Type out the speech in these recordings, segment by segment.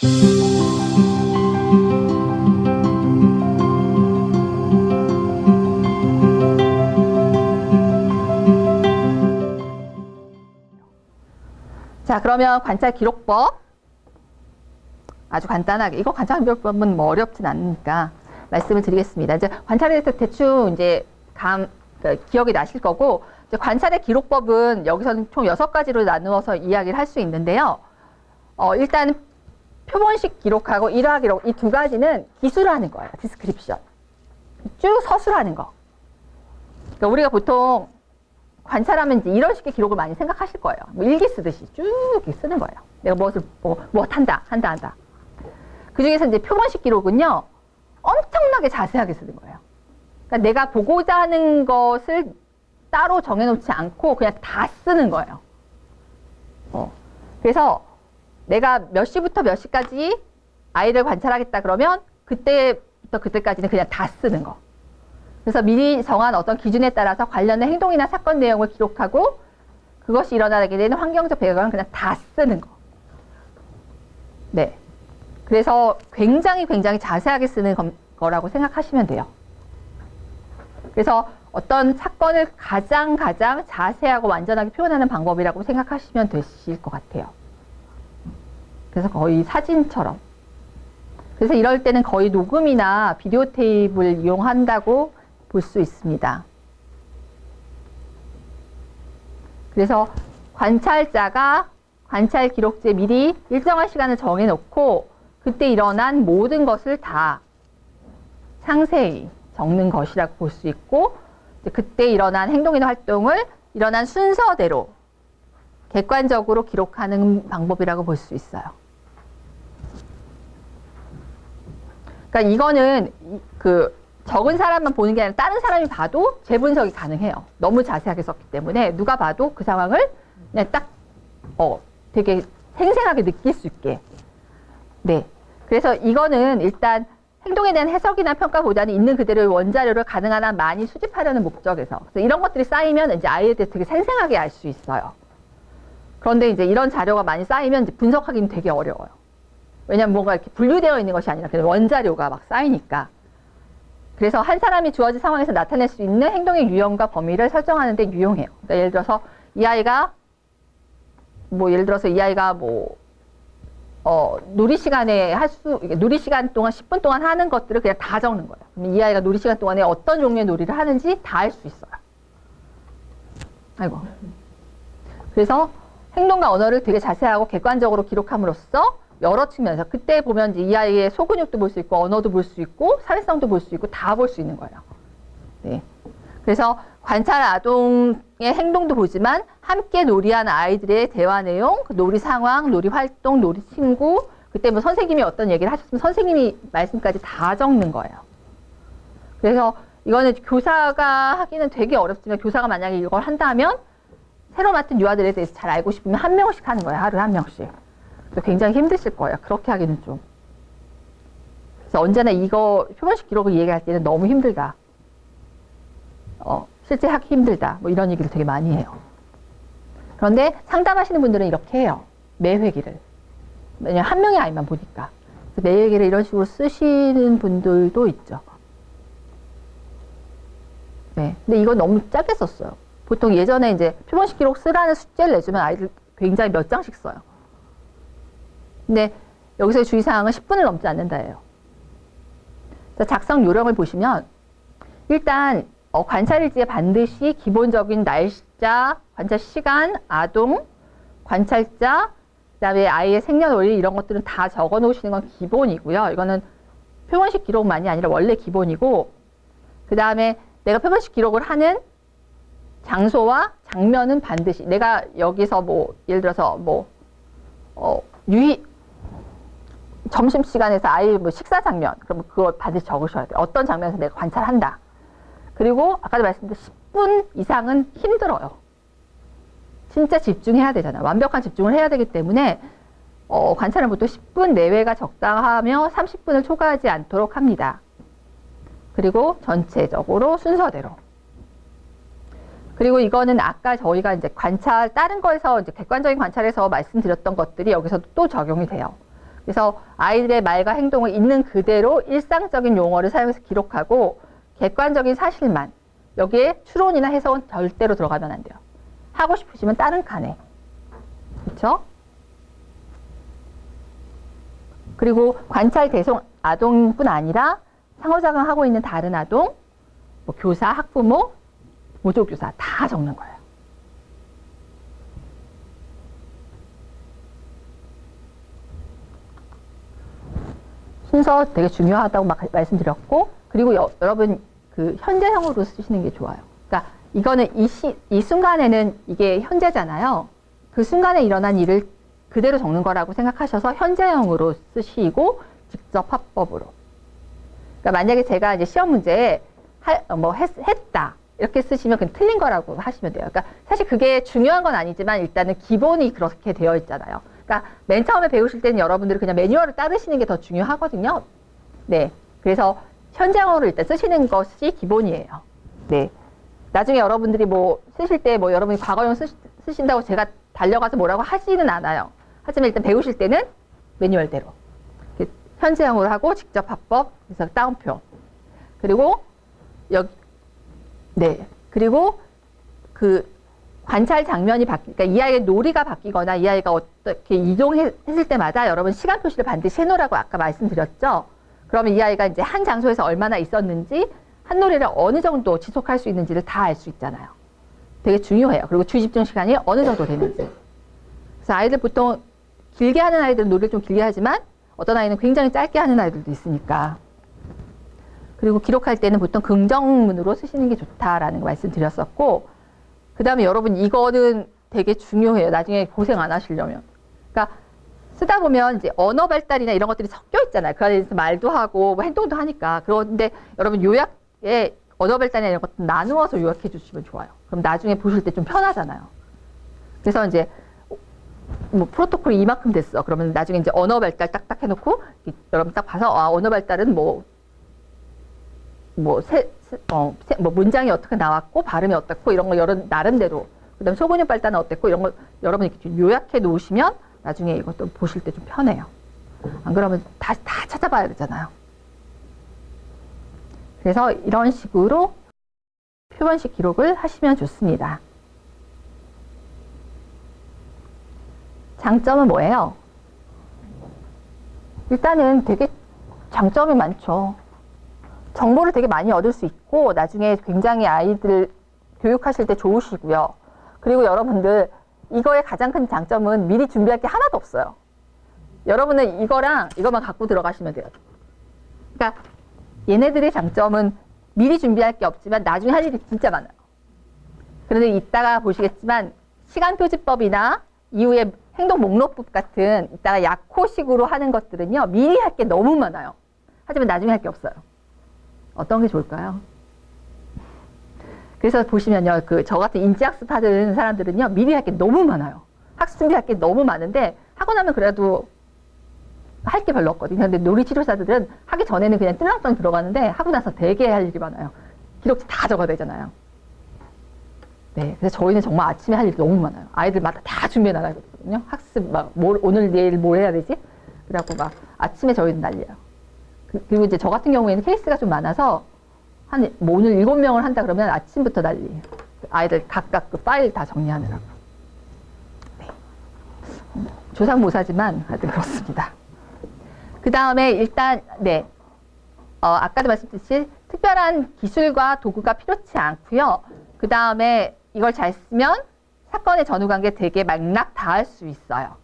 자, 그러면 관찰 기록법. 아주 간단하게. 이거 관찰 기록법은 뭐 어렵진 않으니까 말씀을 드리겠습니다. 이제 관찰에 대해서 대충 이제 기억이 나실 거고, 이제 관찰의 기록법은 여기서는 총 6가지로 나누어서 이야기를 할 수 있는데요. 일단 표본식 기록하고 일화 기록, 이 2가지는 기술하는 거예요. 디스크립션. 쭉 서술하는 거. 그러니까 우리가 보통 관찰하면 이제 이런 식의 기록을 많이 생각하실 거예요. 뭐 일기 쓰듯이 쭉 이렇게 쓰는 거예요. 내가 무엇을 한다. 그 중에서 이제 표본식 기록은요, 엄청나게 자세하게 쓰는 거예요. 그러니까 내가 보고자 하는 것을 따로 정해놓지 않고 그냥 다 쓰는 거예요. 그래서 내가 몇 시부터 몇 시까지 아이를 관찰하겠다 그러면 그때부터 그때까지는 그냥 다 쓰는 거. 그래서 미리 정한 어떤 기준에 따라서 관련된 행동이나 사건 내용을 기록하고 그것이 일어나게 되는 환경적 배경을 그냥 다 쓰는 거. 네. 그래서 굉장히 자세하게 쓰는 거라고 생각하시면 돼요. 그래서 어떤 사건을 가장 자세하고 완전하게 표현하는 방법이라고 생각하시면 되실 것 같아요. 그래서 거의 사진처럼. 그래서 이럴 때는 거의 녹음이나 비디오 테이프를 이용한다고 볼 수 있습니다. 그래서 관찰자가 관찰 기록지에 미리 일정한 시간을 정해놓고 그때 일어난 모든 것을 다 상세히 적는 것이라고 볼 수 있고, 그때 일어난 행동이나 활동을 일어난 순서대로 객관적으로 기록하는 방법이라고 볼 수 있어요. 그러니까 이거는 적은 사람만 보는 게 아니라 다른 사람이 봐도 재분석이 가능해요. 너무 자세하게 썼기 때문에 누가 봐도 그 상황을 그냥 딱 되게 생생하게 느낄 수 있게. 네. 그래서 이거는 일단 행동에 대한 해석이나 평가보다는 있는 그대로의 원자료를 가능한 한 많이 수집하려는 목적에서. 그래서 이런 것들이 쌓이면 이제 아이에 대해서 되게 생생하게 알 수 있어요. 그런데 이제 이런 자료가 많이 쌓이면 이제 분석하기는 되게 어려워요. 왜냐면 뭔가 이렇게 분류되어 있는 것이 아니라 그냥 원자료가 막 쌓이니까. 그래서 한 사람이 주어진 상황에서 나타낼 수 있는 행동의 유형과 범위를 설정하는 데 유용해요. 그러니까 예를 들어서 이 아이가 놀이 시간에 놀이 시간 동안 10분 동안 하는 것들을 그냥 다 적는 거예요. 그럼 이 아이가 놀이 시간 동안에 어떤 종류의 놀이를 하는지 다 알 수 있어요. 아이고. 그래서 행동과 언어를 되게 자세하고 객관적으로 기록함으로써 여러 측면에서 그때 보면 이제 이 아이의 소근육도 볼 수 있고 언어도 볼 수 있고 사회성도 볼 수 있고 다 볼 수 있는 거예요. 네. 그래서 관찰 아동의 행동도 보지만 함께 놀이한 아이들의 대화 내용, 놀이 상황, 놀이 활동, 놀이 친구, 그때 뭐 선생님이 어떤 얘기를 하셨으면 선생님이 말씀까지 다 적는 거예요. 그래서 이거는 교사가 하기는 되게 어렵지만 교사가 만약에 이걸 한다면 새로 맡은 유아들에 대해서 잘 알고 싶으면 한 명씩 하는 거예요. 하루에 한 명씩. 굉장히 힘드실 거예요. 그렇게 하기는 좀. 그래서 언제나 이거 표본식 기록을 얘기할 때는 너무 힘들다. 실제 하기 힘들다. 뭐 이런 얘기를 되게 많이 해요. 그런데 상담하시는 분들은 이렇게 해요. 매 회기를. 왜냐면 한 명의 아이만 보니까. 그래서 매 회기를 이런 식으로 쓰시는 분들도 있죠. 네. 근데 이건 너무 짧게 썼어요. 보통 예전에 이제 표본식 기록 쓰라는 숙제를 내주면 아이들 굉장히 몇 장씩 써요. 근데 여기서의 주의사항은 10분을 넘지 않는다예요. 작성 요령을 보시면 일단 관찰일지에 반드시 기본적인 날짜, 관찰 시간, 아동, 관찰자, 그다음에 아이의 생년월일 이런 것들은 다 적어 놓으시는 건 기본이고요. 이거는 표본식 기록만이 아니라 원래 기본이고, 그 다음에 내가 표본식 기록을 하는 장소와 장면은 반드시 내가 여기서 예를 들어서 점심시간에서 아이 식사 장면, 그럼 그걸 반드시 적으셔야 돼요. 어떤 장면에서 내가 관찰한다. 그리고 아까도 말씀드린 10분 이상은 힘들어요. 진짜 집중해야 되잖아요. 완벽한 집중을 해야 되기 때문에 관찰은 보통 10분 내외가 적당하며 30분을 초과하지 않도록 합니다. 그리고 전체적으로 순서대로. 그리고 이거는 아까 저희가 이제 다른 거에서 이제 객관적인 관찰에서 말씀드렸던 것들이 여기서도 또 적용이 돼요. 그래서 아이들의 말과 행동을 있는 그대로 일상적인 용어를 사용해서 기록하고 객관적인 사실만, 여기에 추론이나 해석은 절대로 들어가면 안 돼요. 하고 싶으시면 다른 칸에. 그렇죠? 그리고 관찰 대상 아동뿐 아니라 상호작용하고 있는 다른 아동, 뭐 교사, 학부모, 보조교사 다 적는 거예요. 순서 되게 중요하다고 말씀드렸고, 그리고 여러분 그 현재형으로 쓰시는 게 좋아요. 그러니까 이거는 이 순간에는 이게 현재잖아요. 그 순간에 일어난 일을 그대로 적는 거라고 생각하셔서 현재형으로 쓰시고 직접 화법으로. 그러니까 만약에 제가 이제 시험 문제에 했다 이렇게 쓰시면 그냥 틀린 거라고 하시면 돼요. 그러니까 사실 그게 중요한 건 아니지만 일단은 기본이 그렇게 되어 있잖아요. 그러니까 맨 처음에 배우실 때는 여러분들이 그냥 매뉴얼을 따르시는 게 더 중요하거든요. 네, 그래서 현재형으로 일단 쓰시는 것이 기본이에요. 네, 나중에 여러분들이 뭐 쓰실 때 뭐 여러분이 과거형 쓰신다고 제가 달려가서 뭐라고 하지는 않아요. 하지만 일단 배우실 때는 매뉴얼대로 현재형으로 하고 직접 화법, 그래서 따옴표. 그리고 여기 그리고 그 관찰 장면이 그러니까 이 아이의 놀이가 바뀌거나 이 아이가 어떻게 이동했을 때마다 여러분 시간 표시를 반드시 해놓으라고 아까 말씀드렸죠. 그러면 이 아이가 이제 한 장소에서 얼마나 있었는지, 한 놀이를 어느 정도 지속할 수 있는지를 다 알 수 있잖아요. 되게 중요해요. 그리고 주집중 시간이 어느 정도 되는지. 그래서 아이들 보통 길게 하는 아이들은 놀이를 좀 길게 하지만 어떤 아이는 굉장히 짧게 하는 아이들도 있으니까. 그리고 기록할 때는 보통 긍정문으로 쓰시는 게 좋다라는 거 말씀드렸었고, 그 다음에 여러분 이거는 되게 중요해요. 나중에 고생 안 하시려면. 그러니까 쓰다 보면 이제 언어 발달이나 이런 것들이 섞여 있잖아요. 그 안에서 말도 하고 뭐 행동도 하니까. 그런데 여러분 요약에 언어 발달이나 이런 것도 나누어서 요약해 주시면 좋아요. 그럼 나중에 보실 때 좀 편하잖아요. 그래서 이제 뭐 프로토콜이 이만큼 됐어. 그러면 나중에 이제 언어 발달 딱딱 해놓고 여러분 딱 봐서 언어 발달은 뭐 문장이 어떻게 나왔고 발음이 어떻고 이런 거 여러 나름대로, 그다음 소근육 발달은 어땠고 이런 거 여러분 이렇게 좀 요약해 놓으시면 나중에 이것도 보실 때 좀 편해요. 안 그러면 다 찾아봐야 되잖아요. 그래서 이런 식으로 표본식 기록을 하시면 좋습니다. 장점은 뭐예요? 일단은 되게 장점이 많죠. 정보를 되게 많이 얻을 수 있고 나중에 굉장히 아이들 교육하실 때 좋으시고요. 그리고 여러분들 이거의 가장 큰 장점은 미리 준비할 게 하나도 없어요. 여러분은 이거만 갖고 들어가시면 돼요. 그러니까 얘네들의 장점은 미리 준비할 게 없지만 나중에 할 일이 진짜 많아요. 그런데 이따가 보시겠지만 시간표지법이나 이후에 행동 목록법 같은 이따가 약호식으로 하는 것들은요, 미리 할 게 너무 많아요. 하지만 나중에 할 게 없어요. 어떤 게 좋을까요? 그래서 보시면요, 저 같은 인지학습 하는 사람들은요, 미리 할 게 너무 많아요. 학습 준비할 게 너무 많은데, 하고 나면 그래도 할 게 별로 없거든요. 근데 놀이치료사들은 하기 전에는 그냥 뜰랑땅 들어가는데, 하고 나서 되게 할 일이 많아요. 기록지 다 적어야 되잖아요. 네, 그래서 저희는 정말 아침에 할 일이 너무 많아요. 아이들마다 다 준비해 나가야 되거든요. 학습 오늘 내일 뭘 해야 되지? 그래갖고 아침에 저희는 난리예요. 그리고 이제 저 같은 경우에는 케이스가 좀 많아서 오늘 7명을 한다 그러면 아침부터 난리. 아이들 각각 그 파일 다 정리하느라고. 네. 조상모사지만 하여튼 그렇습니다. 그 다음에 일단 아까도 말씀드렸듯이 특별한 기술과 도구가 필요치 않고요. 그 다음에 이걸 잘 쓰면 사건의 전후관계 되게 맥락 다 할 수 있어요.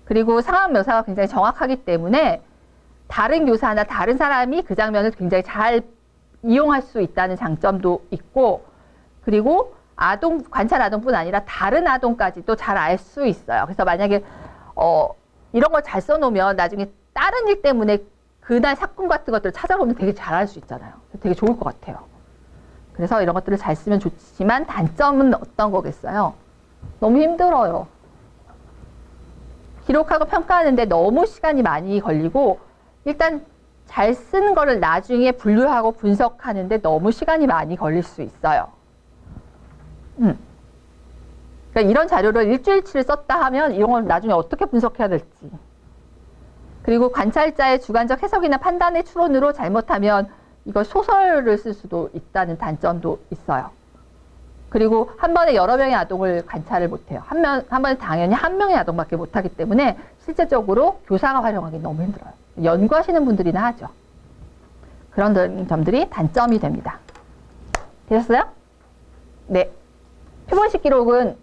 그리고 상황 묘사가 굉장히 정확하기 때문에 다른 교사나 다른 사람이 그 장면을 굉장히 잘 이용할 수 있다는 장점도 있고, 그리고 관찰 아동뿐 아니라 다른 아동까지도 잘 알 수 있어요. 그래서 만약에 이런 걸 잘 써놓으면 나중에 다른 일 때문에 그날 사건 같은 것들을 찾아보면 되게 잘 알 수 있잖아요. 되게 좋을 것 같아요. 그래서 이런 것들을 잘 쓰면 좋지만 단점은 어떤 거겠어요? 너무 힘들어요. 기록하고 평가하는데 너무 시간이 많이 걸리고, 일단 잘 쓰는 거를 나중에 분류하고 분석하는데 너무 시간이 많이 걸릴 수 있어요. 그러니까 이런 자료를 일주일치를 썼다 하면 이런 걸 나중에 어떻게 분석해야 될지. 그리고 관찰자의 주관적 해석이나 판단의 추론으로 잘못하면 이걸 소설을 쓸 수도 있다는 단점도 있어요. 그리고 한 번에 여러 명의 아동을 관찰을 못해요. 한 번에 당연히 한 명의 아동밖에 못하기 때문에 실제적으로 교사가 활용하기 너무 힘들어요. 연구하시는 분들이나 하죠. 그런 점들이 단점이 됩니다. 되셨어요? 네. 표본식 기록은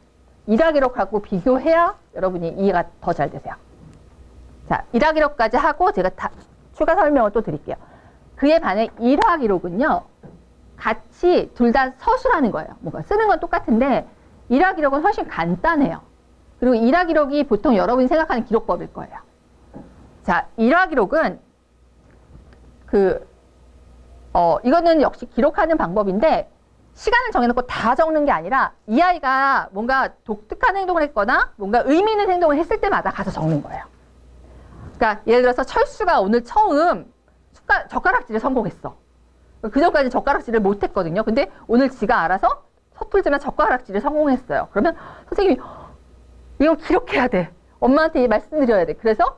일화 기록하고 비교해야 여러분이 이해가 더 잘 되세요. 자, 일화 기록까지 하고 제가 추가 설명을 또 드릴게요. 그에 반해 일화 기록은요, 같이 둘 다 서술하는 거예요. 뭔가 쓰는 건 똑같은데 일화 기록은 훨씬 간단해요. 그리고 일화 기록이 보통 여러분이 생각하는 기록법일 거예요. 자, 일화 기록은 이거는 역시 기록하는 방법인데 시간을 정해놓고 다 적는 게 아니라 이 아이가 뭔가 독특한 행동을 했거나 뭔가 의미 있는 행동을 했을 때마다 가서 적는 거예요. 그러니까 예를 들어서 철수가 오늘 처음 젓가락질에 성공했어. 그전까지 젓가락질을 못했거든요. 근데 오늘 지가 알아서 서툴지만 젓가락질에 성공했어요. 그러면 선생님이 이거 기록해야 돼. 엄마한테 말씀드려야 돼. 그래서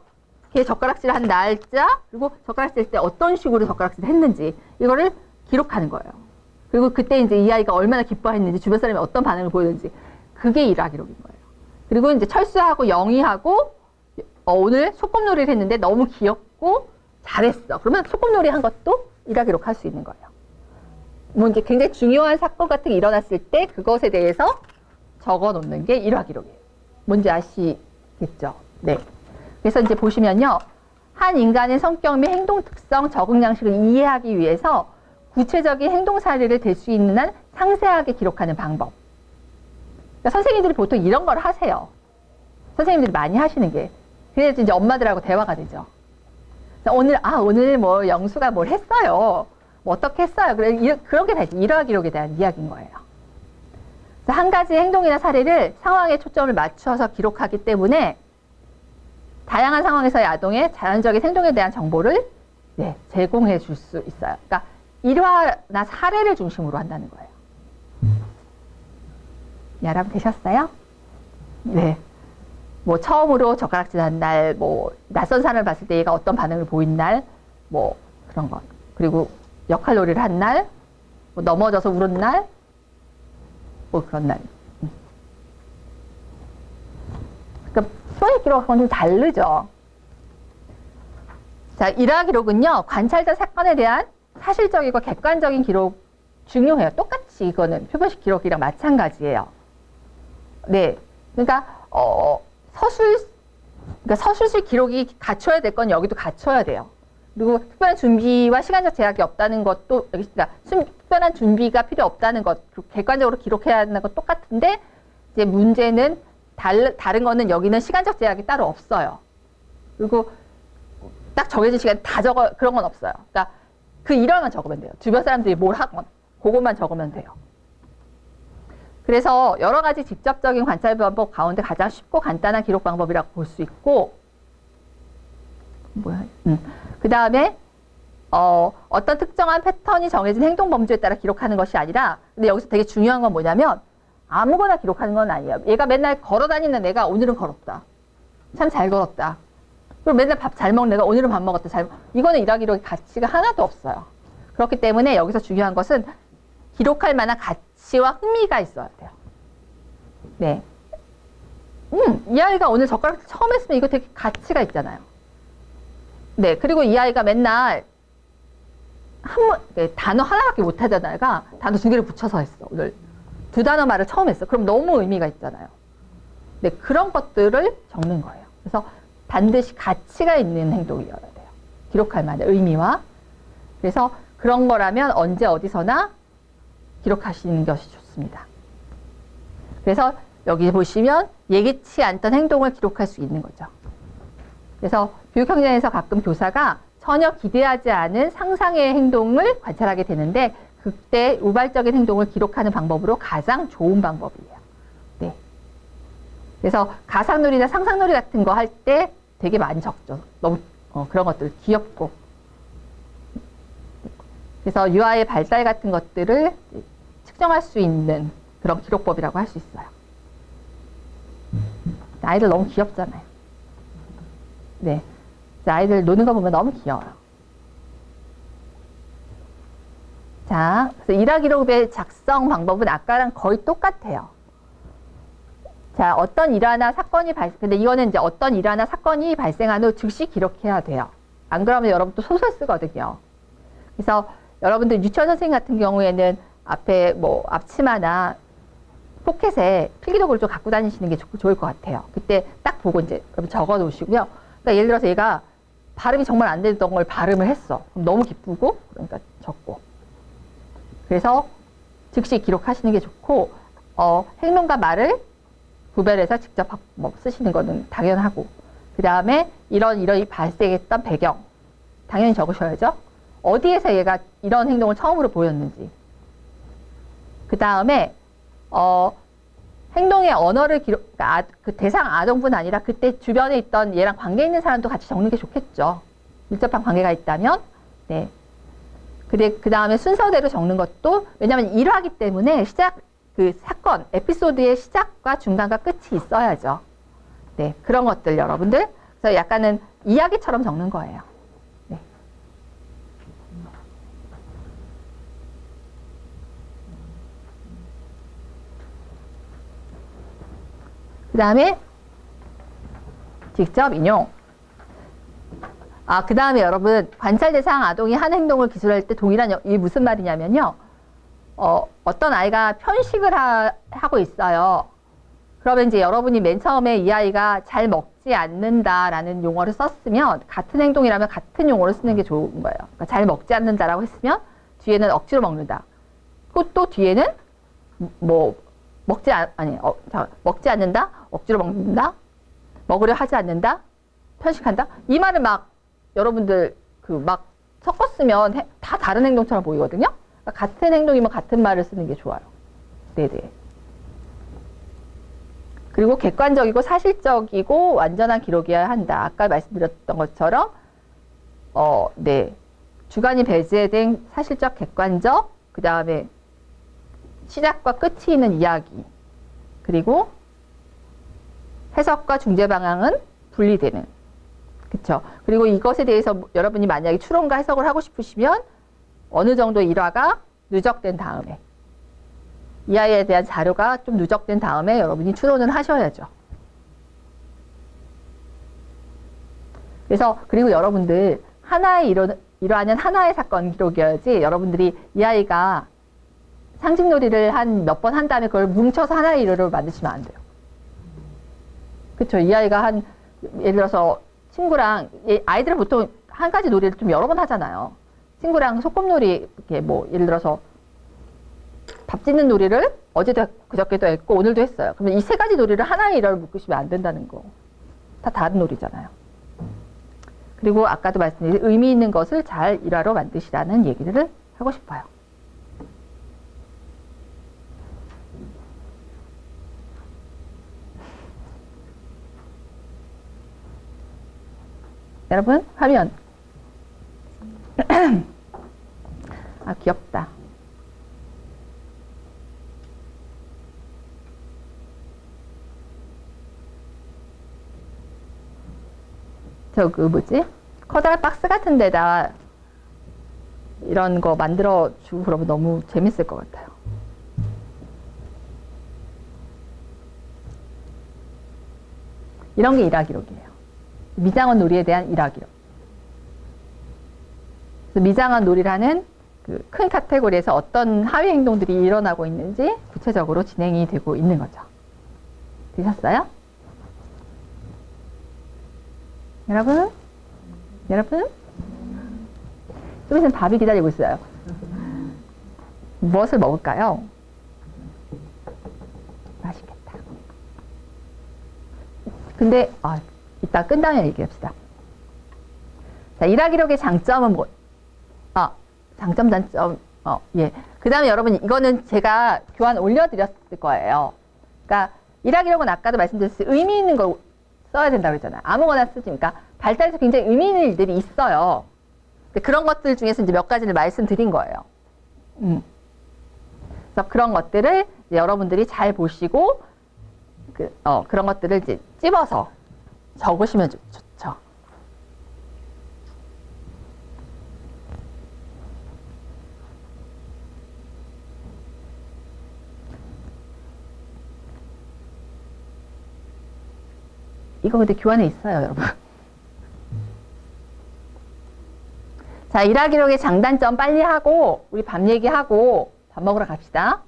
걔 젓가락질 한 날짜, 그리고 젓가락질 때 어떤 식으로 젓가락질을 했는지 이거를 기록하는 거예요. 그리고 그때 이제 이 아이가 얼마나 기뻐했는지, 주변 사람이 어떤 반응을 보였는지, 그게 일화 기록인 거예요. 그리고 이제 철수하고 영희하고 오늘 소꿉놀이를 했는데 너무 귀엽고 잘했어. 그러면 소꿉놀이 한 것도 일화 기록할 수 있는 거예요. 뭐 이제 굉장히 중요한 사건 같은 게 일어났을 때 그것에 대해서 적어 놓는 게 일화 기록이에요. 뭔지 아시겠죠? 네. 그래서 이제 보시면요. 한 인간의 성격 및 행동 특성, 적응 양식을 이해하기 위해서 구체적인 행동 사례를 댈 수 있는 한 상세하게 기록하는 방법. 그러니까 선생님들이 보통 이런 걸 하세요. 선생님들이 많이 하시는 게. 그래서 이제 엄마들하고 대화가 되죠. 오늘 뭐 영수가 뭘 했어요. 뭐 어떻게 했어요. 그런 게 다지. 일화 기록에 대한 이야기인 거예요. 한 가지 행동이나 사례를 상황에 초점을 맞춰서 기록하기 때문에 다양한 상황에서의 아동의 자연적인 행동에 대한 정보를 제공해 줄 수 있어요. 그러니까 일화나 사례를 중심으로 한다는 거예요. 여러분 되셨어요? 네. 뭐 처음으로 젓가락질 한 날, 뭐 낯선 사람을 봤을 때 얘가 어떤 반응을 보인 날, 뭐 그런 것. 그리고 역할놀이를 한 날, 뭐 넘어져서 울은 날, 뭐 그런 날. 그러니까 표현 기록하고는 좀 다르죠. 자, 일화 기록은요, 관찰자 사건에 대한 사실적이고 객관적인 기록 중요해요. 똑같이 이거는 표본식 기록이랑 마찬가지예요. 네. 그러니까 서술식 기록이 갖춰야 될 건 여기도 갖춰야 돼요. 그리고 특별한 준비와 시간적 제약이 없다는 것도, 그러니까 특별한 준비가 필요 없다는 것, 객관적으로 기록해야 하는 것 똑같은데, 이제 문제는 다른 거는 여기는 시간적 제약이 따로 없어요. 그리고 딱 정해진 시간 다 적어, 그런 건 없어요. 그러니까 그 일화만 적으면 돼요. 주변 사람들이 뭘 하건, 그것만 적으면 돼요. 그래서 여러 가지 직접적인 관찰 방법 가운데 가장 쉽고 간단한 기록 방법이라고 볼 수 있고, 그 다음에 어떤 특정한 패턴이 정해진 행동 범주에 따라 기록하는 것이 아니라, 근데 여기서 되게 중요한 건 뭐냐면 아무거나 기록하는 건 아니에요. 얘가 맨날 걸어 다니는 애가 오늘은 걸었다. 참 잘 걸었다. 그리고 맨날 밥 잘 먹는 애가 오늘은 밥 먹었다. 이거는 일화 기록의 가치가 하나도 없어요. 그렇기 때문에 여기서 중요한 것은 기록할 만한 가치와 흥미가 있어야 돼요. 네. 이 아이가 오늘 젓가락질 처음 했으면 이거 되게 가치가 있잖아요. 네. 그리고 이 아이가 맨날 단어 하나밖에 못 하던 아이가 단어 2개를 붙여서 했어. 오늘 2단어 말을 처음 했어. 그럼 너무 의미가 있잖아요. 네. 그런 것들을 적는 거예요. 그래서 반드시 가치가 있는 행동이어야 돼요. 기록할 만한 의미와. 그래서 그런 거라면 언제 어디서나 기록하시는 것이 좋습니다. 그래서 여기 보시면 예기치 않던 행동을 기록할 수 있는 거죠. 그래서 교육 현장에서 가끔 교사가 전혀 기대하지 않은 상상의 행동을 관찰하게 되는데 그때 우발적인 행동을 기록하는 방법으로 가장 좋은 방법이에요. 네. 그래서 가상놀이나 상상놀이 같은 거 할 때 되게 많이 적죠. 너무 그런 것들 귀엽고. 그래서 유아의 발달 같은 것들을 측정할 수 있는 그런 기록법이라고 할 수 있어요. 아이들 너무 귀엽잖아요. 네. 아이들 노는 거 보면 너무 귀여워요. 자, 그래서 일화기록의 작성 방법은 아까랑 거의 똑같아요. 자, 어떤 일화나 사건이 근데 이거는 이제 어떤 일화나 사건이 발생한 후 즉시 기록해야 돼요. 안 그러면 여러분 또 소설 쓰거든요. 그래서 여러분들 유치원 선생님 같은 경우에는 앞에 뭐 앞치마나 포켓에 필기도구를 좀 갖고 다니시는 게 좋을 것 같아요. 그때 딱 보고 이제 적어 놓으시고요. 그러니까 예를 들어서 얘가 발음이 정말 안 되던 걸 발음을 했어. 그럼 너무 기쁘고, 그러니까 적고. 그래서 즉시 기록하시는 게 좋고, 행동과 말을 구별해서 직접 쓰시는 거는 당연하고, 그 다음에 이런 발생했던 배경, 당연히 적으셔야죠. 어디에서 얘가 이런 행동을 처음으로 보였는지. 그 다음에, 행동의 언어를 그러니까 그 대상 아동뿐 아니라 그때 주변에 있던 얘랑 관계 있는 사람도 같이 적는 게 좋겠죠. 밀접한 관계가 있다면. 네. 그 다음에 순서대로 적는 것도, 왜냐하면 일화기 때문에 그 사건, 에피소드의 시작과 중간과 끝이 있어야죠. 네. 그런 것들 여러분들. 그래서 약간은 이야기처럼 적는 거예요. 네. 그 다음에 직접 인용. 그 다음에 여러분 관찰 대상 아동이 한 행동을 기술할 때 동일한 이게 무슨 말이냐면요. 어떤 아이가 편식을 하고 있어요. 그러면 이제 여러분이 맨 처음에 이 아이가 잘 먹지 않는다라는 용어를 썼으면 같은 행동이라면 같은 용어를 쓰는 게 좋은 거예요. 그러니까 잘 먹지 않는다라고 했으면 뒤에는 억지로 먹는다. 또 뒤에는 뭐 먹지 않는다, 억지로 먹는다, 먹으려 하지 않는다, 편식한다. 이 말은 막 여러분들 막 섞었으면 다 다른 행동처럼 보이거든요. 그러니까 같은 행동이면 같은 말을 쓰는 게 좋아요. 네네. 그리고 객관적이고 사실적이고 완전한 기록이어야 한다. 아까 말씀드렸던 것처럼 네. 주관이 배제된 사실적, 객관적, 그 다음에 시작과 끝이 있는 이야기, 그리고 해석과 중재 방향은 분리되는. 그쵸? 그리고 이것에 대해서 여러분이 만약에 추론과 해석을 하고 싶으시면 어느 정도 일화가 누적된 다음에, 이 아이에 대한 자료가 좀 누적된 다음에 여러분이 추론을 하셔야죠. 그래서 그리고 여러분들 하나의 이러한 하나의 사건 기록이어야지 여러분들이 이 아이가 상징놀이를 한 몇 번 한 다음에 그걸 뭉쳐서 하나의 일화로 만드시면 안 돼요. 그쵸? 이 아이가 예를 들어서 친구랑, 아이들은 보통 한 가지 놀이를 좀 여러 번 하잖아요. 친구랑 소꿉놀이, 이렇게 뭐, 예를 들어서 밥 짓는 놀이를 어제도 그저께도 했고 오늘도 했어요. 그러면 이 세 가지 놀이를 하나의 일화로 묶으시면 안 된다는 거. 다 다른 놀이잖아요. 그리고 아까도 말씀드린 의미 있는 것을 잘 일화로 만드시라는 얘기를 하고 싶어요. 여러분, 화면. 귀엽다. 뭐지? 커다란 박스 같은 데다 이런 거 만들어 주고 그러면 너무 재밌을 것 같아요. 이런 게 일화기록이에요. 미장원 놀이에 대한 일화기록. 미장원 놀이라는 그 큰 카테고리에서 어떤 하위 행동들이 일어나고 있는지 구체적으로 진행이 되고 있는 거죠. 되셨어요? 여러분? 좀 있으면 밥이 기다리고 있어요. 무엇을 먹을까요? 맛있겠다. 근데 이따 끝나면 얘기합시다. 자, 일화기록의 장점은 장점, 단점. 예. 그 다음에 여러분, 이거는 제가 교환 올려드렸을 거예요. 그러니까, 일화기록은 아까도 말씀드렸듯이 의미 있는 걸 써야 된다고 그랬잖아요. 아무거나 쓰지. 그러니까, 발달에서 굉장히 의미 있는 일들이 있어요. 그런 것들 중에서 이제 몇 가지를 말씀드린 거예요. 그래서 그런 것들을 여러분들이 잘 보시고, 그런 것들을 이제 찝어서 적으시면 좋죠. 이거 근데 교환에 있어요, 여러분. 자, 일하기록의 장단점 빨리 하고 우리 밥 얘기하고 밥 먹으러 갑시다.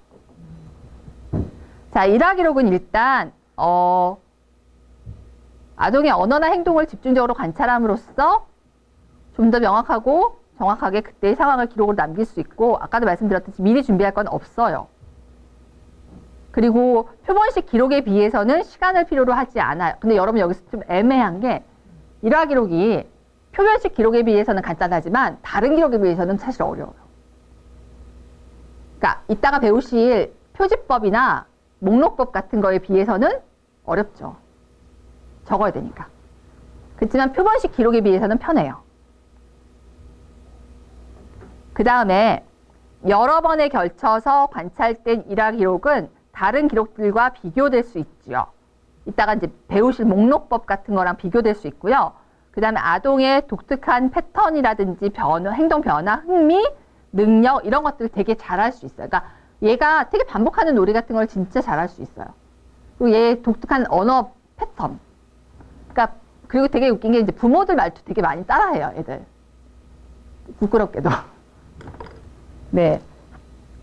자, 일하기록은 일단 아동의 언어나 행동을 집중적으로 관찰함으로써 좀 더 명확하고 정확하게 그때의 상황을 기록으로 남길 수 있고, 아까도 말씀드렸듯이 미리 준비할 건 없어요. 그리고 표본식 기록에 비해서는 시간을 필요로 하지 않아요. 근데 여러분 여기서 좀 애매한 게, 일화 기록이 표본식 기록에 비해서는 간단하지만 다른 기록에 비해서는 사실 어려워요. 그러니까 이따가 배우실 표지법이나 목록법 같은 거에 비해서는 어렵죠. 적어야 되니까. 그렇지만 표본식 기록에 비해서는 편해요. 그 다음에 여러 번에 걸쳐서 관찰된 일화 기록은 다른 기록들과 비교될 수 있죠. 이따가 이제 배우실 목록법 같은 거랑 비교될 수 있고요. 그 다음에 아동의 독특한 패턴이라든지 행동 변화, 흥미, 능력 이런 것들을 되게 잘할 수 있어요. 그러니까 얘가 되게 반복하는 놀이 같은 걸 진짜 잘할 수 있어요. 그리고 얘의 독특한 언어 패턴. 그러니까 그리고 되게 웃긴 게 이제 부모들 말투 되게 많이 따라해요, 애들. 부끄럽게도. 네.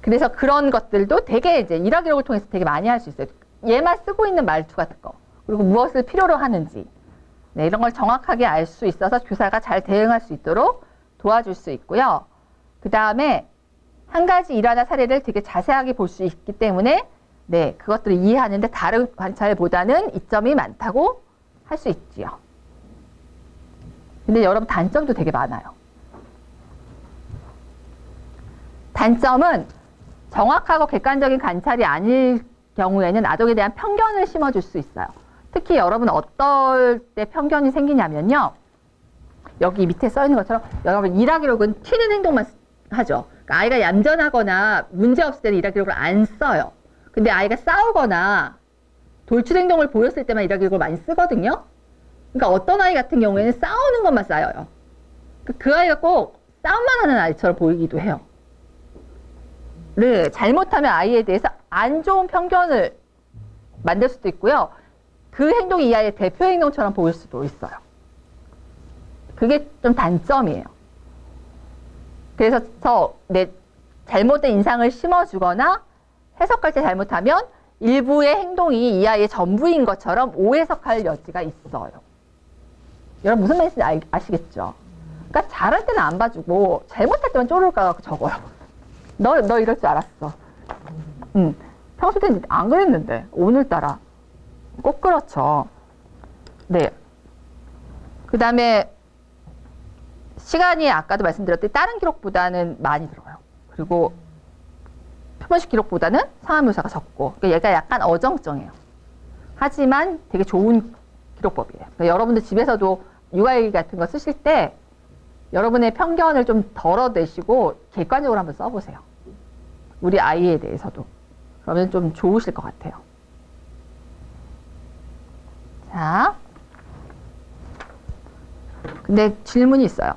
그래서 그런 것들도 되게 이제 일화 기록을 통해서 되게 많이 할 수 있어요. 얘만 쓰고 있는 말투 같은 거. 그리고 무엇을 필요로 하는지. 네, 이런 걸 정확하게 알 수 있어서 교사가 잘 대응할 수 있도록 도와줄 수 있고요. 그 다음에 한 가지 일화나 사례를 되게 자세하게 볼 수 있기 때문에 네, 그것들을 이해하는데 다른 관찰보다는 이점이 많다고 할 수 있지요. 근데 여러분 단점도 되게 많아요. 단점은 정확하고 객관적인 관찰이 아닐 경우에는 아동에 대한 편견을 심어줄 수 있어요. 특히 여러분 어떨 때 편견이 생기냐면요. 여기 밑에 써 있는 것처럼 여러분 일화 기록은 튀는 행동만 하죠. 그러니까 아이가 얌전하거나 문제 없을 때는 일화 기록을 안 써요. 근데 아이가 싸우거나 돌출 행동을 보였을 때만 일화 기록을 많이 쓰거든요. 그러니까 어떤 아이 같은 경우에는 싸우는 것만 쌓여요. 그 아이가 꼭 싸움만 하는 아이처럼 보이기도 해요. 네, 잘못하면 아이에 대해서 안 좋은 편견을 만들 수도 있고요. 그 행동이 이 아이의 대표 행동처럼 보일 수도 있어요. 그게 좀 단점이에요. 그래서 잘못된 인상을 심어주거나 해석할 때 잘못하면 일부의 행동이 이 아이의 전부인 것처럼 오해석할 여지가 있어요. 여러분 무슨 말인지 아시겠죠? 그러니까 잘할 때는 안 봐주고 잘못할 때만 쪼르르 까갖고 적어요. 너 이럴 줄 알았어. 평소 때는 안 그랬는데 오늘따라 꼭 그렇죠. 네. 그 다음에 시간이 아까도 말씀드렸듯이 다른 기록보다는 많이 들어요. 그리고 표본식 기록보다는 상황묘사가 적고, 그러니까 얘가 약간 어정쩡해요. 하지만 되게 좋은 기록법이에요. 그러니까 여러분들 집에서도 UI 같은 거 쓰실 때 여러분의 편견을 좀 덜어내시고 객관적으로 한번 써보세요. 우리 아이에 대해서도. 그러면 좀 좋으실 것 같아요. 자, 근데 질문이 있어요.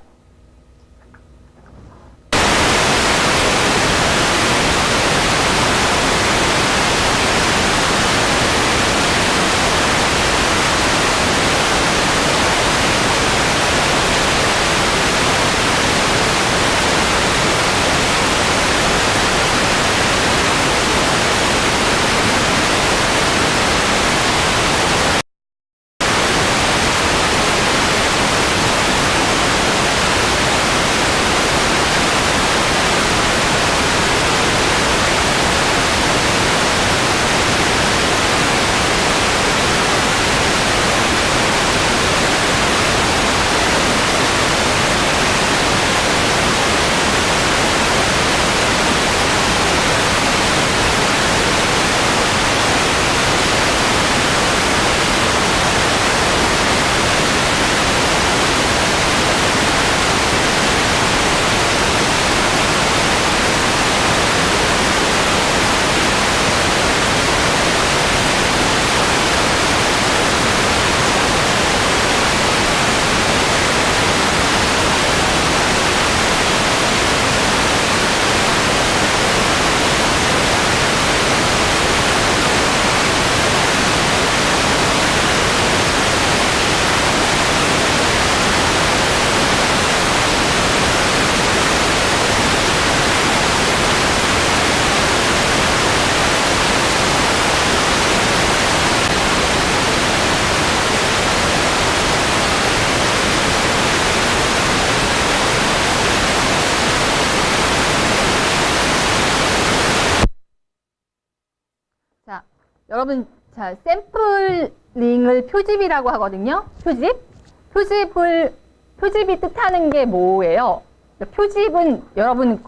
여러분, 자, 샘플링을 표집이라고 하거든요. 표집이 뜻하는 게 뭐예요? 표집은 여러분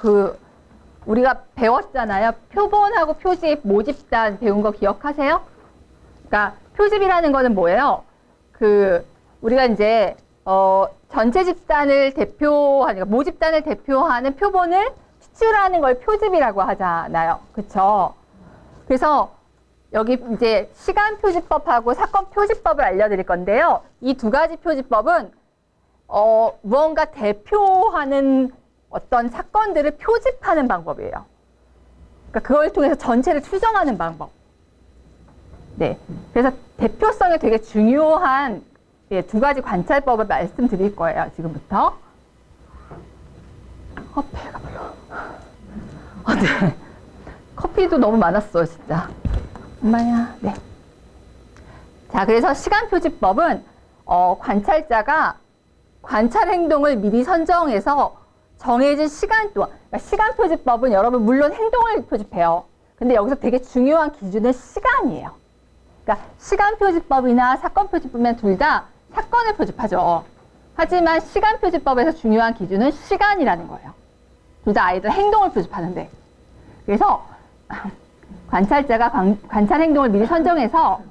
우리가 배웠잖아요. 표본하고 표집, 모집단 배운 거 기억하세요? 그러니까 표집이라는 거는 뭐예요? 우리가 이제 전체 집단을 대표하는, 모집단을 대표하는 표본을 추출하는 걸 표집이라고 하잖아요. 그쵸? 그래서 여기 이제 시간 표집법하고 사건 표집법을 알려드릴 건데요. 이 두 가지 표집법은 무언가 대표하는 어떤 사건들을 표집하는 방법이에요. 그러니까 그걸 통해서 전체를 추정하는 방법. 네. 그래서 대표성이 되게 중요한 두 가지 관찰법을 말씀드릴 거예요. 지금부터. 배가 별로. 네. 커피도 너무 많았어요, 진짜. 엄마야. 네. 자, 그래서 시간 표집법은 관찰자가 관찰 행동을 미리 선정해서 정해진 시간 동안, 그러니까 시간 표집법은 여러분 물론 행동을 표집해요. 근데 여기서 되게 중요한 기준은 시간이에요. 그러니까 시간 표집법이나 사건 표집법이나 둘 다 사건을 표집하죠. 하지만 시간 표집법에서 중요한 기준은 시간이라는 거예요. 둘 다 아이들 행동을 표집하는데. 그래서 관찰자가 관찰 행동을 미리 선정해서,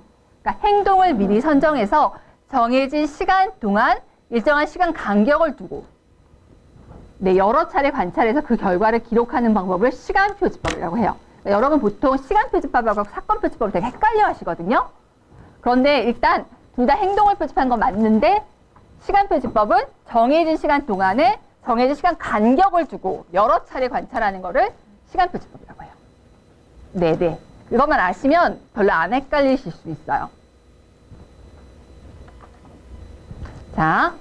그러니까 행동을 미리 선정해서 정해진 시간 동안 일정한 시간 간격을 두고 여러 차례 관찰해서 그 결과를 기록하는 방법을 시간 표집법이라고 해요. 그러니까 여러분 보통 시간 표집법하고 사건 표집법을 되게 헷갈려 하시거든요. 그런데 일단 둘 다 행동을 표집하는 건 맞는데 시간 표집법은 정해진 시간 동안에 정해진 시간 간격을 두고 여러 차례 관찰하는 거를 시간 표집법이라고 해요. 네네. 이것만 아시면 별로 안 헷갈리실 수 있어요. 자,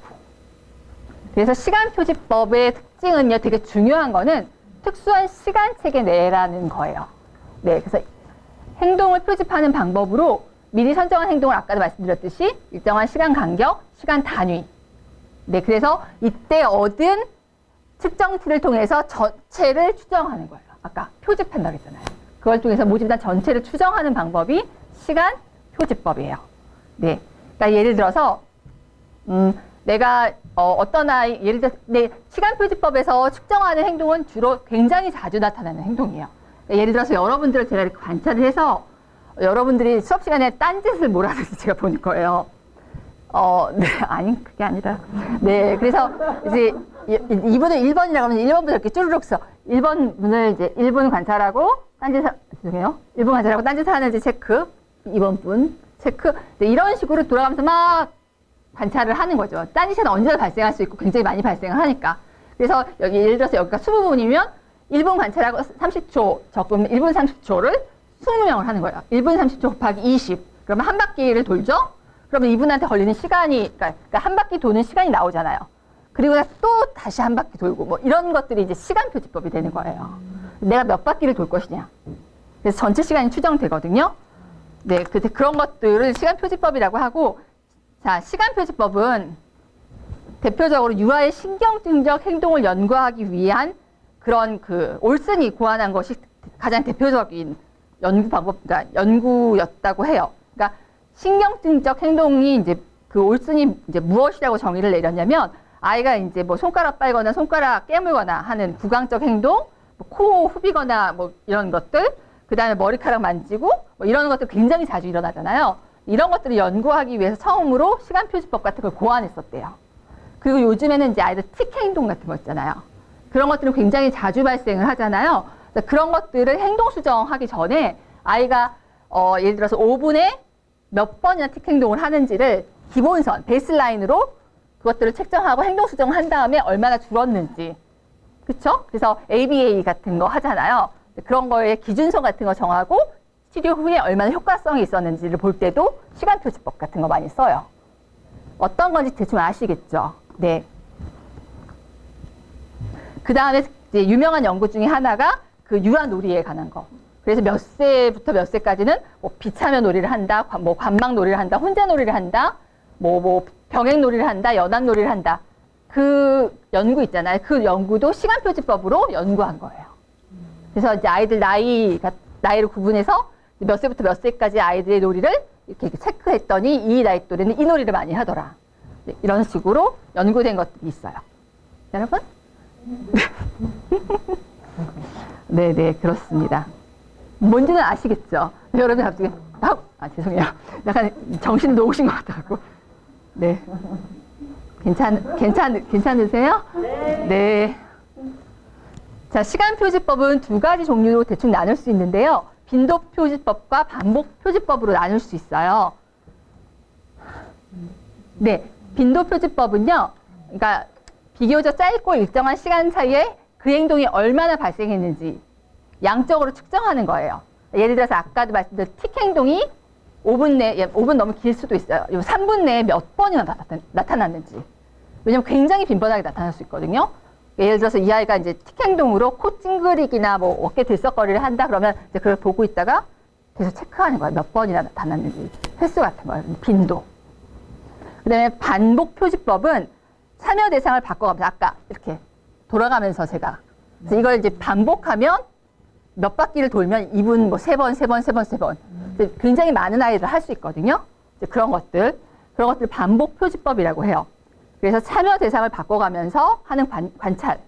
그래서 시간 표집법의 특징은요, 되게 중요한 거는 특수한 시간 체계 내라는 거예요. 네, 그래서 행동을 표집하는 방법으로 미리 선정한 행동을 아까도 말씀드렸듯이 일정한 시간 간격, 시간 단위. 네, 그래서 이때 얻은 측정치를 통해서 전체를 추정하는 거예요. 아까 표집한다고 했잖아요. 그걸 통해서 모집단 전체를 추정하는 방법이 시간 표집법이에요. 네, 그러니까 예를 들어서 내가 어떤 아이, 예를 들어 시간 표집법에서 측정하는 행동은 주로 굉장히 자주 나타나는 행동이에요. 그러니까 예를 들어서 여러분들을 제가 이렇게 관찰을 해서 여러분들이 수업 시간에 딴짓을 뭘 하는지 제가 보는 거예요. 네, 아니 그게 아니라 네, 그래서 이제 이분을 1번이라고 하면 1번부터 이렇게 쭈르륵 써. 1번 분을 이제 1분 관찰하고 죄송해요. 1분 관찰하고 딴짓 하는지 체크. 2번 분 체크. 네, 이런 식으로 돌아가면서 막 관찰을 하는 거죠. 딴짓은 언제나 발생할 수 있고 굉장히 많이 발생을 하니까. 그래서 여기 예를 들어서 여기가 20분이면 1분 관찰하고 30초 적으면 1분 30초를 20명을 하는 거예요. 1분 30초 곱하기 20. 그러면 한 바퀴를 돌죠? 그러면 이분한테 걸리는 시간이, 그러니까 한 바퀴 도는 시간이 나오잖아요. 그리고 또 다시 한 바퀴 돌고 뭐 이런 것들이 이제 시간 표집법이 되는 거예요. 내가 몇 바퀴를 돌 것이냐. 그래서 전체 시간이 추정되거든요. 네, 그런 것들을 시간 표집법이라고 하고, 자, 시간 표집법은 대표적으로 유아의 신경증적 행동을 연구하기 위한 그런 올슨이 고안한 것이 가장 대표적인 연구 방법, 그러니까 연구였다고 해요. 그러니까 신경증적 행동이 이제 올슨이 이제 무엇이라고 정의를 내렸냐면, 아이가 이제 뭐 손가락 빨거나 손가락 깨물거나 하는 구강적 행동, 뭐 코 후비거나 뭐 이런 것들, 그 다음에 머리카락 만지고 뭐 이런 것들 굉장히 자주 일어나잖아요. 이런 것들을 연구하기 위해서 처음으로 시간 표집법 같은 걸 고안했었대요. 그리고 요즘에는 이제 아이들 틱 행동 같은 거 있잖아요. 그런 것들은 굉장히 자주 발생을 하잖아요. 그런 것들을 행동 수정하기 전에 아이가 예를 들어서 5분에 몇 번이나 틱 행동을 하는지를 기본선, 베이스라인으로 그것들을 책정하고 행동 수정을 한 다음에 얼마나 줄었는지. 그쵸? 그래서 ABA 같은 거 하잖아요. 그런 거에 기준선 같은 거 정하고 치료 후에 얼마나 효과성이 있었는지를 볼 때도 시간 표집법 같은 거 많이 써요. 어떤 건지 대충 아시겠죠? 네. 그 다음에 이제 유명한 연구 중에 하나가 유아 놀이에 관한 거. 그래서 몇 세부터 몇 세까지는 뭐 비참여 놀이를 한다, 뭐 관망 놀이를 한다, 혼자 놀이를 한다, 뭐 병행 놀이를 한다, 연합 놀이를 한다. 그 연구 있잖아요. 그 연구도 시간 표집법으로 연구한 거예요. 그래서 이제 아이들 나이를 구분해서 몇 세부터 몇 세까지 아이들의 놀이를 이렇게 체크했더니 이 나이 또래는 이 놀이를 많이 하더라. 이런 식으로 연구된 것들이 있어요. 여러분? 네네, 그렇습니다. 뭔지는 아시겠죠? 여러분 갑자기 죄송해요. 약간 정신 놓으신 것 같아갖고. 네. 괜찮으세요? 네. 네. 자, 시간표지법은 두 가지 종류로 대충 나눌 수 있는데요. 빈도표지법과 반복표지법으로 나눌 수 있어요. 네. 빈도표지법은요. 그러니까 비교적 짧고 일정한 시간 사이에 그 행동이 얼마나 발생했는지 양적으로 측정하는 거예요. 예를 들어서 아까도 말씀드린 틱 행동이 5분 내에, 5분 너무 길 수도 있어요. 3분 내에 몇 번이나 나타났는지. 왜냐면 굉장히 빈번하게 나타날 수 있거든요. 예를 들어서 이 아이가 이제 틱 행동으로 코 찡그리기나 뭐 어깨 들썩거리를 한다 그러면 이제 그걸 보고 있다가 계속 체크하는 거예요. 몇 번이나 나타났는지. 횟수 같은 거예요. 빈도. 그 다음에 반복 표지법은 참여 대상을 바꿔가면서 아까 이렇게 돌아가면서 제가 그래서 이걸 이제 반복하면 몇 바퀴를 돌면 2분 뭐 3번 굉장히 많은 아이들 할 수 있거든요. 이제 그런 것들 반복 표지법이라고 해요. 그래서 참여 대상을 바꿔가면서 하는 관찰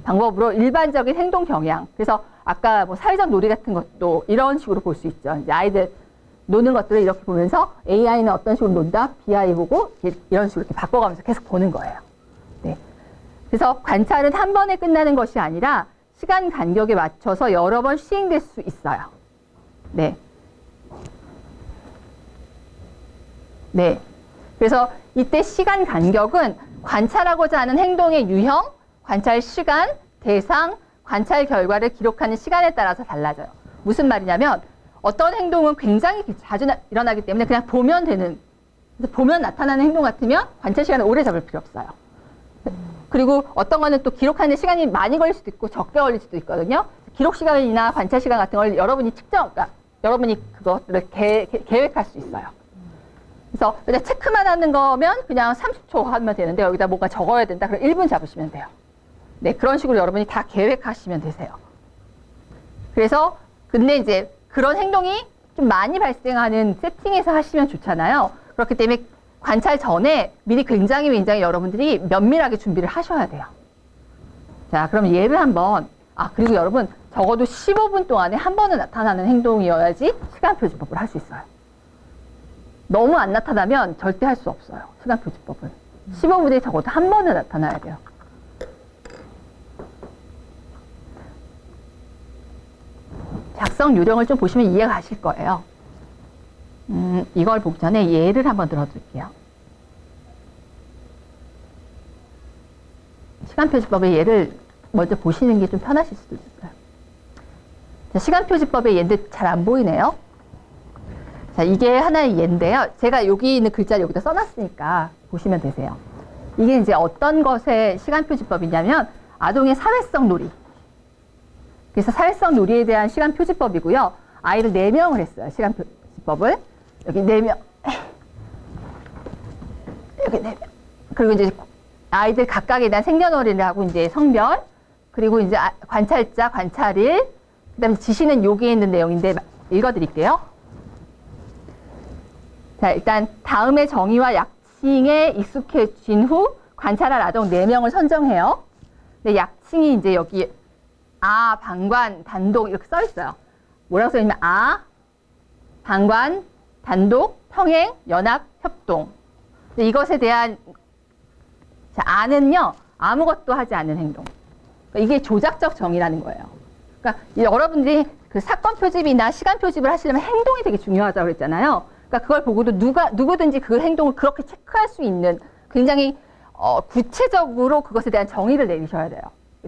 방법으로 일반적인 행동 경향. 그래서 아까 뭐 사회적 놀이 같은 것도 이런 식으로 볼 수 있죠. 이제 아이들 노는 것들을 이렇게 보면서 AI는 어떤 식으로 논다, BI 보고 이런 식으로 이렇게 바꿔가면서 계속 보는 거예요. 네. 그래서 관찰은 한 번에 끝나는 것이 아니라 시간 간격에 맞춰서 여러 번 시행될 수 있어요. 네. 네. 그래서 이때 시간 간격은 관찰하고자 하는 행동의 유형, 관찰 시간, 대상, 관찰 결과를 기록하는 시간에 따라서 달라져요. 무슨 말이냐면 어떤 행동은 굉장히 자주 일어나기 때문에 그냥 보면 되는, 보면 나타나는 행동 같으면 관찰 시간을 오래 잡을 필요 없어요. 그리고 어떤 거는 또 기록하는 시간이 많이 걸릴 수도 있고 적게 걸릴 수도 있거든요. 기록 시간이나 관찰 시간 같은 걸 여러분이 그러니까 여러분이 그것들을 계획할 수 있어요. 그래서 그냥 체크만 하는 거면 그냥 30초 하면 되는데 여기다 뭔가 적어야 된다. 그럼 1분 잡으시면 돼요. 네, 그런 식으로 여러분이 다 계획하시면 되세요. 그래서 근데 이제 그런 행동이 좀 많이 발생하는 세팅에서 하시면 좋잖아요. 그렇기 때문에 관찰 전에 미리 굉장히 여러분들이 면밀하게 준비를 하셔야 돼요. 자, 그럼 예를 한번, 그리고 여러분 적어도 15분 동안에 한 번은 나타나는 행동이어야지 시간표지법을 할 수 있어요. 너무 안 나타나면 절대 할 수 없어요. 시간표지법은. 15분에 적어도 한 번은 나타나야 돼요. 작성 요령을 좀 보시면 이해가 가실 거예요. 이걸 보기 전에 예를 한번 들어드릴게요. 시간표지법의 예를 먼저 보시는 게 좀 편하실 수도 있어요. 자, 시간표지법의 예인데 잘 안 보이네요. 자, 이게 하나의 예인데요. 제가 여기 있는 글자를 여기다 써놨으니까 보시면 되세요. 이게 이제 어떤 것의 시간표지법이냐면 아동의 사회성 놀이. 그래서 사회성 놀이에 대한 시간표지법이고요. 아이를 4명을 했어요. 시간표지법을. 여기 4명. 여기 4명. 그리고 이제 아이들 각각에 대한 생년월일을 하고 이제 성별, 그리고 이제 관찰자, 관찰일, 그 다음에 지시는 여기에 있는 내용인데 읽어드릴게요. 자, 일단 다음의 정의와 약칭에 익숙해진 후 관찰할 아동 4명을 선정해요. 근데 약칭이 이제 여기 방관, 단독 이렇게 써 있어요. 뭐라고 써 있냐면 방관, 단독, 평행, 연합, 협동. 근데 이것에 대한 아는요, 아무것도 하지 않는 행동. 그러니까 이게 조작적 정의라는 거예요. 그러니까 여러분들이 그 사건 표집이나 시간 표집을 하시려면 행동이 되게 중요하다고 그랬잖아요. 그러니까 그걸 보고도 누구든지 그 행동을 그렇게 체크할 수 있는 굉장히 구체적으로 그것에 대한 정의를 내리셔야 돼요.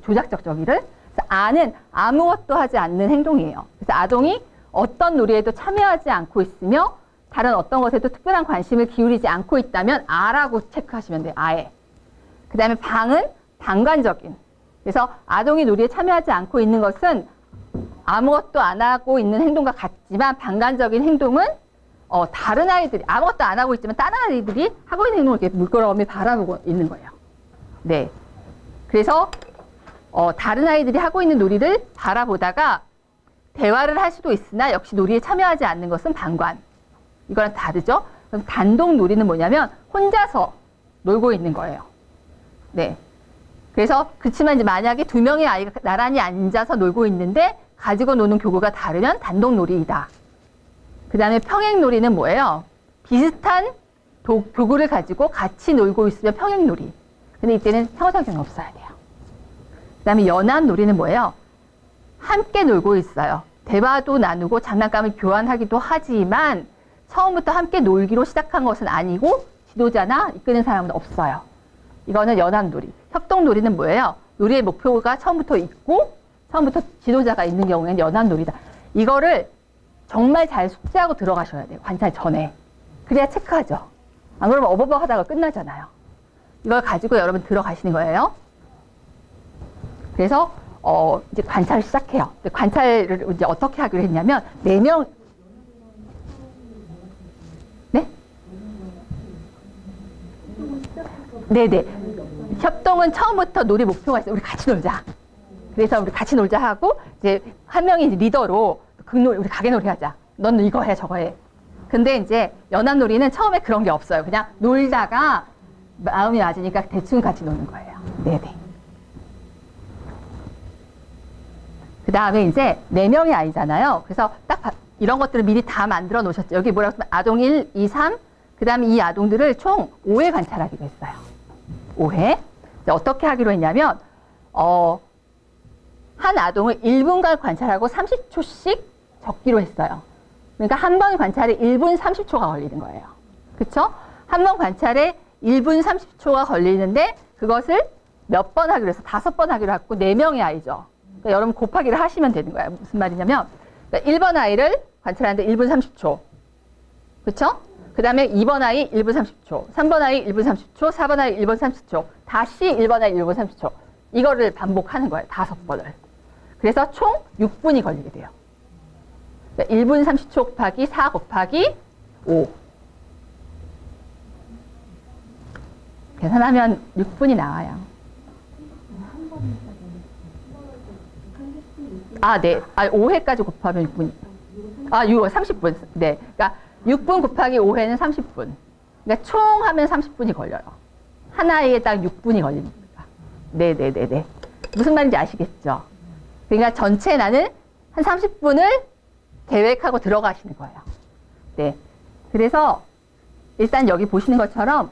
조작적 정의를. 그래서 아는 아무것도 하지 않는 행동이에요. 그래서 아동이 어떤 놀이에도 참여하지 않고 있으며 다른 어떤 것에도 특별한 관심을 기울이지 않고 있다면 아라고 체크하시면 돼요. 아에. 그 다음에 방은 방관적인. 그래서 아동이 놀이에 참여하지 않고 있는 것은 아무것도 안 하고 있는 행동과 같지만 방관적인 행동은 다른 아이들이 아무것도 안 하고 있지만 다른 아이들이 하고 있는 행동을 이렇게 물끄러미 바라보고 있는 거예요. 네. 그래서 다른 아이들이 하고 있는 놀이를 바라보다가 대화를 할 수도 있으나 역시 놀이에 참여하지 않는 것은 방관. 이거랑 다르죠? 그럼 단독 놀이는 뭐냐면 혼자서 놀고 있는 거예요. 네. 그래서 그렇지만 이제 만약에 두 명의 아이가 나란히 앉아서 놀고 있는데 가지고 노는 교구가 다르면 단독 놀이이다. 그 다음에 평행 놀이는 뭐예요? 비슷한 교구를 가지고 같이 놀고 있으면 평행 놀이. 근데 이때는 상호작용이 없어야 돼요. 그 다음에 연합 놀이는 뭐예요? 함께 놀고 있어요. 대화도 나누고 장난감을 교환하기도 하지만 처음부터 함께 놀기로 시작한 것은 아니고 지도자나 이끄는 사람은 없어요. 이거는 연합놀이. 협동놀이는 뭐예요? 놀이의 목표가 처음부터 있고 처음부터 지도자가 있는 경우에는 연합놀이다. 이거를 정말 잘 숙지하고 들어가셔야 돼요. 관찰 전에. 그래야 체크하죠. 안 그러면 어버버 하다가 끝나잖아요. 이걸 가지고 여러분 들어가시는 거예요. 그래서 이제 관찰을 시작해요. 관찰을 이제 어떻게 하기로 했냐면 4명. 네? 네네. 협동은 처음부터 놀이 목표가 있어요. 우리 같이 놀자. 그래서 우리 같이 놀자 하고 이제 한 명이 리더로 우리 가게놀이 하자. 넌 이거 해, 저거 해. 근데 이제 연합놀이는 처음에 그런 게 없어요. 그냥 놀다가 마음이 맞으니까 대충 같이 노는 거예요. 네네. 그 다음에 이제 4명의 아이잖아요. 그래서 딱 이런 것들을 미리 다 만들어 놓으셨죠. 여기 뭐라고 하면 아동 1, 2, 3. 그 다음에 이 아동들을 총 5회 관찰하기로 했어요. 5회. 어떻게 하기로 했냐면, 한 아동을 1분간 관찰하고 30초씩 적기로 했어요. 그러니까 한 번 관찰에 1분 30초가 걸리는 거예요. 그쵸? 한 번 관찰에 1분 30초가 걸리는데 그것을 몇 번 하기로 해서 5번 하기로 했고 4명의 아이죠. 그러니까 여러분 곱하기를 하시면 되는 거예요. 무슨 말이냐면 그러니까 1번 아이를 관찰하는데 1분 30초. 그쵸? 그 다음에 2번 아이 1분 30초, 3번 아이 1분 30초, 4번 아이 1분 30초, 다시 1번 아이 1분 30초. 이거를 반복하는 거예요. 5번을. 그래서 총 6분이 걸리게 돼요. 그러니까 1분 30초 곱하기 4 곱하기 5. 계산하면 6분이 나와요. 네. 5회까지 곱하면 6분. 30분. 네. 그러니까 6분 곱하기 5회는 30분. 그러니까 총 하면 30분이 걸려요. 하나에 딱 6분이 걸립니다. 네네네네. 무슨 말인지 아시겠죠? 그러니까 전체 나는 한 30분을 계획하고 들어가시는 거예요. 네. 그래서 일단 여기 보시는 것처럼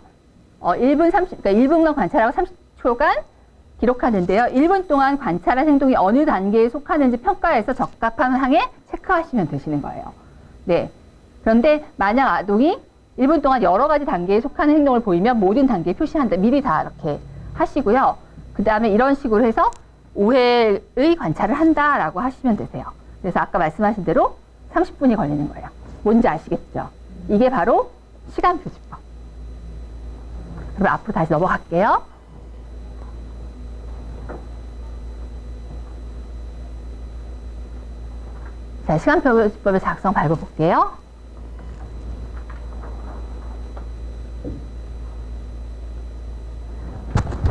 1분 30, 그러니까 1분간 관찰하고 30초간 기록하는데요. 1분 동안 관찰한 행동이 어느 단계에 속하는지 평가해서 적합한 항에 체크하시면 되시는 거예요. 네. 그런데 만약 아동이 1분 동안 여러 가지 단계에 속하는 행동을 보이면 모든 단계에 표시한다. 미리 다 이렇게 하시고요. 그 다음에 이런 식으로 해서 5회의 관찰을 한다라고 하시면 되세요. 그래서 아까 말씀하신 대로 30분이 걸리는 거예요. 뭔지 아시겠죠? 이게 바로 시간 표시법. 그럼 앞으로 다시 넘어갈게요. 자, 시간 표시법의 작성 밟아볼게요.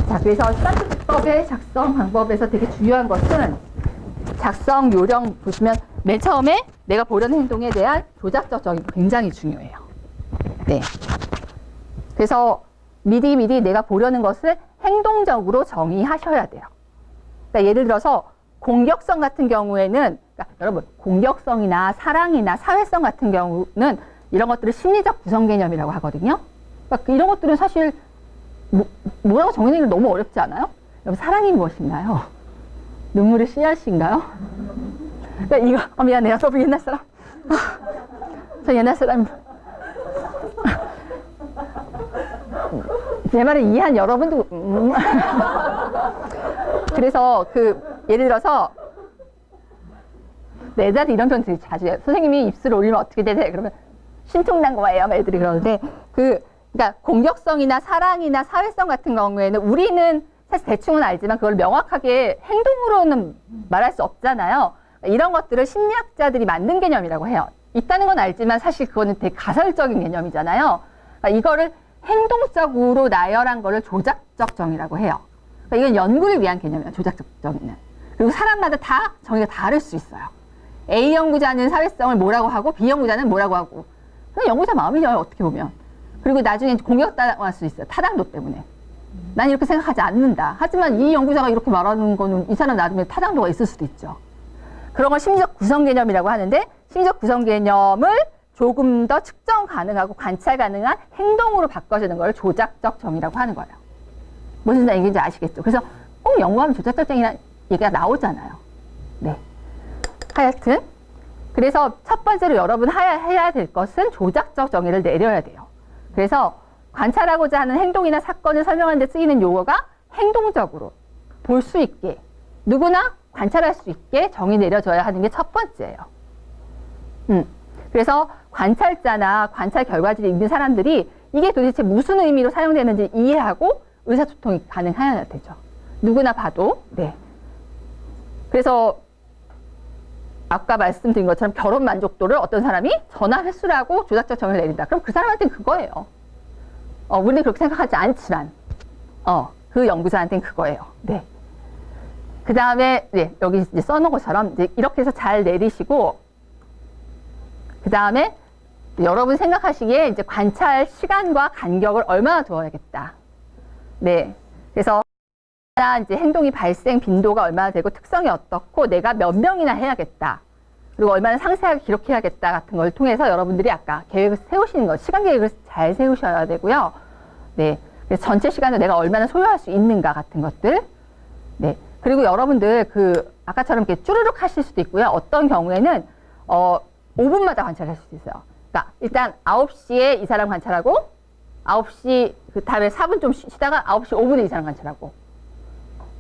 자, 그래서 시간표시법의 작성 방법에서 되게 중요한 것은 작성 요령 보시면 맨 처음에 내가 보려는 행동에 대한 조작적 정의가 굉장히 중요해요. 네. 그래서 미리 내가 보려는 것을 행동적으로 정의하셔야 돼요. 그러니까 예를 들어서 공격성 같은 경우에는, 그러니까 여러분, 공격성이나 사랑이나 사회성 같은 경우는 이런 것들을 심리적 구성 개념이라고 하거든요. 그러니까 이런 것들은 사실 뭐라고 정의하기가 너무 어렵지 않아요? 여러분, 사랑이 무엇인가요? 눈물의 씨앗인가요? 그러니까 이거, 미안해요. 너무 옛날 사람. 저 옛날 사람입니다. 제 말을 이해한 여러분도, 그래서 예를 들어서, 애들한테 이런 표현 되게 자주 해요. 선생님이 입술을 올리면 어떻게 되세요? 그러면 신통난 거예요. 애들이 그러는데, 그러니까 공격성이나 사랑이나 사회성 같은 경우에는 우리는 사실 대충은 알지만 그걸 명확하게 행동으로는 말할 수 없잖아요. 이런 것들을 심리학자들이 만든 개념이라고 해요. 있다는 건 알지만 사실 그거는 되게 가설적인 개념이잖아요. 그러니까 이거를 행동적으로 나열한 거를 조작적 정의라고 해요. 그러니까 이건 연구를 위한 개념이에요. 조작적 정의는. 그리고 사람마다 다 정의가 다를 수 있어요. A 연구자는 사회성을 뭐라고 하고 B 연구자는 뭐라고 하고. 그냥 연구자 마음이죠, 어떻게 보면. 그리고 나중에 공격당할 수 있어요. 타당도 때문에. 난 이렇게 생각하지 않는다. 하지만 이 연구자가 이렇게 말하는 거는 이 사람 나중에 타당도가 있을 수도 있죠. 그런 걸 심리적 구성 개념이라고 하는데, 심리적 구성 개념을 조금 더 측정 가능하고 관찰 가능한 행동으로 바꿔주는 걸 조작적 정의라고 하는 거예요. 무슨 얘기인지 아시겠죠? 그래서 꼭 연구하면 조작적 정의라는 얘기가 나오잖아요. 네. 하여튼 그래서 첫 번째로 여러분 해야 될 것은 조작적 정의를 내려야 돼요. 그래서 관찰하고자 하는 행동이나 사건을 설명하는 데 쓰이는 용어가 행동적으로 볼 수 있게, 누구나 관찰할 수 있게 정의 내려줘야 하는 게 첫 번째예요. 그래서 관찰자나 관찰 결과지를 읽는 사람들이 이게 도대체 무슨 의미로 사용되는지 이해하고 의사소통이 가능해야 되죠. 누구나 봐도. 네. 그래서 아까 말씀드린 것처럼 결혼 만족도를 어떤 사람이 전화 횟수라고 조작적 정의를 내린다. 그럼 그 사람한테는 그거예요. 우리는 그렇게 생각하지 않지만 그 연구자한테는 그거예요. 네. 그 다음에 네, 여기 이제 써놓은 것처럼 이제 이렇게 해서 잘 내리시고, 그 다음에 여러분 생각하시기에 이제 관찰 시간과 간격을 얼마나 두어야겠다. 네. 그래서 이제 행동이 발생 빈도가 얼마나 되고 특성이 어떻고 내가 몇 명이나 해야겠다. 그리고 얼마나 상세하게 기록해야겠다 같은 걸 통해서 여러분들이 아까 계획을 세우시는 것, 시간 계획을 잘 세우셔야 되고요. 네. 그래서 전체 시간을 내가 얼마나 소요할 수 있는가 같은 것들. 네. 그리고 여러분들 아까처럼 이렇게 쭈르륵 하실 수도 있고요. 어떤 경우에는 5분마다 관찰할 수도 있어요. 그러니까 일단 9시에 이 사람 관찰하고 9시 그 다음에 4분 좀 쉬다가 9시 5분에 이 사람 관찰하고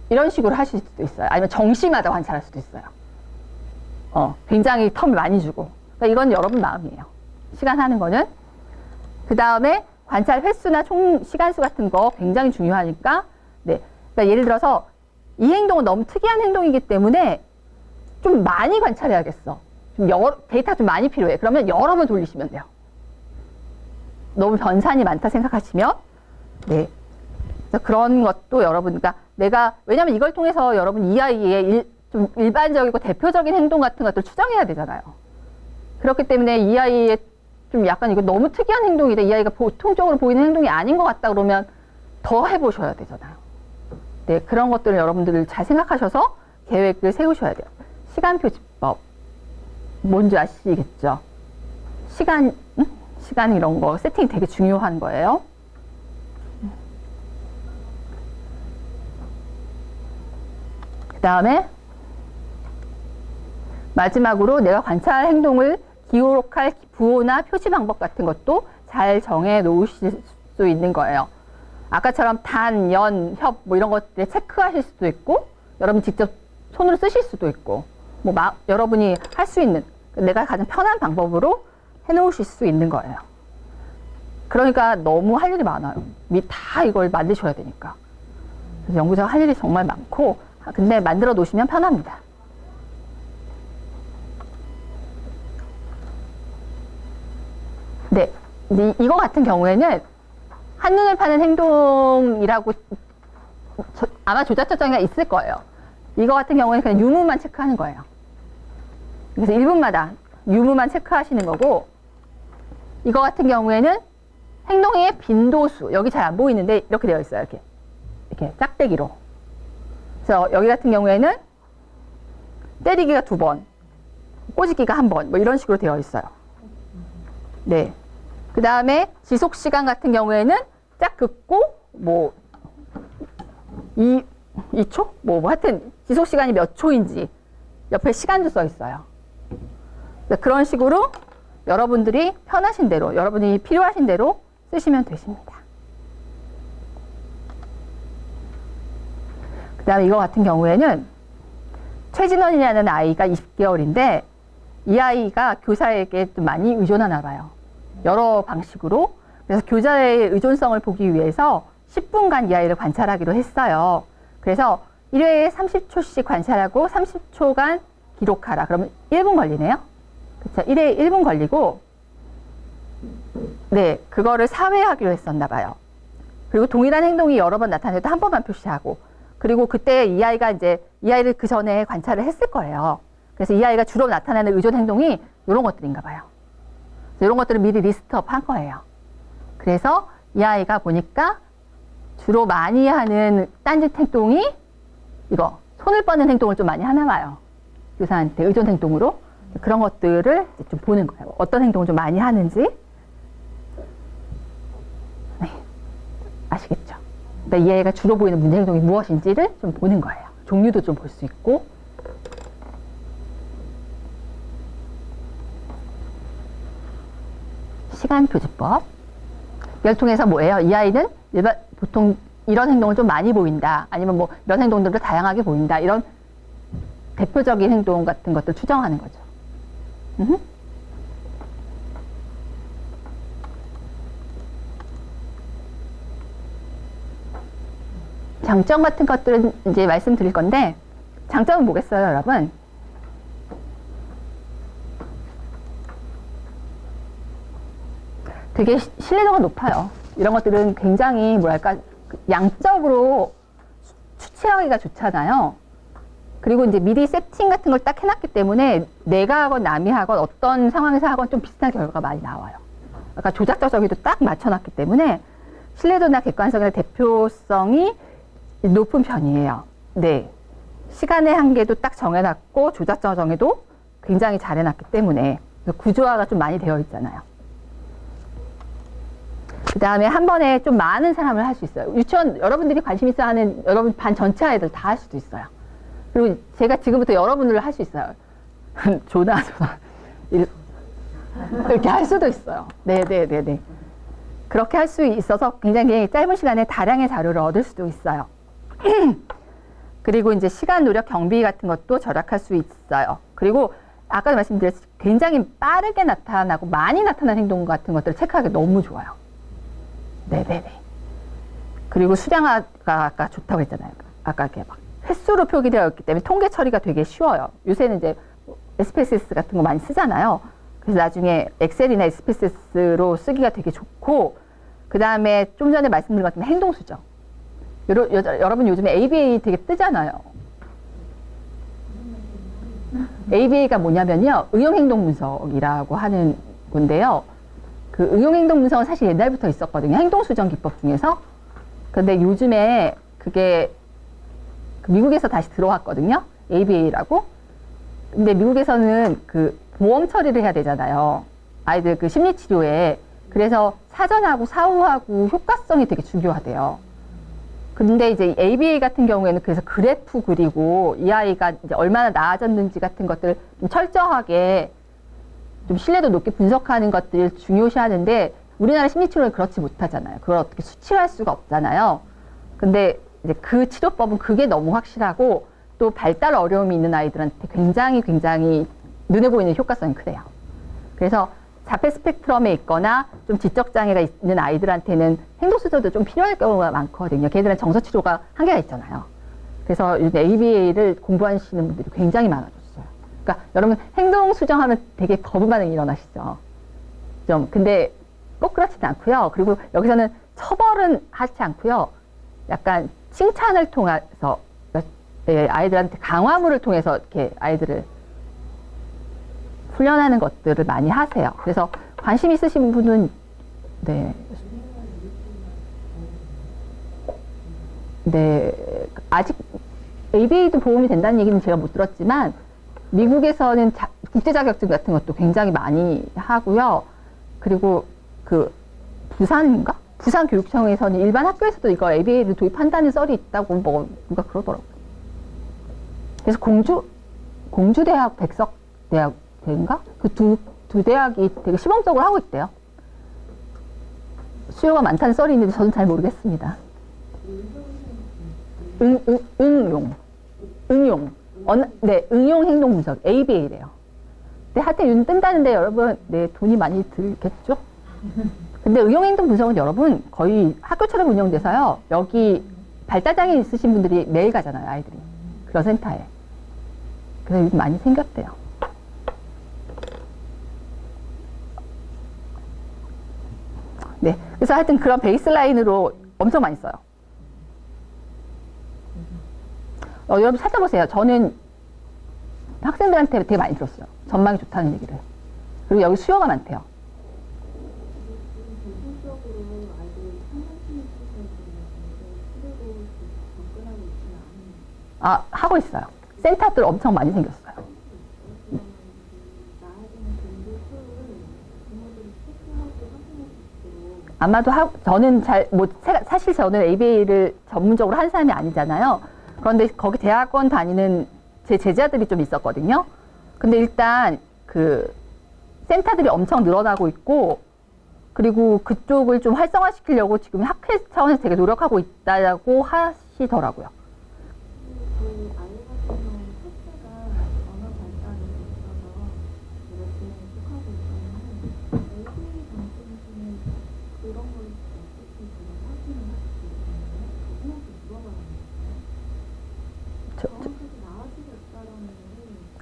이런 식으로 하실 수도 있어요. 아니면 정시마다 관찰할 수도 있어요. 굉장히 텀을 많이 주고. 그러니까 이건 여러분 마음이에요. 시간 하는 거는. 그 다음에 관찰 횟수나 총 시간수 같은 거 굉장히 중요하니까. 네. 그러니까 예를 들어서 이 행동은 너무 특이한 행동이기 때문에 좀 많이 관찰해야겠어. 데이터가 좀 많이 필요해. 그러면 여러 번 돌리시면 돼요. 너무 변산이 많다 생각하시면. 네. 그래서 그런 것도 여러분, 그러니까 왜냐면 이걸 통해서 여러분 이 아이의 좀 일반적이고 대표적인 행동 같은 것들을 추정해야 되잖아요. 그렇기 때문에 이 아이의 좀 약간 이거 너무 특이한 행동이다. 이 아이가 보통적으로 보이는 행동이 아닌 것 같다 그러면 더 해보셔야 되잖아요. 네. 그런 것들을 여러분들 잘 생각하셔서 계획을 세우셔야 돼요. 시간표지법. 뭔지 아시겠죠? 시간 이런 거 세팅이 되게 중요한 거예요. 그 다음에 마지막으로 내가 관찰 행동을 기록할 부호나 표시 방법 같은 것도 잘 정해 놓으실 수 있는 거예요. 아까처럼 단, 연, 협 뭐 이런 것들 체크하실 수도 있고, 여러분 직접 손으로 쓰실 수도 있고, 여러분이 할 수 있는 내가 가장 편한 방법으로 해놓으실 수 있는 거예요. 그러니까 너무 할 일이 많아요. 다 이걸 만드셔야 되니까. 그래서 연구자가 할 일이 정말 많고, 근데 만들어 놓으시면 편합니다. 네. 이거 같은 경우에는 한눈을 파는 행동이라고 아마 조작적 정의가 있을 거예요. 이거 같은 경우에는 그냥 유무만 체크하는 거예요. 그래서 1분마다 유무만 체크하시는 거고, 이거 같은 경우에는 행동의 빈도수, 여기 잘 안 보이는데 이렇게 되어 있어요. 이렇게 짝대기로. 그래서 여기 같은 경우에는 때리기가 2번, 꼬집기가 1번, 뭐 이런 식으로 되어 있어요. 네. 그 다음에 지속 시간 같은 경우에는 짝 긋고 뭐 2초? 뭐 하여튼 지속 시간이 몇 초인지 옆에 시간도 써 있어요. 그런 식으로 여러분들이 편하신 대로, 여러분이 필요하신 대로 쓰시면 되십니다. 그 다음에 이거 같은 경우에는 최진원이라는 아이가 20개월인데 이 아이가 교사에게 좀 많이 의존하나 봐요. 여러 방식으로. 그래서 교사의 의존성을 보기 위해서 10분간 이 아이를 관찰하기로 했어요. 그래서 1회에 30초씩 관찰하고 30초간 기록하라. 그러면 1분 걸리네요. 그렇죠? 1회에 1분 걸리고, 네, 그거를 4회 하기로 했었나 봐요. 그리고 동일한 행동이 여러 번 나타나도 한 번만 표시하고, 그리고 그때 이 아이가 이 아이를 그 전에 관찰을 했을 거예요. 그래서 이 아이가 주로 나타나는 의존 행동이 이런 것들인가 봐요. 이런 것들을 미리 리스트업 한 거예요. 그래서 이 아이가 보니까 주로 많이 하는 딴짓 행동이 이거 손을 뻗는 행동을 좀 많이 하나 봐요. 교사한테 의존 행동으로. 그런 것들을 이제 좀 보는 거예요. 어떤 행동을 좀 많이 하는지. 네. 아시겠죠? 그러니까 이 아이가 주로 보이는 문제 행동이 무엇인지를 좀 보는 거예요. 종류도 좀 볼 수 있고. 시간 표지법. 이걸 통해서 뭐예요? 이 아이는 보통 이런 행동을 좀 많이 보인다. 아니면 뭐 이런 행동들을 다양하게 보인다. 이런 대표적인 행동 같은 것들 추정하는 거죠. 장점 같은 것들은 이제 말씀드릴 건데, 장점은 뭐겠어요, 여러분? 되게 신뢰도가 높아요. 이런 것들은 굉장히 뭐랄까 양적으로 추측하기가 좋잖아요. 그리고 이제 미리 세팅 같은 걸 딱 해놨기 때문에 내가 하건 남이 하건 어떤 상황에서 하건 좀 비슷한 결과가 많이 나와요. 아까 조작적 저기도 딱 맞춰놨기 때문에 신뢰도나 객관성이나 대표성이 높은 편이에요. 네. 시간의 한계도 딱 정해놨고 조작적 정의도 굉장히 잘 해놨기 때문에 구조화가 좀 많이 되어 있잖아요. 그 다음에 한 번에 좀 많은 사람을 할 수 있어요. 유치원 여러분들이 관심 있어 하는 여러분 반 전체 아이들 다 할 수도 있어요. 그리고 제가 지금부터 여러분들을 할 수 있어요. 조나 이렇게 할 수도 있어요. 네네네네. 그렇게 할 수 있어서 굉장히 짧은 시간에 다량의 자료를 얻을 수도 있어요. 그리고 이제 시간, 노력, 경비 같은 것도 절약할 수 있어요. 그리고 아까도 말씀드렸듯이 굉장히 빠르게 나타나고 많이 나타나는 행동 같은 것들을 체크하기 너무 좋아요. 네네네. 그리고 수량화가 아까 좋다고 했잖아요. 아까 이렇게 막 횟수로 표기되어 있기 때문에 통계 처리가 되게 쉬워요. 요새는 이제 SPSS 같은 거 많이 쓰잖아요. 그래서 나중에 엑셀이나 SPSS로 쓰기가 되게 좋고, 그 다음에 좀 전에 말씀드린 것 같은 행동수정. 여러분 요즘에 ABA 되게 뜨잖아요. ABA가 뭐냐면요, 응용행동분석이라고 하는 건데요. 그 응용행동분석은 사실 옛날부터 있었거든요. 행동수정 기법 중에서. 근데 요즘에 그게 미국에서 다시 들어왔거든요. ABA라고. 근데 미국에서는 그 보험 처리를 해야 되잖아요. 아이들 그 심리치료에. 그래서 사전하고 사후하고 효과성이 되게 중요하대요. 근데 이제 ABA 같은 경우에는 그래서 그래프 그리고 이 아이가 이제 얼마나 나아졌는지 같은 것들을 좀 철저하게 좀 신뢰도 높게 분석하는 것들을 중요시 하는데, 우리나라 심리치료는 그렇지 못하잖아요. 그걸 어떻게 수치할 수가 없잖아요. 근데 이제 그 치료법은 그게 너무 확실하고, 또 발달 어려움이 있는 아이들한테 굉장히 눈에 보이는 효과성이 크대요. 그래서 자폐 스펙트럼에 있거나 좀 지적장애가 있는 아이들한테는 행동수정도 좀 필요할 경우가 많거든요. 걔들은 정서치료가 한계가 있잖아요. 그래서 요즘 ABA를 공부하시는 분들이 굉장히 많아졌어요. 그러니까 여러분 행동수정하면 되게 거부 반응이 일어나시죠. 좀 근데 꼭 그렇지는 않고요. 그리고 여기서는 처벌은 하지 않고요. 약간 칭찬을 통해서 아이들한테 강화물을 통해서 이렇게 아이들을 훈련하는 것들을 많이 하세요. 그래서 관심 있으신 분은 아직 ABA도 보험이 된다는 얘기는 제가 못 들었지만, 미국에서는 국제 자격증 같은 것도 굉장히 많이 하고요. 그리고 그 부산 교육청에서는 일반 학교에서도 이거 ABA를 도입한다는 썰이 있다고 뭔가 그러더라고요. 그래서 공주대학, 백석대학인가? 그 두 대학이 되게 시범적으로 하고 있대요. 수요가 많다는 썰이 있는데 저는 잘 모르겠습니다. 응용 행동 분석, ABA래요. 근데 하여튼 뜬다는데 여러분, 돈이 많이 들겠죠? 근데 응용 행동 분석은 여러분 거의 학교처럼 운영돼서요. 여기 발달장애 있으신 분들이 매일 가잖아요, 아이들이. 그런 센터에. 그래서 요즘 많이 생겼대요. 네. 그래서 하여튼 그런 베이스라인으로 엄청 많이 써요. 여러분 찾아보세요. 저는 학생들한테 되게 많이 들었어요. 전망이 좋다는 얘기를. 그리고 여기 수요가 많대요. 아, 하고 있어요. 센터들 엄청 많이 생겼어요. 아마도 저는 사실 저는 ABA를 전문적으로 한 사람이 아니잖아요. 그런데 거기 대학원 다니는 제 제자들이 좀 있었거든요. 근데 일단 그 센터들이 엄청 늘어나고 있고, 그리고 그쪽을 좀 활성화시키려고 지금 학회 차원에서 되게 노력하고 있다고 하시더라고요.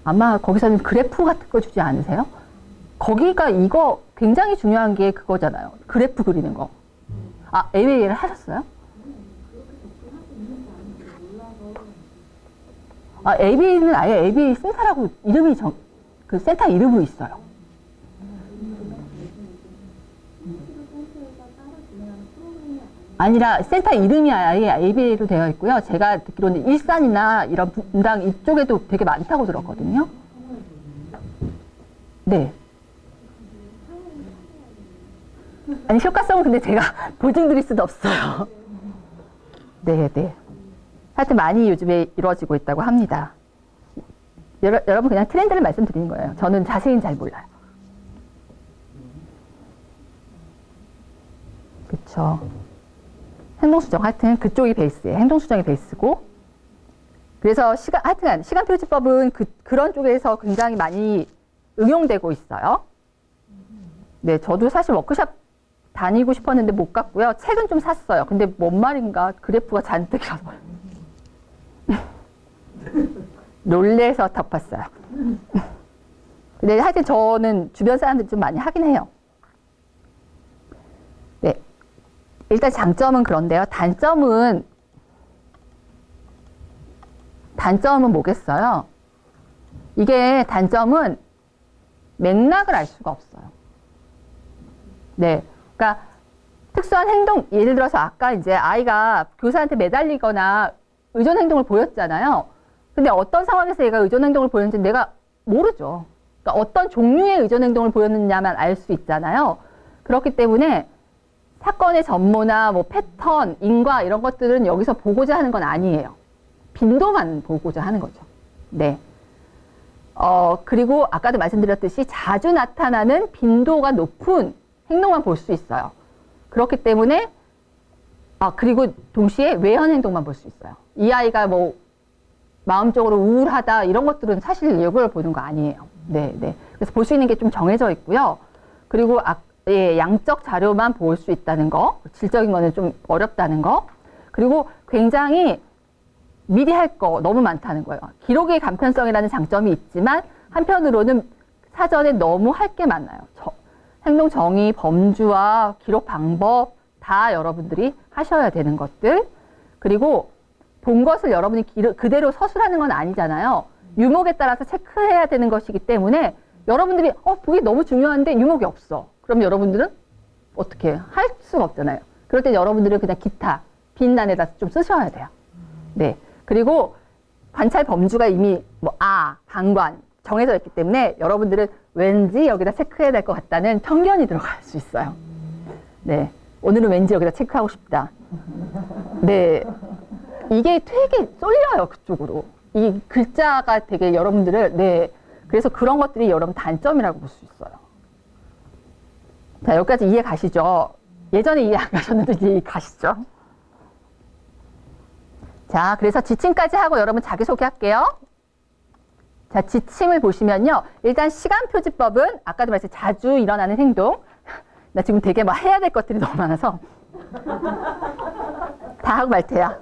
아마 거기서는 그래프 같은 거 주지 않으세요? 거기가 이거 굉장히 중요한 게 그거잖아요. 그래프 그리는 거. 아, ABA를 하셨어요? 아, ABA는 아예 ABA 센터라고 이름이 그 센터 이름으로 있어요. 아니라 센터 이름이 아예 ABA로 되어 있고요. 제가 듣기로는 일산이나 이런 분당 이쪽에도 되게 많다고 들었거든요. 네. 아니, 효과성은 근데 제가 보증드릴 수도 없어요. 네, 네. 하여튼 많이 요즘에 이루어지고 있다고 합니다. 여러분 그냥 트렌드를 말씀드리는 거예요. 저는 자세히는 잘 몰라요. 그쵸. 행동수정, 하여튼 그쪽이 베이스예요. 행동수정이 베이스고. 그래서 하여튼 시간표지법은 그런 쪽에서 굉장히 많이 응용되고 있어요. 네, 저도 사실 워크숍 다니고 싶었는데 못 갔고요. 책은 좀 샀어요. 근데 뭔 말인가 그래프가 잔뜩이라서 놀래서 덮었어요. 근데 하여튼 저는 주변 사람들이 좀 많이 하긴 해요. 네, 일단 장점은 그런데요. 단점은 뭐겠어요? 이게 단점은 맥락을 알 수가 없어요. 네, 그러니까 특수한 행동, 예를 들어서 아까 이제 아이가 교사한테 매달리거나 의존 행동을 보였잖아요. 근데 어떤 상황에서 얘가 의존 행동을 보였는지 내가 모르죠. 그러니까 어떤 종류의 의존 행동을 보였느냐만 알 수 있잖아요. 그렇기 때문에 사건의 전모나 뭐 패턴, 인과 이런 것들은 여기서 보고자 하는 건 아니에요. 빈도만 보고자 하는 거죠. 네. 그리고 아까도 말씀드렸듯이 자주 나타나는 빈도가 높은 행동만 볼 수 있어요. 그렇기 때문에 그리고 동시에 외현 행동만 볼 수 있어요. 이 아이가 뭐 마음적으로 우울하다 이런 것들은 사실 이걸 보는 거 아니에요. 네, 네. 그래서 볼 수 있는 게 좀 정해져 있고요. 그리고 양적 자료만 볼 수 있다는 거, 질적인 거는 좀 어렵다는 거. 그리고 굉장히 미리 할 거 너무 많다는 거예요. 기록의 간편성이라는 장점이 있지만 한편으로는 사전에 너무 할 게 많아요. 행동 정의, 범주와 기록 방법 다 여러분들이 하셔야 되는 것들. 그리고 본 것을 여러분이 그대로 서술하는 건 아니잖아요. 유목에 따라서 체크해야 되는 것이기 때문에 여러분들이 그게 너무 중요한데 유목이 없어. 그럼 여러분들은 어떻게 할 수가 없잖아요. 그럴 때 여러분들은 그냥 기타, 빈란에다 좀 쓰셔야 돼요. 네. 그리고 관찰 범주가 이미 방관 정해져 있기 때문에 여러분들은 왠지 여기다 체크해야 될 것 같다는 편견이 들어갈 수 있어요. 네. 오늘은 왠지 여기다 체크하고 싶다. 네. 이게 되게 쏠려요, 그쪽으로. 이 글자가 되게 여러분들을, 네. 그래서 그런 것들이 여러분 단점이라고 볼 수 있어요. 자, 여기까지 이해 가시죠? 예전에 이해 안 가셨는데 이제 이해 가시죠? 자, 그래서 지침까지 하고 여러분 자기소개 할게요. 자, 지침을 보시면요. 일단 시간표지법은 아까도 말했듯이 자주 일어나는 행동. 나 지금 되게 해야 될 것들이 너무 많아서 다 하고 말 테야.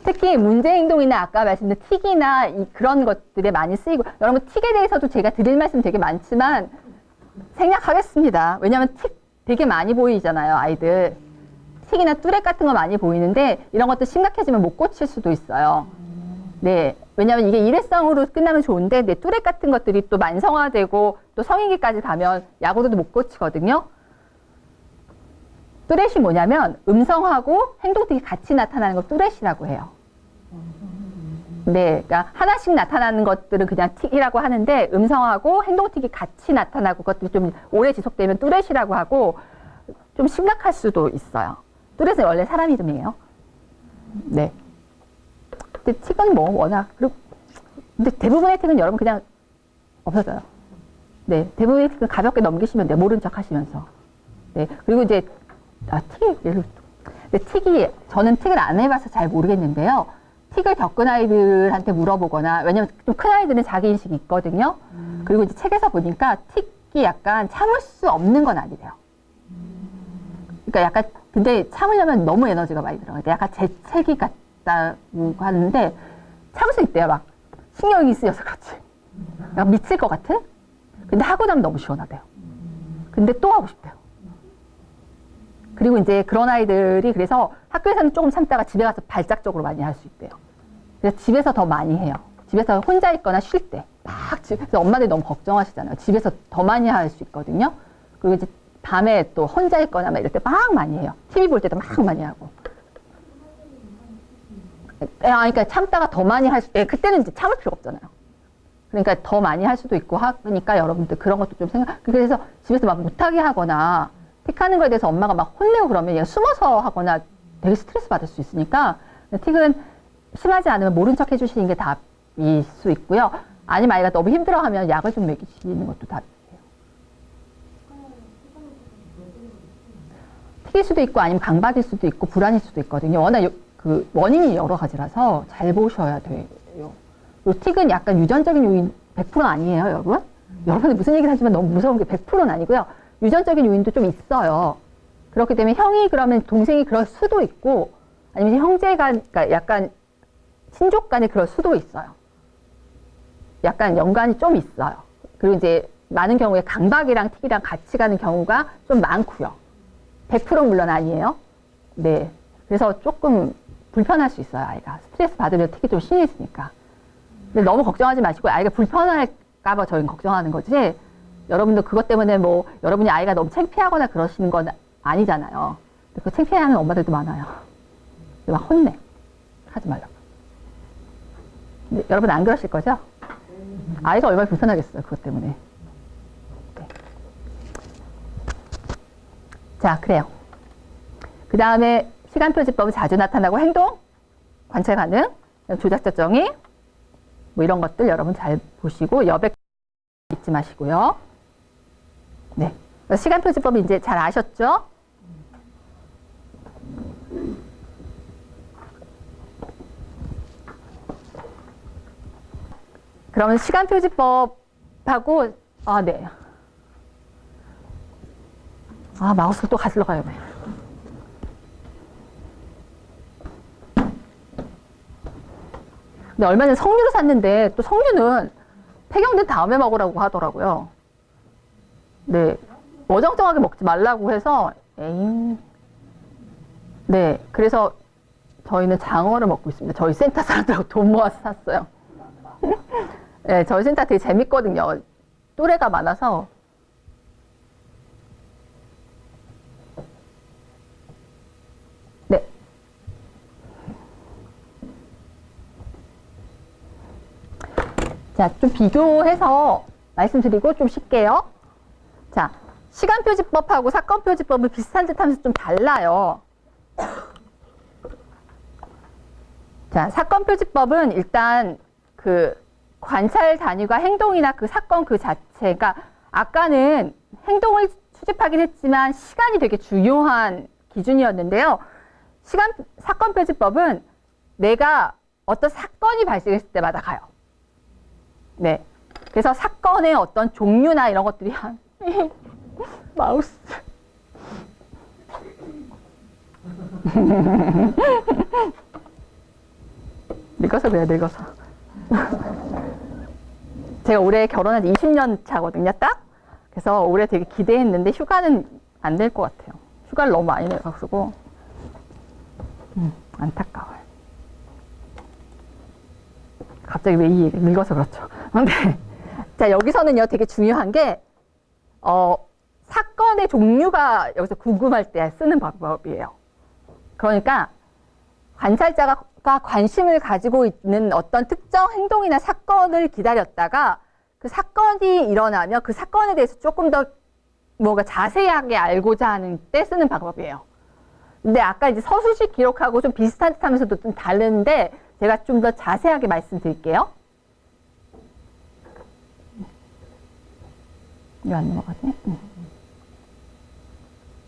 특히 문제 행동이나 아까 말씀드린 틱이나 그런 것들에 많이 쓰이고, 여러분 틱에 대해서도 제가 드릴 말씀 되게 많지만 생략하겠습니다. 왜냐하면 틱 되게 많이 보이잖아요, 아이들. 틱이나 뚜렛 같은 거 많이 보이는데 이런 것도 심각해지면 못 고칠 수도 있어요. 네. 왜냐하면 이게 일회성으로 끝나면 좋은데, 네, 뚜렛 같은 것들이 또 만성화되고 또 성인기까지 가면 약으로도 못 고치거든요. 뚜렛이 뭐냐면 음성하고 행동특이 같이 나타나는 걸 뚜렛이라고 해요. 네, 그러니까 하나씩 나타나는 것들은 그냥 틱이라고 하는데 음성하고 행동특이 같이 나타나고 그것들이 좀 오래 지속되면 뚜렛이라고 하고 좀 심각할 수도 있어요. 뚜렛은 원래 사람 이름이에요. 네. 근데 틱은 뭐 워낙 근데 대부분의 틱은 여러분 그냥 없어져요. 네, 대부분의 틱은 가볍게 넘기시면 돼요. 모른 척 하시면서. 네, 그리고 이제 틱이 저는 틱을 안 해봐서 잘 모르겠는데요. 틱을 겪은 아이들한테 물어보거나, 왜냐면 좀 큰 아이들은 자기인식이 있거든요. 그리고 이제 책에서 보니까 틱이 약간 참을 수 없는 건 아니래요. 그러니까 약간, 근데 참으려면 너무 에너지가 많이 들어가요. 약간 재채기 같다고 하는데, 참을 수 있대요. 막, 신경이 쓰여서 그렇지. 약간 미칠 것 같은? 근데 하고 나면 너무 시원하대요. 근데 또 하고 싶대요. 그리고 이제 그런 아이들이 그래서 학교에서는 조금 참다가 집에 가서 발작적으로 많이 할 수 있대요. 그래서 집에서 더 많이 해요. 집에서 혼자 있거나 쉴 때. 그래서 엄마들이 너무 걱정하시잖아요. 집에서 더 많이 할 수 있거든요. 그리고 이제 밤에 또 혼자 있거나 막 이럴 때 막 많이 해요. TV 볼 때도 막 많이 하고. 그러니까 참다가 더 많이 그때는 이제 참을 필요가 없잖아요. 그러니까 더 많이 할 수도 있고 하니까 여러분들 그런 것도 좀 그래서 집에서 막 못하게 하거나 틱하는 거에 대해서 엄마가 막 혼내고 그러면 얘가 숨어서 하거나 되게 스트레스 받을 수 있으니까 틱은 심하지 않으면 모른 척 해주시는 게 답일 수 있고요. 아니면 아이가 너무 힘들어하면 약을 좀 먹이시는 것도 답이에요. 틱일 수도 있고 아니면 강박일 수도 있고 불안일 수도 있거든요. 워낙 그 원인이 여러 가지라서 잘 보셔야 돼요. 그리고 틱은 약간 유전적인 요인 100% 아니에요, 여러분? 여러분이 무슨 얘기를 하지만 너무 무서운 게 100%는 아니고요. 유전적인 요인도 좀 있어요. 그렇기 때문에 형이 그러면 동생이 그럴 수도 있고 아니면 형제가 그러니까 약간 친족 간에 그럴 수도 있어요. 약간 연관이 좀 있어요. 그리고 이제 많은 경우에 강박이랑 틱이랑 같이 가는 경우가 좀 많고요. 100% 물론 아니에요. 네. 그래서 조금 불편할 수 있어요, 아이가. 스트레스 받으면 틱이 좀 심해지니까. 근데 너무 걱정하지 마시고 아이가 불편할까봐 저희는 걱정하는 거지. 여러분도 그것 때문에 뭐 여러분이 아이가 너무 창피하거나 그러시는 건 아니잖아요. 그 창피해하는 엄마들도 많아요. 막 혼내. 하지 말라고. 근데 여러분 안 그러실 거죠? 아이가 얼마나 불편하겠어요. 그것 때문에. 네. 자, 그래요. 그 다음에 시간표지법은 자주 나타나고 행동, 관찰 가능, 조작자 정의, 뭐 이런 것들 여러분 잘 보시고 여백 잊지 마시고요. 네. 시간표지법은 이제 잘 아셨죠? 그러면 시간표지법하고, 네. 마우스를 또 가지러 가야 돼. 근데 얼마 전에 석류를 샀는데, 또 석류는 폐경된 다음에 먹으라고 하더라고요. 네. 어정쩡하게 먹지 말라고 해서, 네. 그래서 저희는 장어를 먹고 있습니다. 저희 센터 사람들하고 돈 모아서 샀어요. 네, 저희 센터 되게 재밌거든요. 또래가 많아서. 네. 자, 좀 비교해서 말씀드리고 좀 쉽게요. 자, 시간표지법하고 사건표지법은 비슷한 듯 하면서 좀 달라요. 자, 사건표지법은 일단 그 관찰 단위가 행동이나 그 사건 그 자체가 아까는 행동을 수집하긴 했지만 시간이 되게 중요한 기준이었는데요. 사건표지법은 내가 어떤 사건이 발생했을 때마다 가요. 네. 그래서 사건의 어떤 종류나 이런 것들이 마우스. 늙어서 그래요, 늙어서. 제가 올해 결혼한 지 20년 차거든요, 딱. 그래서 올해 되게 기대했는데 휴가는 안 될 것 같아요. 휴가를 너무 많이 내가지고. 안타까워요. 갑자기 왜 이 얘기를 읽어서 그렇죠. 네. 자, 여기서는요, 되게 중요한 게, 사건의 종류가 여기서 궁금할 때 쓰는 방법이에요. 그러니까, 관찰자가 관심을 가지고 있는 어떤 특정 행동이나 사건을 기다렸다가 그 사건이 일어나면 그 사건에 대해서 조금 더 뭔가 자세하게 알고자 하는 때 쓰는 방법이에요. 근데 아까 이제 서술식 기록하고 좀 비슷한 듯 하면서도 좀 다른데 제가 좀 더 자세하게 말씀드릴게요. 이거 안 넘어가네.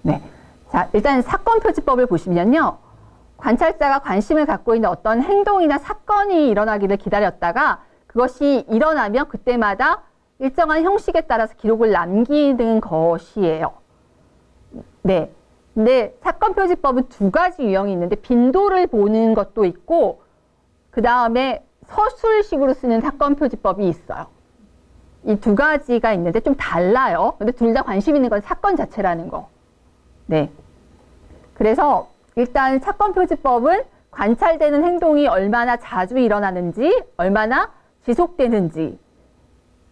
네. 자, 일단 사건 표지법을 보시면요. 관찰자가 관심을 갖고 있는 어떤 행동이나 사건이 일어나기를 기다렸다가 그것이 일어나면 그때마다 일정한 형식에 따라서 기록을 남기는 것이에요. 네. 근데 사건 표지법은 두 가지 유형이 있는데 빈도를 보는 것도 있고 그 다음에 서술식으로 쓰는 사건 표지법이 있어요. 이 두 가지가 있는데 좀 달라요. 근데 둘 다 관심 있는 건 사건 자체라는 거. 네. 그래서 일단 사건 표지법은 관찰되는 행동이 얼마나 자주 일어나는지, 얼마나 지속되는지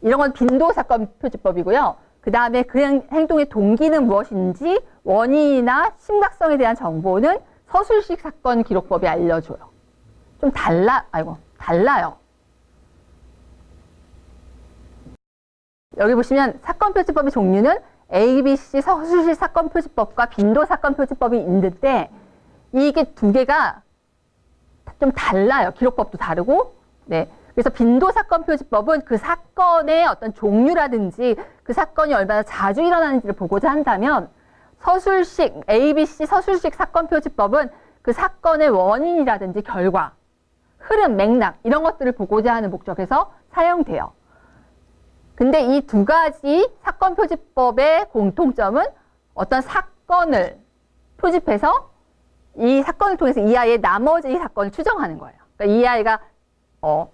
이런 건 빈도 사건 표지법이고요. 그 다음에 그 행동의 동기는 무엇인지 원인이나 심각성에 대한 정보는 서술식 사건 기록법이 알려줘요. 좀 달라요. 여기 보시면 사건 표지법의 종류는 A, B, C 서술식 사건 표지법과 빈도 사건 표지법이 있는데 이게 두 개가 좀 달라요. 기록법도 다르고. 네. 그래서 빈도 사건 표지법은 그 사건의 어떤 종류라든지 그 사건이 얼마나 자주 일어나는지를 보고자 한다면 서술식, ABC 서술식 사건 표지법은 그 사건의 원인이라든지 결과, 흐름, 맥락 이런 것들을 보고자 하는 목적에서 사용돼요. 근데 이 두 가지 사건 표지법의 공통점은 어떤 사건을 표집해서 이 사건을 통해서 이 아이의 나머지 사건을 추정하는 거예요. 그러니까 이 아이가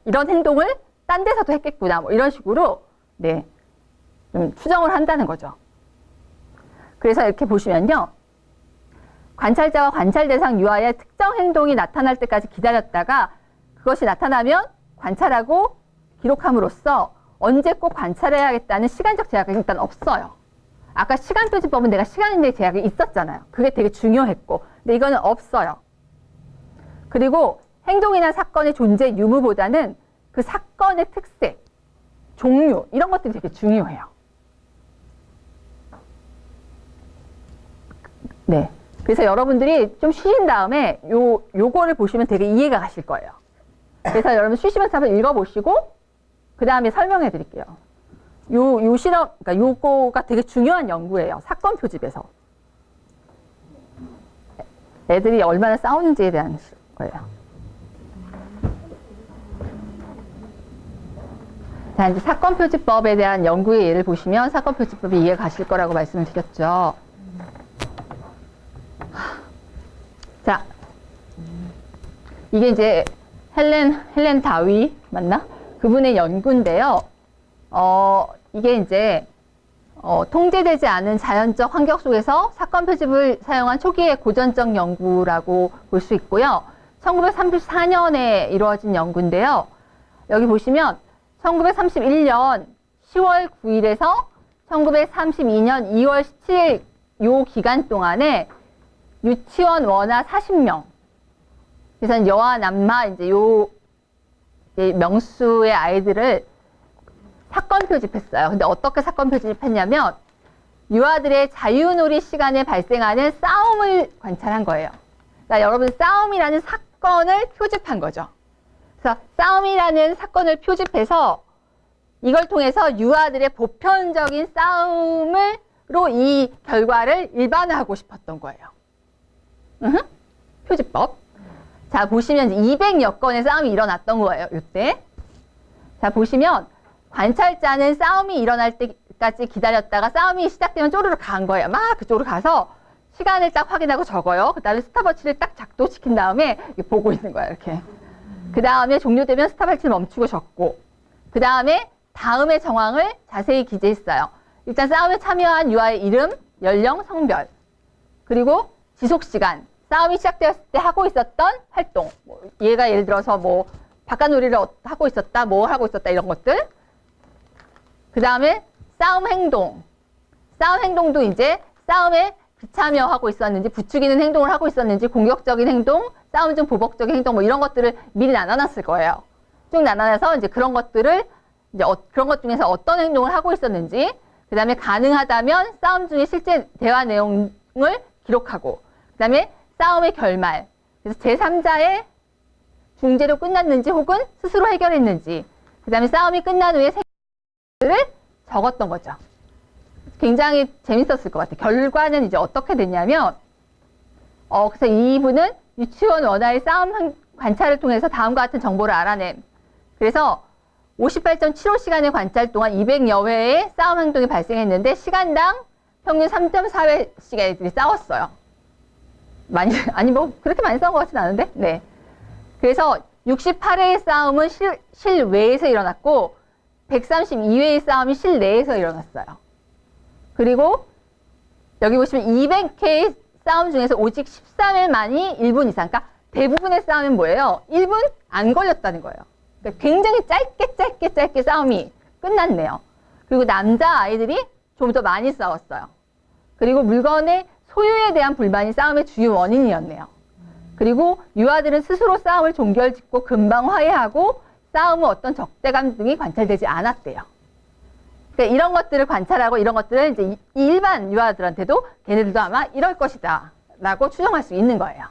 이런 행동을 딴 데서도 했겠구나 뭐 이런 식으로 네, 추정을 한다는 거죠. 그래서 이렇게 보시면요. 관찰자와 관찰 대상 유아의 특정 행동이 나타날 때까지 기다렸다가 그것이 나타나면 관찰하고 기록함으로써 언제 꼭 관찰해야겠다는 시간적 제약이 일단 없어요. 아까 시간 표지법은 내가 시간인데 제약이 있었잖아요. 그게 되게 중요했고. 근데 이거는 없어요. 그리고 행동이나 사건의 존재 유무보다는 그 사건의 특색, 종류 이런 것들이 되게 중요해요. 네. 그래서 여러분들이 좀 쉬신 다음에 요거를 보시면 되게 이해가 가실 거예요. 그래서 여러분 쉬시면서 한번 읽어보시고 그 다음에 설명해 드릴게요. 요 실험, 그러니까 요거가 되게 중요한 연구예요. 사건 표집에서. 애들이 얼마나 싸우는지에 대한 거예요. 자, 이제 사건 표지법에 대한 연구의 예를 보시면 사건 표지법이 이해가 가실 거라고 말씀을 드렸죠. 자, 이게 이제 헬렌 다위 맞나? 그분의 연구인데요. 이게 이제 통제되지 않은 자연적 환경 속에서 사건 표집을 사용한 초기의 고전적 연구라고 볼 수 있고요. 1934년에 이루어진 연구인데요. 여기 보시면 1931년 10월 9일에서 1932년 2월 17일 요 기간 동안에 유치원 원아 40명. 그래서 여아 남마 이제 요 명수의 아이들을 사건 표집했어요. 근데 어떻게 사건 표집했냐면 유아들의 자유놀이 시간에 발생하는 싸움을 관찰한 거예요. 그러니까 여러분 싸움이라는 사건을 표집한 거죠. 그래서 싸움이라는 사건을 표집해서 이걸 통해서 유아들의 보편적인 싸움으로 이 결과를 일반화하고 싶었던 거예요. 표지법. 자, 보시면 200여 건의 싸움이 일어났던 거예요. 이때. 자, 보시면 관찰자는 싸움이 일어날 때까지 기다렸다가 싸움이 시작되면 쪼르르 간 거예요. 막 그쪽으로 가서 시간을 딱 확인하고 적어요. 그 다음에 스탑워치를 딱 작동시킨 다음에 보고 있는 거예요. 이렇게. 그 다음에 종료되면 스탑워치를 멈추고 적고 그 다음에 다음의 정황을 자세히 기재했어요. 일단 싸움에 참여한 유아의 이름, 연령, 성별 그리고 지속시간 싸움이 시작되었을 때 하고 있었던 활동 얘가 예를 들어서 뭐 바깥놀이를 하고 있었다, 뭐 하고 있었다, 이런 것들. 그 다음에 싸움 행동. 싸움 행동도 이제 싸움에 비참여하고 있었는지, 부추기는 행동을 하고 있었는지, 공격적인 행동, 싸움 중 보복적인 행동, 뭐 이런 것들을 미리 나눠놨을 거예요. 쭉 나눠서 이제 그런 것들을, 이제 그런 것 중에서 어떤 행동을 하고 있었는지, 그 다음에 가능하다면 싸움 중에 실제 대화 내용을 기록하고, 그 다음에 싸움의 결말, 그래서 제3자의 중재로 끝났는지 혹은 스스로 해결했는지, 그 다음에 싸움이 끝난 후에 생각들을 적었던 거죠. 굉장히 재밌었을 것 같아요. 결과는 이제 어떻게 됐냐면, 그래서 이분은 유치원 원화의 싸움 관찰을 통해서 다음과 같은 정보를 알아냄. 그래서 58.75시간의 관찰 동안 200여 회의 싸움 행동이 발생했는데 시간당 평균 3.4회씩 애들이 싸웠어요. 많이, 아니 뭐 그렇게 많이 싸운 것 같진 않은데? 네. 그래서 68회의 싸움은 실외에서 일어났고 132회의 싸움이 실내에서 일어났어요. 그리고 여기 보시면 200회의 싸움 중에서 오직 13회만이 1분 이상. 그러니까 대부분의 싸움은 뭐예요? 1분 안 걸렸다는 거예요. 그러니까 굉장히 짧게 싸움이 끝났네요. 그리고 남자아이들이 좀 더 많이 싸웠어요. 그리고 물건의 소유에 대한 불만이 싸움의 주요 원인이었네요. 그리고 유아들은 스스로 싸움을 종결짓고 금방 화해하고 싸움 후 어떤 적대감 등이 관찰되지 않았대요. 그러니까 이런 것들을 관찰하고 이런 것들을 이제 일반 유아들한테도 걔네들도 아마 이럴 것이다 라고 추정할 수 있는 거예요.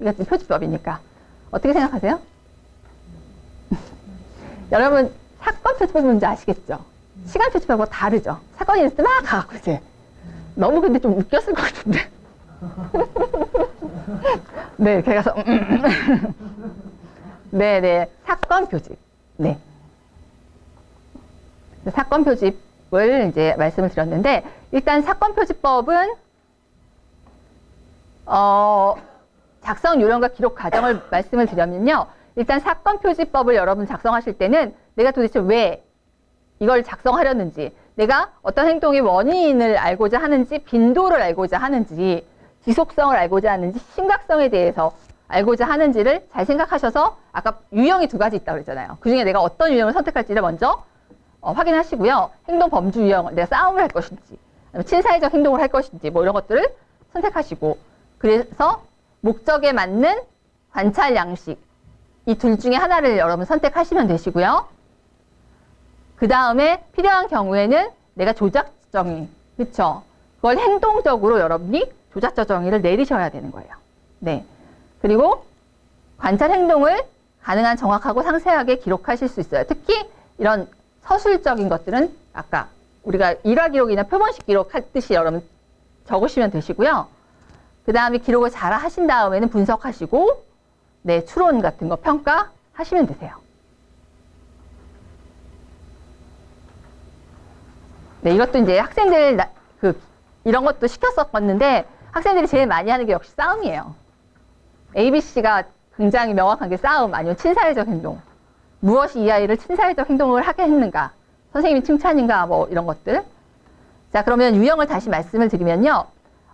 이것도 표지법이니까. 어떻게 생각하세요? 여러분 사건 표지법 뭔지 아시겠죠? 시간 표지법하고 다르죠? 사건이 있을 때 막 가갖고 이제 너무 근데 좀 웃겼을 것 같은데. 네, 이렇게 가서 네네, 사건 표집. 네. 사건 표집을 이제 말씀을 드렸는데, 일단 사건 표집법은 작성 요령과 기록 과정을 말씀을 드리면요. 일단 사건 표집법을 여러분 작성하실 때는 내가 도대체 왜 이걸 작성하려는지, 내가 어떤 행동의 원인을 알고자 하는지, 빈도를 알고자 하는지, 지속성을 알고자 하는지, 심각성에 대해서 알고자 하는지를 잘 생각하셔서, 아까 유형이 2가지 있다고 그랬잖아요. 그 중에 내가 어떤 유형을 선택할지를 먼저 확인하시고요. 행동 범주 유형을 내가 싸움을 할 것인지, 친사회적 행동을 할 것인지, 뭐 이런 것들을 선택하시고, 그래서 목적에 맞는 관찰 양식, 이 둘 중에 하나를 여러분 선택하시면 되시고요. 그 다음에 필요한 경우에는 내가 조작정의, 그쵸? 그걸 행동적으로 여러분이 조작적 정의를 내리셔야 되는 거예요. 네. 그리고 관찰 행동을 가능한 정확하고 상세하게 기록하실 수 있어요. 특히 이런 서술적인 것들은 아까 우리가 일화 기록이나 표본식 기록했듯이 여러분 적으시면 되시고요. 그 다음에 기록을 잘 하신 다음에는 분석하시고, 네, 추론 같은 거 평가하시면 되세요. 네, 이것도 이제 학생들 이런 것도 시켰었는데 학생들이 제일 많이 하는 게 역시 싸움이에요. ABC가 굉장히 명확한 게 싸움 아니면 친사회적 행동. 무엇이 이 아이를 친사회적 행동을 하게 했는가? 선생님이 칭찬인가? 뭐 이런 것들. 자, 그러면 유형을 다시 말씀을 드리면요.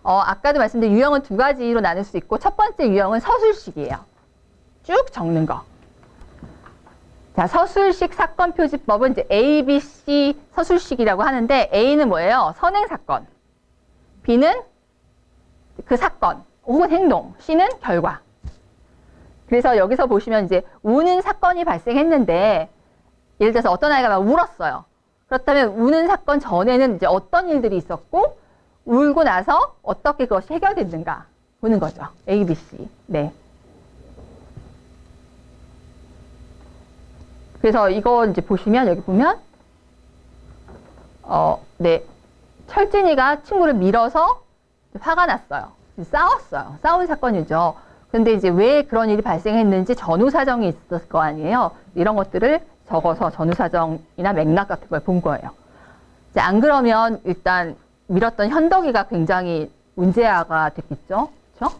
아까도 말씀드린 유형은 2가지로 나눌 수 있고, 첫 번째 유형은 서술식이에요. 쭉 적는 거. 자, 서술식 사건 표지법은 이제 ABC 서술식이라고 하는데, A는 뭐예요? 선행 사건. B는 그 사건 혹은 행동. C는 결과. 그래서 여기서 보시면 이제 우는 사건이 발생했는데, 예를 들어서 어떤 아이가 막 울었어요. 그렇다면 우는 사건 전에는 이제 어떤 일들이 있었고, 울고 나서 어떻게 그것이 해결됐는가 보는 거죠. A, B, C. 네. 그래서 이거 이제 보시면, 여기 보면, 네. 철진이가 친구를 밀어서 화가 났어요. 싸웠어요. 싸운 사건이죠. 근데 이제 왜 그런 일이 발생했는지 전후 사정이 있었을 거 아니에요. 이런 것들을 적어서 전후 사정이나 맥락 같은 걸 본 거예요. 이제 안 그러면 일단 밀었던 현덕이가 굉장히 문제아가 됐겠죠. 그렇죠?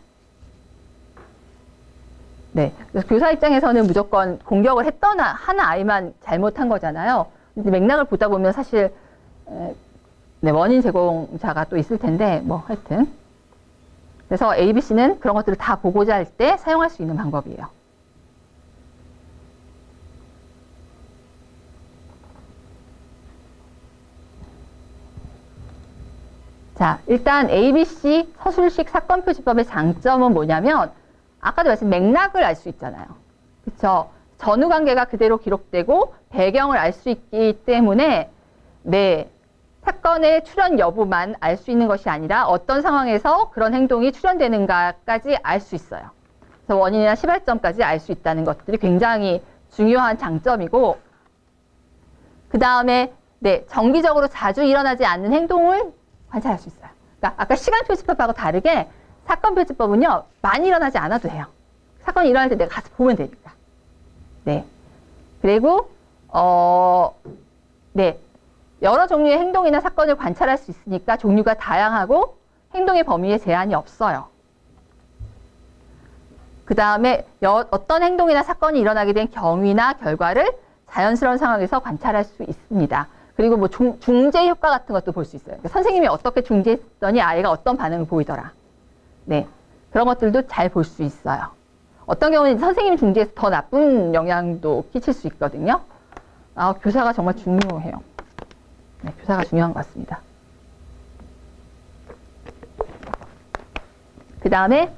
네. 그래서 교사 입장에서는 무조건 공격을 했던 한 아이만 잘못한 거잖아요. 근데 맥락을 보다 보면 사실 네, 원인 제공자가 또 있을 텐데 뭐 하여튼. 그래서 ABC는 그런 것들을 다 보고자 할 때 사용할 수 있는 방법이에요. 자, 일단 ABC 서술식 사건표지법의 장점은 뭐냐면 아까도 말씀 맥락을 알 수 있잖아요. 그쵸? 전후 관계가 그대로 기록되고 배경을 알 수 있기 때문에 네, 사건의 출현 여부만 알 수 있는 것이 아니라 어떤 상황에서 그런 행동이 출현되는가까지 알 수 있어요. 그래서 원인이나 시발점까지 알 수 있다는 것들이 굉장히 중요한 장점이고, 그 다음에 네, 정기적으로 자주 일어나지 않는 행동을 관찰할 수 있어요. 그러니까 아까 시간표지법하고 다르게 사건표지법은요, 많이 일어나지 않아도 돼요. 사건이 일어날 때 내가 가서 보면 되니까. 네. 그리고 네, 여러 종류의 행동이나 사건을 관찰할 수 있으니까 종류가 다양하고 행동의 범위에 제한이 없어요. 그 다음에 어떤 행동이나 사건이 일어나게 된 경위나 결과를 자연스러운 상황에서 관찰할 수 있습니다. 그리고 뭐 중재 효과 같은 것도 볼 수 있어요. 그러니까 선생님이 어떻게 중재했더니 아이가 어떤 반응을 보이더라. 네, 그런 것들도 잘 볼 수 있어요. 어떤 경우는 선생님이 중재해서 더 나쁜 영향도 끼칠 수 있거든요. 교사가 정말 중요해요. 네, 교사가 중요한 것 같습니다. 그 다음에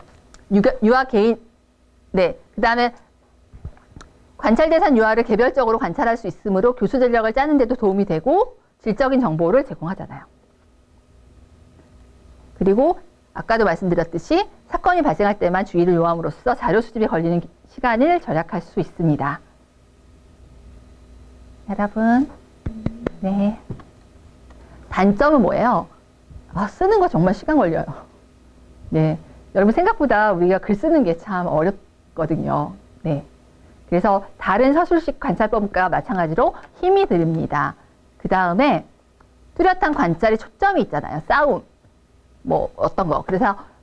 유아 개인, 네, 그 다음에 관찰 대상 유아를 개별적으로 관찰할 수 있으므로 교수 전략을 짜는 데도 도움이 되고 질적인 정보를 제공하잖아요. 그리고 아까도 말씀드렸듯이 사건이 발생할 때만 주의를 요함으로써 자료 수집에 걸리는 시간을 절약할 수 있습니다. 여러분, 네. 단점은 뭐예요? 쓰는 거 정말 시간 걸려요. 네. 여러분 생각보다 우리가 글 쓰는 게 참 어렵거든요. 네. 그래서 다른 서술식 관찰법과 마찬가지로 힘이 듭니다. 그 다음에 뚜렷한 관찰의 초점이 있잖아요. 싸움. 뭐 어떤 거.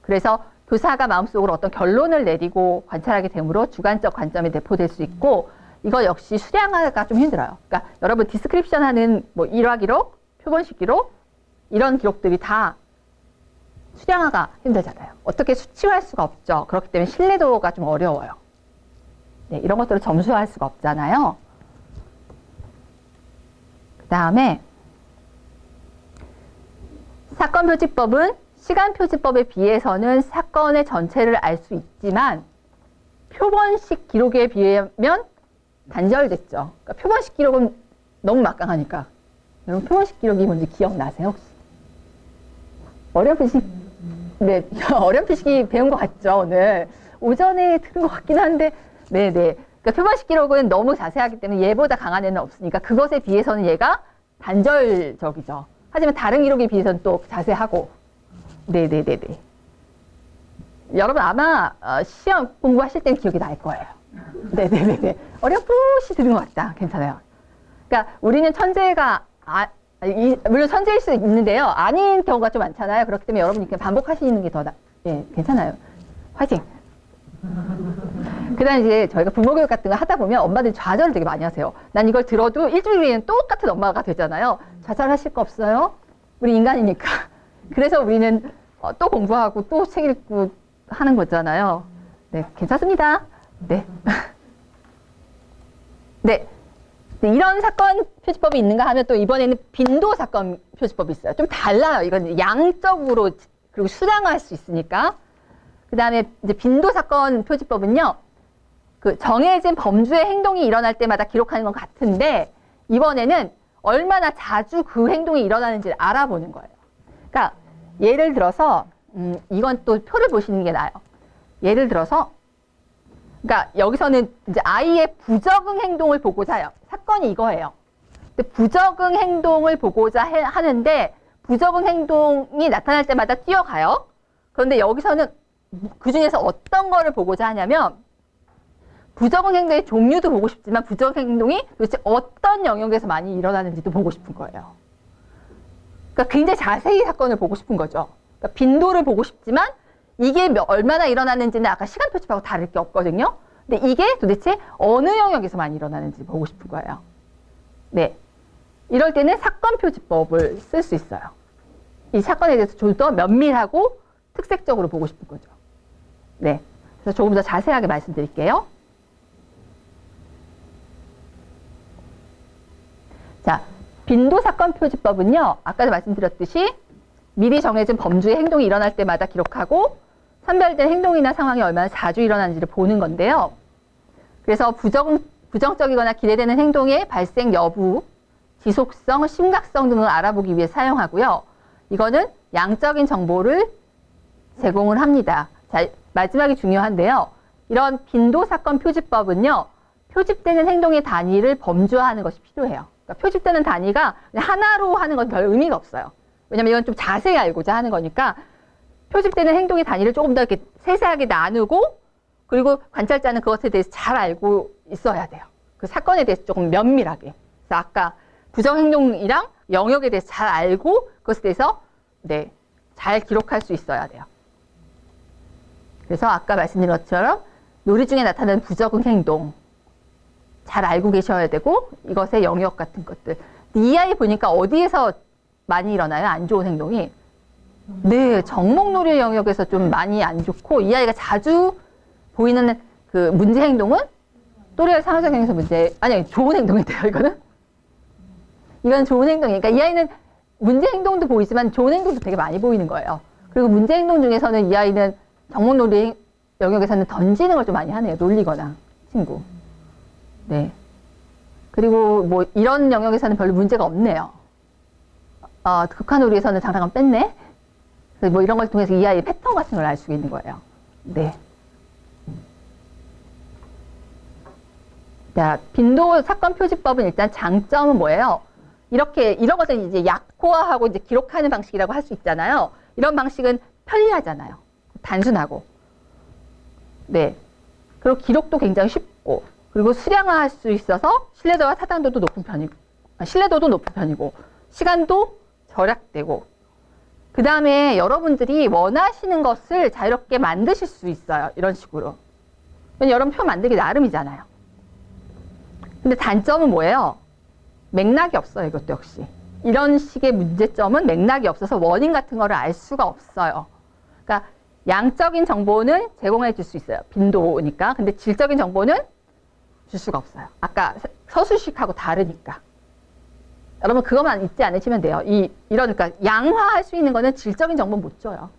그래서 교사가 마음속으로 어떤 결론을 내리고 관찰하게 되므로 주관적 관점이 내포될 수 있고, 이거 역시 수량화가 좀 힘들어요. 그러니까 여러분 디스크립션 하는 뭐 일화 기록, 표본식 기록 이런 기록들이 다 수량화가 힘들잖아요. 어떻게 수치화할 수가 없죠. 그렇기 때문에 신뢰도가 좀 어려워요. 네, 이런 것들을 점수화할 수가 없잖아요. 그 다음에 사건표지법은 시간표지법에 비해서는 사건의 전체를 알 수 있지만 표본식 기록에 비하면 단절됐죠. 그러니까 표본식 기록은 너무 막강하니까. 여러분 표본식 기록이 뭔지 기억나세요 혹시? 어렴풋이 네, 어렴풋이 배운 것 같죠 오늘. 오전에 들은 것 같긴 한데 네네. 그러니까 표본식 기록은 너무 자세하기 때문에 얘보다 강한 애는 없으니까 그것에 비해서는 얘가 단절적이죠. 하지만 다른 기록에 비해서는 또 자세하고. 네네네네. 여러분 아마 시험 공부하실 땐 기억이 날 거예요. 네네네네. 어렴풋이 들은 것 같다. 괜찮아요. 그러니까 우리는 천재가 물론 천재일 수 있는데요. 아닌 경우가 좀 많잖아요. 그렇기 때문에 여러분이 그냥 반복하시는 게 더 예, 괜찮아요. 화이팅! 그 다음에 이제 저희가 부모교육 같은 거 하다 보면 엄마들이 좌절을 되게 많이 하세요. 난 이걸 들어도 일주일 후에는 똑같은 엄마가 되잖아요. 좌절하실 거 없어요? 우리 인간이니까. 그래서 우리는 또 공부하고 또 책 읽고 하는 거잖아요. 네, 괜찮습니다. 네. 네. 이런 사건 표지법이 있는가 하면 또 이번에는 빈도 사건 표지법이 있어요. 좀 달라요. 이건 양적으로 그리고 수량화할 수 있으니까. 그 다음에 이제 빈도 사건 표지법은요, 그 정해진 범주의 행동이 일어날 때마다 기록하는 건 같은데 이번에는 얼마나 자주 그 행동이 일어나는지를 알아보는 거예요. 그러니까 예를 들어서 이건 또 표를 보시는 게 나아요. 예를 들어서 그러니까 여기서는 이제 아이의 부적응 행동을 보고자 해요. 사건이 이거예요. 근데 부적응 행동을 보고자 하는데 부적응 행동이 나타날 때마다 뛰어가요. 그런데 여기서는 그 중에서 어떤 거를 보고자 하냐면 부적응 행동의 종류도 보고 싶지만 부적응 행동이 도대체 어떤 영역에서 많이 일어나는지도 보고 싶은 거예요. 그러니까 굉장히 자세히 사건을 보고 싶은 거죠. 그러니까 빈도를 보고 싶지만 이게 얼마나 일어나는지는 아까 시간 표집하고 다를 게 없거든요. 근데 이게 도대체 어느 영역에서 많이 일어나는지 보고 싶은 거예요. 네. 이럴 때는 사건 표지법을 쓸 수 있어요. 이 사건에 대해서 좀 더 면밀하고 특색적으로 보고 싶은 거죠. 네. 그래서 조금 더 자세하게 말씀드릴게요. 자, 빈도 사건 표지법은요, 아까도 말씀드렸듯이 미리 정해진 범주의 행동이 일어날 때마다 기록하고 선별된 행동이나 상황이 얼마나 자주 일어나는지를 보는 건데요. 그래서 부정적이거나 기대되는 행동의 발생 여부, 지속성, 심각성 등을 알아보기 위해 사용하고요. 이거는 양적인 정보를 제공을 합니다. 자, 마지막이 중요한데요. 이런 빈도 사건 표집법은요. 표집되는 행동의 단위를 범주화하는 것이 필요해요. 그러니까 표집되는 단위가 그냥 하나로 하는 건 별 의미가 없어요. 왜냐면 이건 좀 자세히 알고자 하는 거니까 표집되는 행동의 단위를 조금 더 이렇게 세세하게 나누고 그리고 관찰자는 그것에 대해서 잘 알고 있어야 돼요. 그 사건에 대해서 조금 면밀하게. 그래서 아까 부정행동이랑 영역에 대해서 잘 알고 그것에 대해서 네, 잘 기록할 수 있어야 돼요. 그래서 아까 말씀드린 것처럼 놀이 중에 나타나는 부적응 행동 잘 알고 계셔야 되고 이것의 영역 같은 것들. 이 아이 보니까 어디에서 많이 일어나요? 안 좋은 행동이? 네, 정목놀이 영역에서 좀 많이 안 좋고 이 아이가 자주 보이는 그 문제 행동은 또래의 상호작용 행동에서 문제, 아니 좋은 행동인데요, 이거는? 이건 좋은 행동이에요. 그러니까 이 아이는 문제 행동도 보이지만 좋은 행동도 되게 많이 보이는 거예요. 그리고 문제 행동 중에서는 이 아이는 정목놀이 영역에서는 던지는 걸 좀 많이 하네요. 놀리거나, 친구. 네. 그리고 뭐 이런 영역에서는 별로 문제가 없네요. 극한놀이에서는 장난감 뺐네? 그래서 뭐 이런 걸 통해서 이 아이의 패턴 같은 걸 알 수 있는 거예요. 네. 자, 빈도 사건 표지법은 일단 장점은 뭐예요? 이런 것은 이제 약화하고 이제 기록하는 방식이라고 할 수 있잖아요. 이런 방식은 편리하잖아요. 단순하고. 네. 그리고 기록도 굉장히 쉽고, 그리고 수량화할 수 있어서 신뢰도와 타당도도 높은 편이고, 신뢰도도 높은 편이고, 시간도 절약되고, 그 다음에 여러분들이 원하시는 것을 자유롭게 만드실 수 있어요. 이런 식으로. 여러분 표 만들기 나름이잖아요. 근데 단점은 뭐예요? 맥락이 없어요. 이것도 역시. 이런 식의 문제점은 맥락이 없어서 원인 같은 거를 알 수가 없어요. 그러니까 양적인 정보는 제공해 줄 수 있어요. 빈도니까. 근데 질적인 정보는 줄 수가 없어요. 아까 서술식하고 다르니까. 여러분 그것만 잊지 않으시면 돼요. 그러니까 양화할 수 있는 거는 질적인 정보는 못 줘요.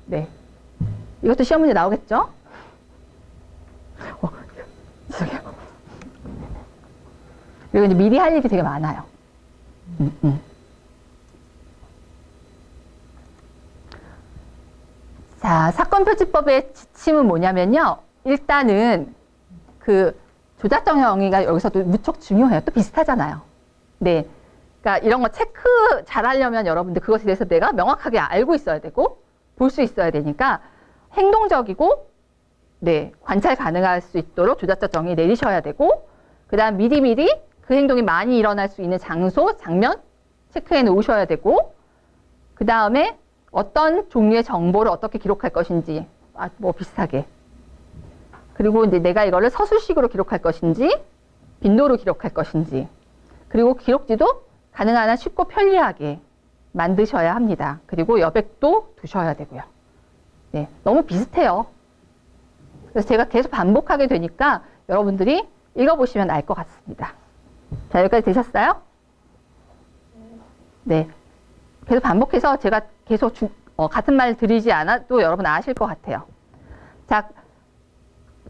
네. 이것도 시험 문제 나오겠죠? 죄송해요. 그리고 이제 미리 할 일이 되게 많아요. 자, 사건표지법의 지침은 뭐냐면요. 일단은 그 조작적 행위가 여기서도 무척 중요해요. 또 비슷하잖아요. 네. 그러니까 이런 거 체크 잘 하려면 여러분들 그것에 대해서 내가 명확하게 알고 있어야 되고 볼 수 있어야 되니까 행동적이고 네, 관찰 가능할 수 있도록 조작적 정의 내리셔야 되고 그 다음 미리미리 그 행동이 많이 일어날 수 있는 장소, 장면 체크해 놓으셔야 되고 그 다음에 어떤 종류의 정보를 어떻게 기록할 것인지 뭐 비슷하게 그리고 이제 내가 이거를 서술식으로 기록할 것인지 빈도로 기록할 것인지 그리고 기록지도 가능한 한 쉽고 편리하게 만드셔야 합니다. 그리고 여백도 두셔야 되고요. 네, 너무 비슷해요. 그래서 제가 계속 반복하게 되니까 여러분들이 읽어보시면 알 것 같습니다. 자, 여기까지 되셨어요? 네. 계속 반복해서 제가 계속 같은 말 드리지 않아도 여러분 아실 것 같아요. 자,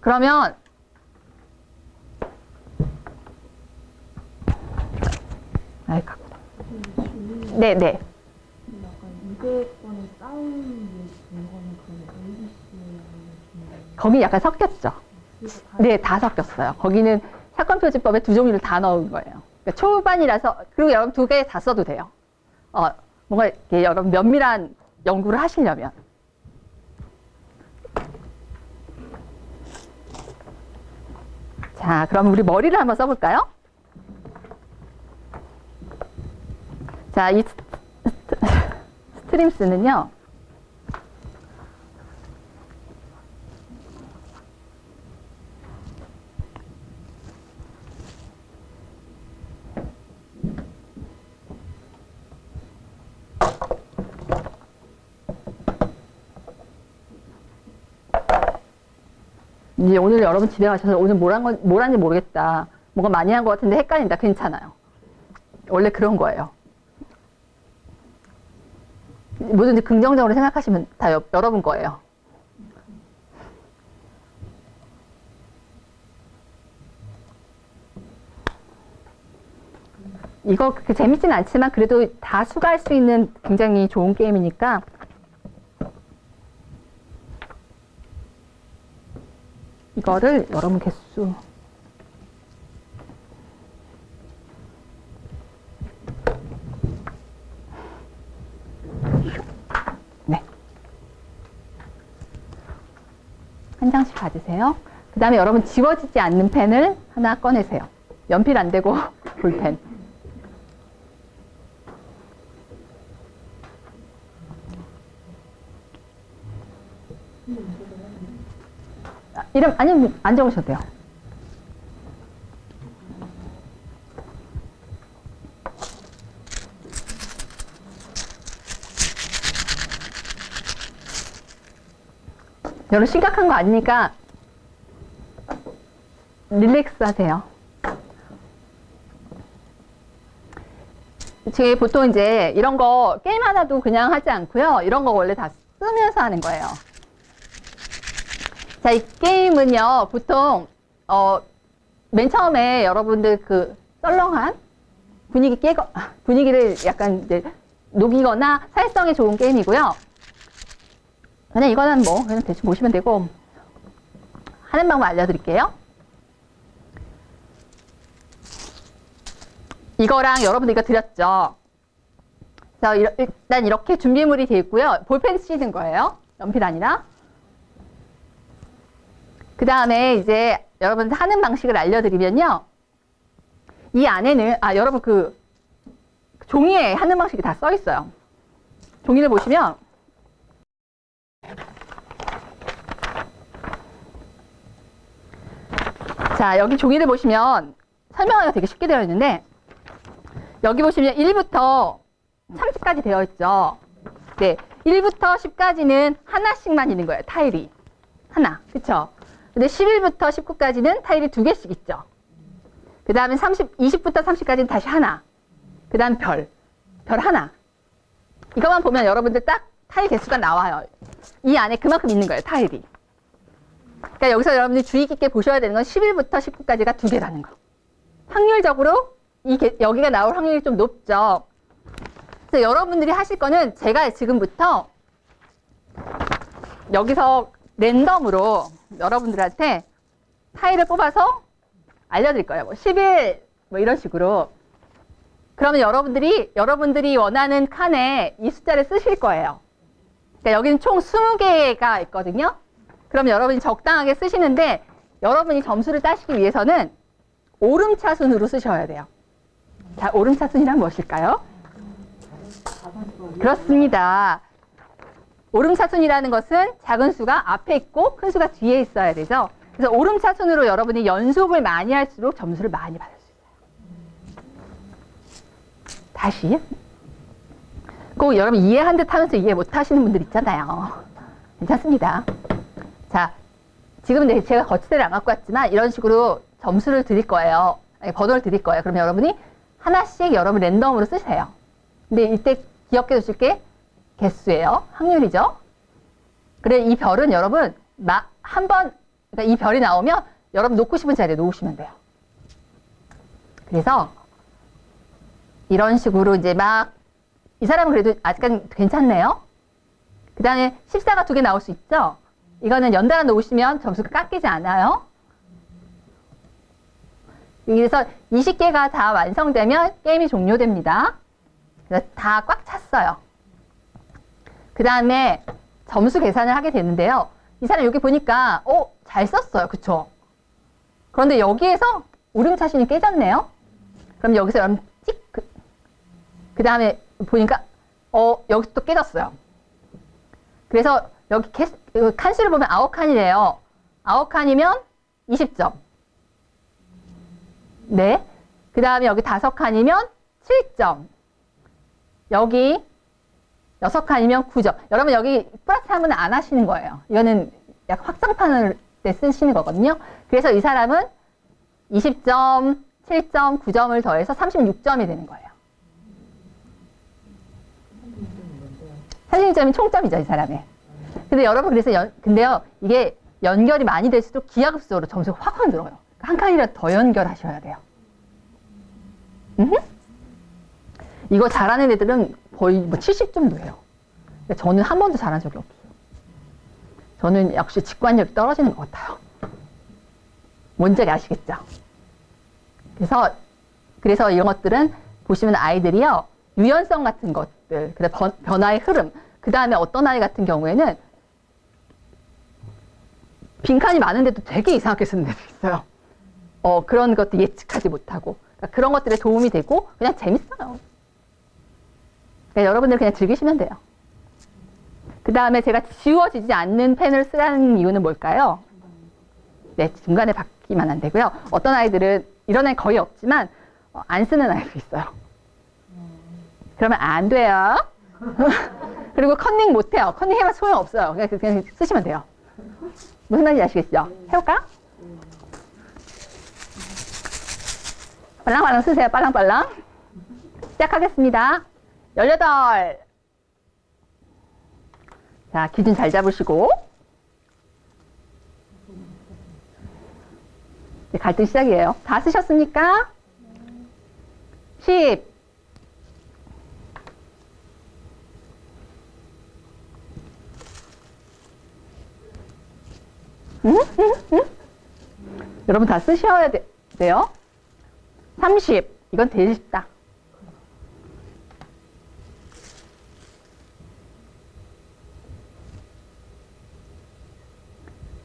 그러면 네네. 약간 200번의 싸움이 된 거는 그럼 ABC에 거기 약간 섞였죠. 네, 다 섞였어요. 거기는 사건표지법에 두 종류를 다 넣은 거예요. 그러니까 초반이라서 그리고 여러분 두 개 다 써도 돼요. 뭔가 이렇게 여러분 면밀한 연구를 하시려면. 자, 그럼 우리 머리를 한번 써볼까요? 자, 이 스트림스는요. 이제 오늘 여러분 집에 가셔서 오늘 뭘 한지 모르겠다. 뭔가 많이 한 것 같은데 헷갈린다. 괜찮아요. 원래 그런 거예요. 뭐든지 긍정적으로 생각하시면 다 여러분 거예요. 이거 그렇게 재밌진 않지만 그래도 다 수가할 수 있는 굉장히 좋은 게임이니까 이거를 여러분 개수 네. 한 장씩 받으세요. 그 다음에 여러분 지워지지 않는 펜을 하나 꺼내세요. 연필 안 되고 볼펜. 이름 아니면 안 적으셔도 돼요. 여러분 심각한 거 아니니까 릴렉스 하세요. 제 보통 이제 이런 거 게임 하나도 그냥 하지 않고요. 이런 거 원래 다 쓰면서 하는 거예요. 자, 이 게임은요, 보통, 맨 처음에 여러분들 그 썰렁한 분위기를 약간 이제 녹이거나 사회성이 좋은 게임이고요. 그냥 이거는 뭐, 그냥 대충 보시면 되고, 하는 방법 알려드릴게요. 이거랑 여러분들 이거 드렸죠. 자, 일단 이렇게 준비물이 되어 있고요. 볼펜 쓰시는 거예요. 연필 아니라. 그 다음에 이제 여러분 하는 방식을 알려드리면요. 이 안에는, 여러분 그 종이에 하는 방식이 다 써 있어요. 종이를 보시면, 자, 여기 종이를 보시면 설명하기가 되게 쉽게 되어 있는데, 여기 보시면 1부터 30까지 되어 있죠. 네. 1부터 10까지는 하나씩만 있는 거예요. 타일이. 하나. 그쵸? 근데 11부터 19까지는 타일이 2개씩 있죠. 그 다음에 20부터 30까지는 다시 하나. 그 다음 별 하나. 이것만 보면 여러분들 딱 타일 개수가 나와요. 이 안에 그만큼 있는 거예요, 타일이. 그러니까 여기서 여러분들이 주의 깊게 보셔야 되는 건 11부터 19까지가 2개라는 거. 확률적으로 여기가 나올 확률이 좀 높죠. 그래서 여러분들이 하실 거는 제가 지금부터 여기서 랜덤으로 여러분들한테 타일을 뽑아서 알려드릴 거예요. 11, 뭐 이런 식으로. 그러면 여러분들이 원하는 칸에 이 숫자를 쓰실 거예요. 그러니까 여기는 총 20개가 있거든요. 그럼 여러분이 적당하게 쓰시는데 여러분이 점수를 따시기 위해서는 오름차순으로 쓰셔야 돼요. 자, 오름차순이란 무엇일까요? 그렇습니다. 오름차순이라는 것은 작은 수가 앞에 있고 큰 수가 뒤에 있어야 되죠. 그래서 오름차순으로 여러분이 연속을 많이 할수록 점수를 많이 받을 수 있어요. 다시. 꼭 여러분 이해한 듯 하면서 이해 못 하시는 분들 있잖아요. 괜찮습니다. 자, 지금 제가 거치대를 안 갖고 왔지만 이런 식으로 점수를 드릴 거예요. 아니, 번호를 드릴 거예요. 그러면 여러분이 하나씩 여러분 랜덤으로 쓰세요. 근데 이때 기억해 두실 게 개수예요. 확률이죠. 그래, 이 별은 여러분, 그러니까 이 별이 나오면 여러분 놓고 싶은 자리에 놓으시면 돼요. 그래서 이런 식으로 이제 이 사람은 그래도 아직까지 괜찮네요. 그 다음에 14가 2개 나올 수 있죠. 이거는 연달아 놓으시면 점수가 깎이지 않아요. 그래서 20개가 다 완성되면 게임이 종료됩니다. 그래서 다 꽉 찼어요. 그 다음에 점수 계산을 하게 되는데요. 이 사람 여기 보니까 잘 썼어요. 그쵸? 그런데 여기에서 오름차순이 깨졌네요. 그럼 여기서 여러분 그 다음에 보니까 여기서 또 깨졌어요. 그래서 여기 칸수를 보면 9칸이래요. 9칸이면 20점. 네. 그 다음에 여기 5칸이면 7점. 여기 6칸이면 9점. 여러분 여기 플러스 하면 안 하시는 거예요. 이거는 약간 확장판을 때 쓰시는 거거든요. 그래서 이 사람은 20점, 7점, 9점을 더해서 36점이 되는 거예요. 현실점이 총점이죠, 이 사람의. 근데 여러분, 그래서 근데요, 이게 연결이 많이 될수록 기하급수적으로 점수가 확확 늘어요. 한 칸이라도 더 연결하셔야 돼요. 이거 잘하는 애들은 거의 뭐 70점도 해요. 근데 저는 한 번도 잘한 적이 없어요. 저는 역시 직관력이 떨어지는 것 같아요. 뭔지 아시겠죠? 그래서 이런 것들은 보시면 아이들이요, 유연성 같은 것들, 그다음 변화의 흐름, 그 다음에 어떤 아이 같은 경우에는 빈칸이 많은데도 되게 이상하게 쓰는 애들 있어요. 그런 것도 예측하지 못하고. 그러니까 그런 것들에 도움이 되고, 그냥 재밌어요. 그러니까 여러분들 그냥 즐기시면 돼요. 그 다음에 제가 지워지지 않는 펜을 쓰라는 이유는 뭘까요? 네, 중간에 바뀌면 안 되고요. 어떤 아이들은, 이런 아이 거의 없지만, 안 쓰는 아이도 있어요. 그러면 안 돼요. 그리고 컨닝 못 해요. 컨닝 해봐 소용없어요. 그냥 쓰시면 돼요. 무슨 말인지 아시겠죠? 해볼까요? 빨랑빨랑 쓰세요. 빨랑빨랑. 시작하겠습니다. 18. 자, 기준 잘 잡으시고. 이제 갈등 시작이에요. 다 쓰셨습니까? 10. 여러분 다 쓰셔야 돼요. 30. 이건 되게 쉽다.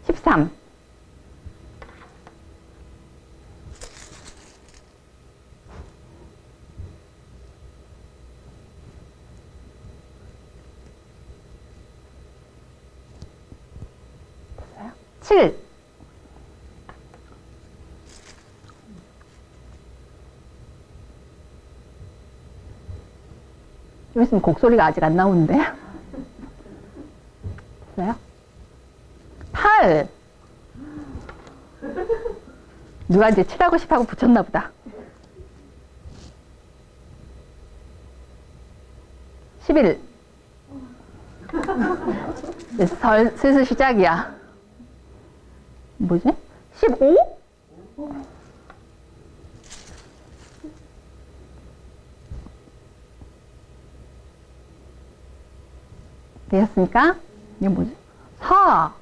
13. 7. 좀 있으면 곡소리가 아직 안 나오는데. 됐어요? 8. 누가 이제 7하고 10하고 붙였나 보다. 11. 슬슬 시작이야. 뭐지? 15? 되셨습니까? 이게 뭐지? 4.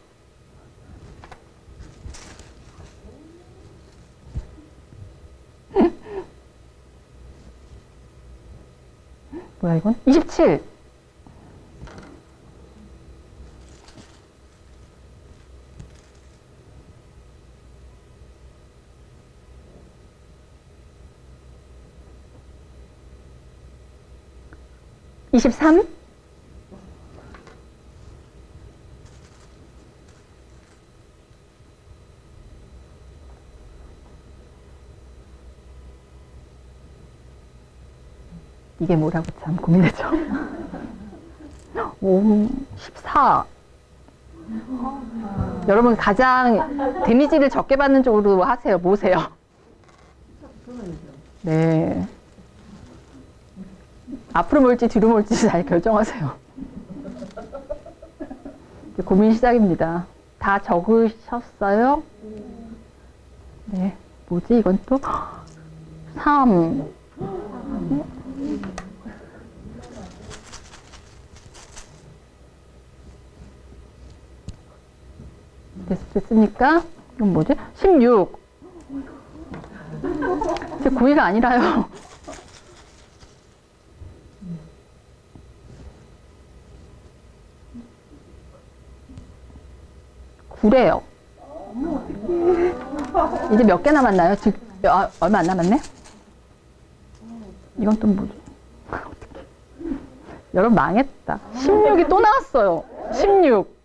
뭐야 이건? 27. 23. '이게 뭐라고 참 고민되죠. 5, 14. 여러분 가장 데미지를 적게 받는 쪽으로 하세요. 모으세요. 네. 앞으로 몰지 뒤로 몰지 잘 결정하세요. 고민 시작입니다. 다 적으셨어요? 네. 뭐지 이건 또? 3. 됐습니까? 이건 뭐지? 16. 제 9위가 아니라요. 9래요. 이제 몇 개 남았나요? 얼마 안 남았네? 이건 또 뭐지? 어떡해. 여러분 망했다. 16이 또 나왔어요. 16.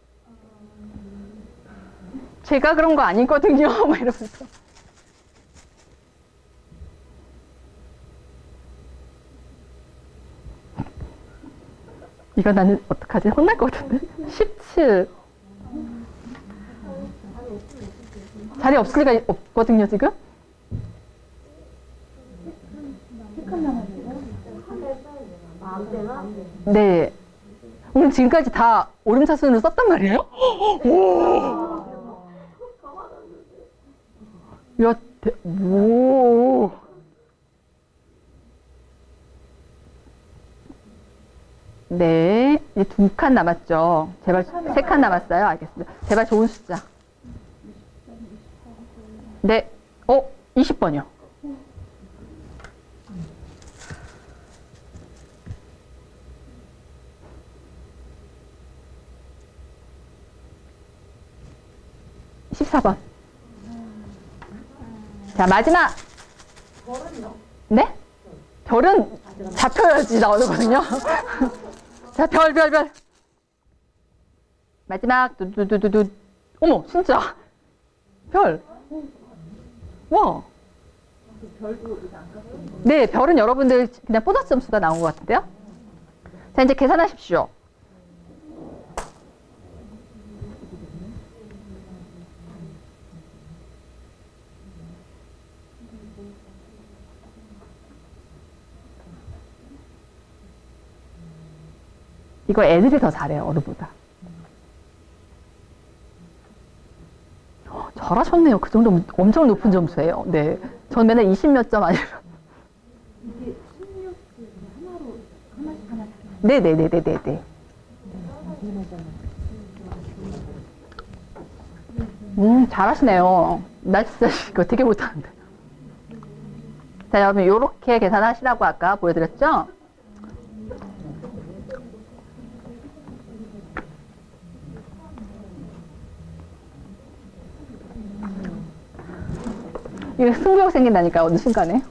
제가 그런 거 아니거든요. 막 이러면서. 이거 나는 어떡하지? 혼날 것 같은데? 17. 자리 없을 리가 없거든요, 지금? 네. 오늘 지금까지 다 오름차순으로 썼단 말이에요? 오! 야, 오! 네, 이제 2칸 남았죠. 제발 3칸 남았어요. 알겠습니다. 제발 좋은 숫자. 네, 20번이요. (14번) 자, 마지막. 네? 별은 잡혀야지 나오거든요. 자, 별. 마지막, 두두두두두. 어머, 진짜. 별. 와. 네, 별은 여러분들 그냥 보너스 점수가 나온 것 같은데요. 자, 이제 계산하십시오. 이거 애들이 더 잘해요, 어른보다. 잘하셨네요. 그 정도면 엄청 높은 점수예요. 네. 전 맨날 20몇 점 아니라. 이게 16그 하나로 하나씩 네네네네네. 잘하시네요. 나 진짜 이거 되게 못하는데. 자, 여러분, 요렇게 계산하시라고 아까 보여드렸죠? 이거 승부욕 생긴다니까, 어느 순간에.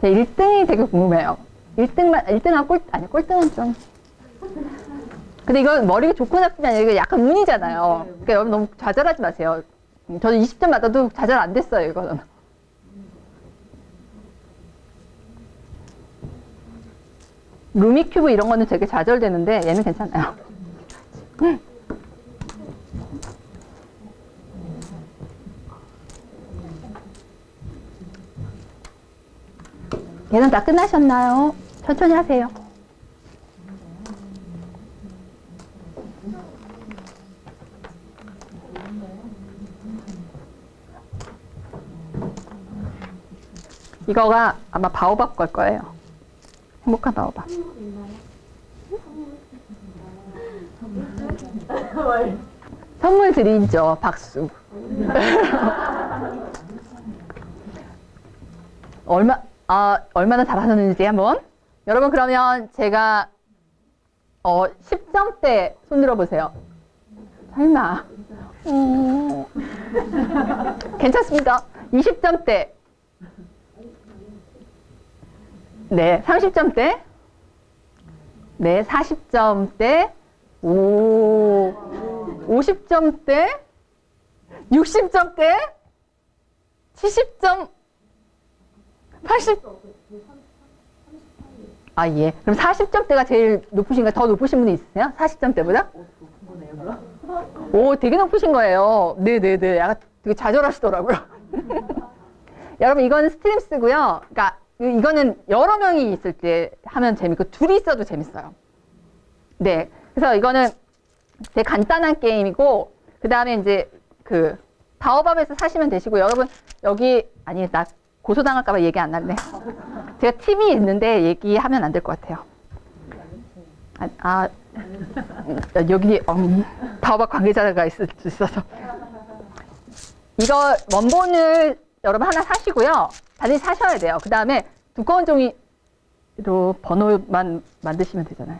제 1등이 되게 궁금해요. 1등은 꼴등은 좀. 근데 이건 머리가 좋고 나쁘지 아니라 이거 약간 운이잖아요. 그러니까 여러분 너무 좌절하지 마세요. 저는 20점 맞아도 좌절 안 됐어요, 이거는. 루미큐브 이런 거는 되게 좌절되는데 얘는 괜찮아요. 계산 다 끝나셨나요? 천천히 하세요. 이거가 아마 바오밥 걸 거예요. 행복한 바오밥. 선물 드리죠. 박수. 얼마나 잘하셨는지 한번. 여러분, 그러면 제가 10점대 손 들어보세요. 설마. 괜찮습니다. 20점대. 네, 30점대. 네, 40점대. 50점대. 60점대. 70점. 80. 아, 예. 그럼 40점대가 제일 높으신가요? 더 높으신 분이 있으세요? 40점대보다? 오, 되게 높으신 거예요. 네네네. 약간 되게 좌절하시더라고요. 여러분, 이거는 스트림스고요. 그러니까 이거는 여러 명이 있을 때 하면 재밌고, 둘이 있어도 재밌어요. 네. 그래서 이거는 되게 간단한 게임이고, 그 다음에 이제 바오밥에서 사시면 되시고, 여러분, 여기, 나 고소당할까봐 얘기 안 할래. 제가 팁이 있는데 얘기하면 안 될 것 같아요. 여기 바오밥 관계자가 있을 수 있어서. 이거 원본을 여러분 하나 사시고요. 반드시 사셔야 돼요. 그 다음에 두꺼운 종이로 번호만 만드시면 되잖아요.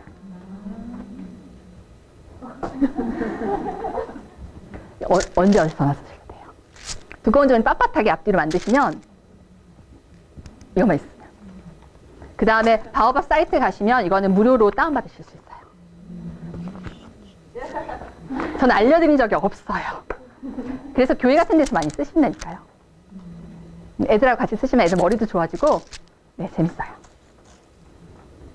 언제 어디서 나서셔야 돼요. 두꺼운 종이 빳빳하게 앞뒤로 만드시면 이거만 있으면. 그 다음에 바오밥 사이트 가시면 이거는 무료로 다운받으실 수 있어요. 저는 알려드린 적이 없어요. 그래서 교회 같은 데서 많이 쓰신다니까요. 애들하고 같이 쓰시면 애들 머리도 좋아지고, 네, 재밌어요.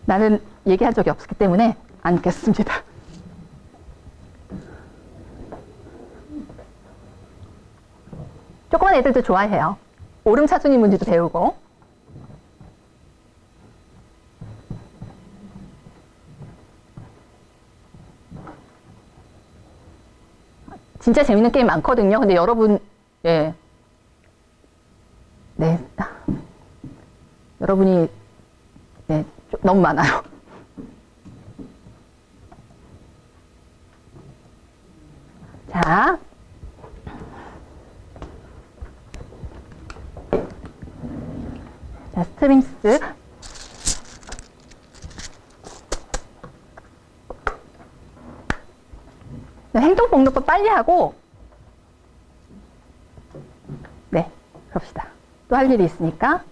나는 얘기한 적이 없기 때문에 안 겠습니다. 조금만 이건 애들도 좋아해요. 오름차순위 문제도 배우고. 진짜 재밌는 게임 많거든요. 근데 여러분, 예. 네. 여러분이, 네, 너무 많아요. 자. 자, 스트림스. 행동 목록법 빨리 하고, 네, 그럽시다. 또 할 일이 있으니까.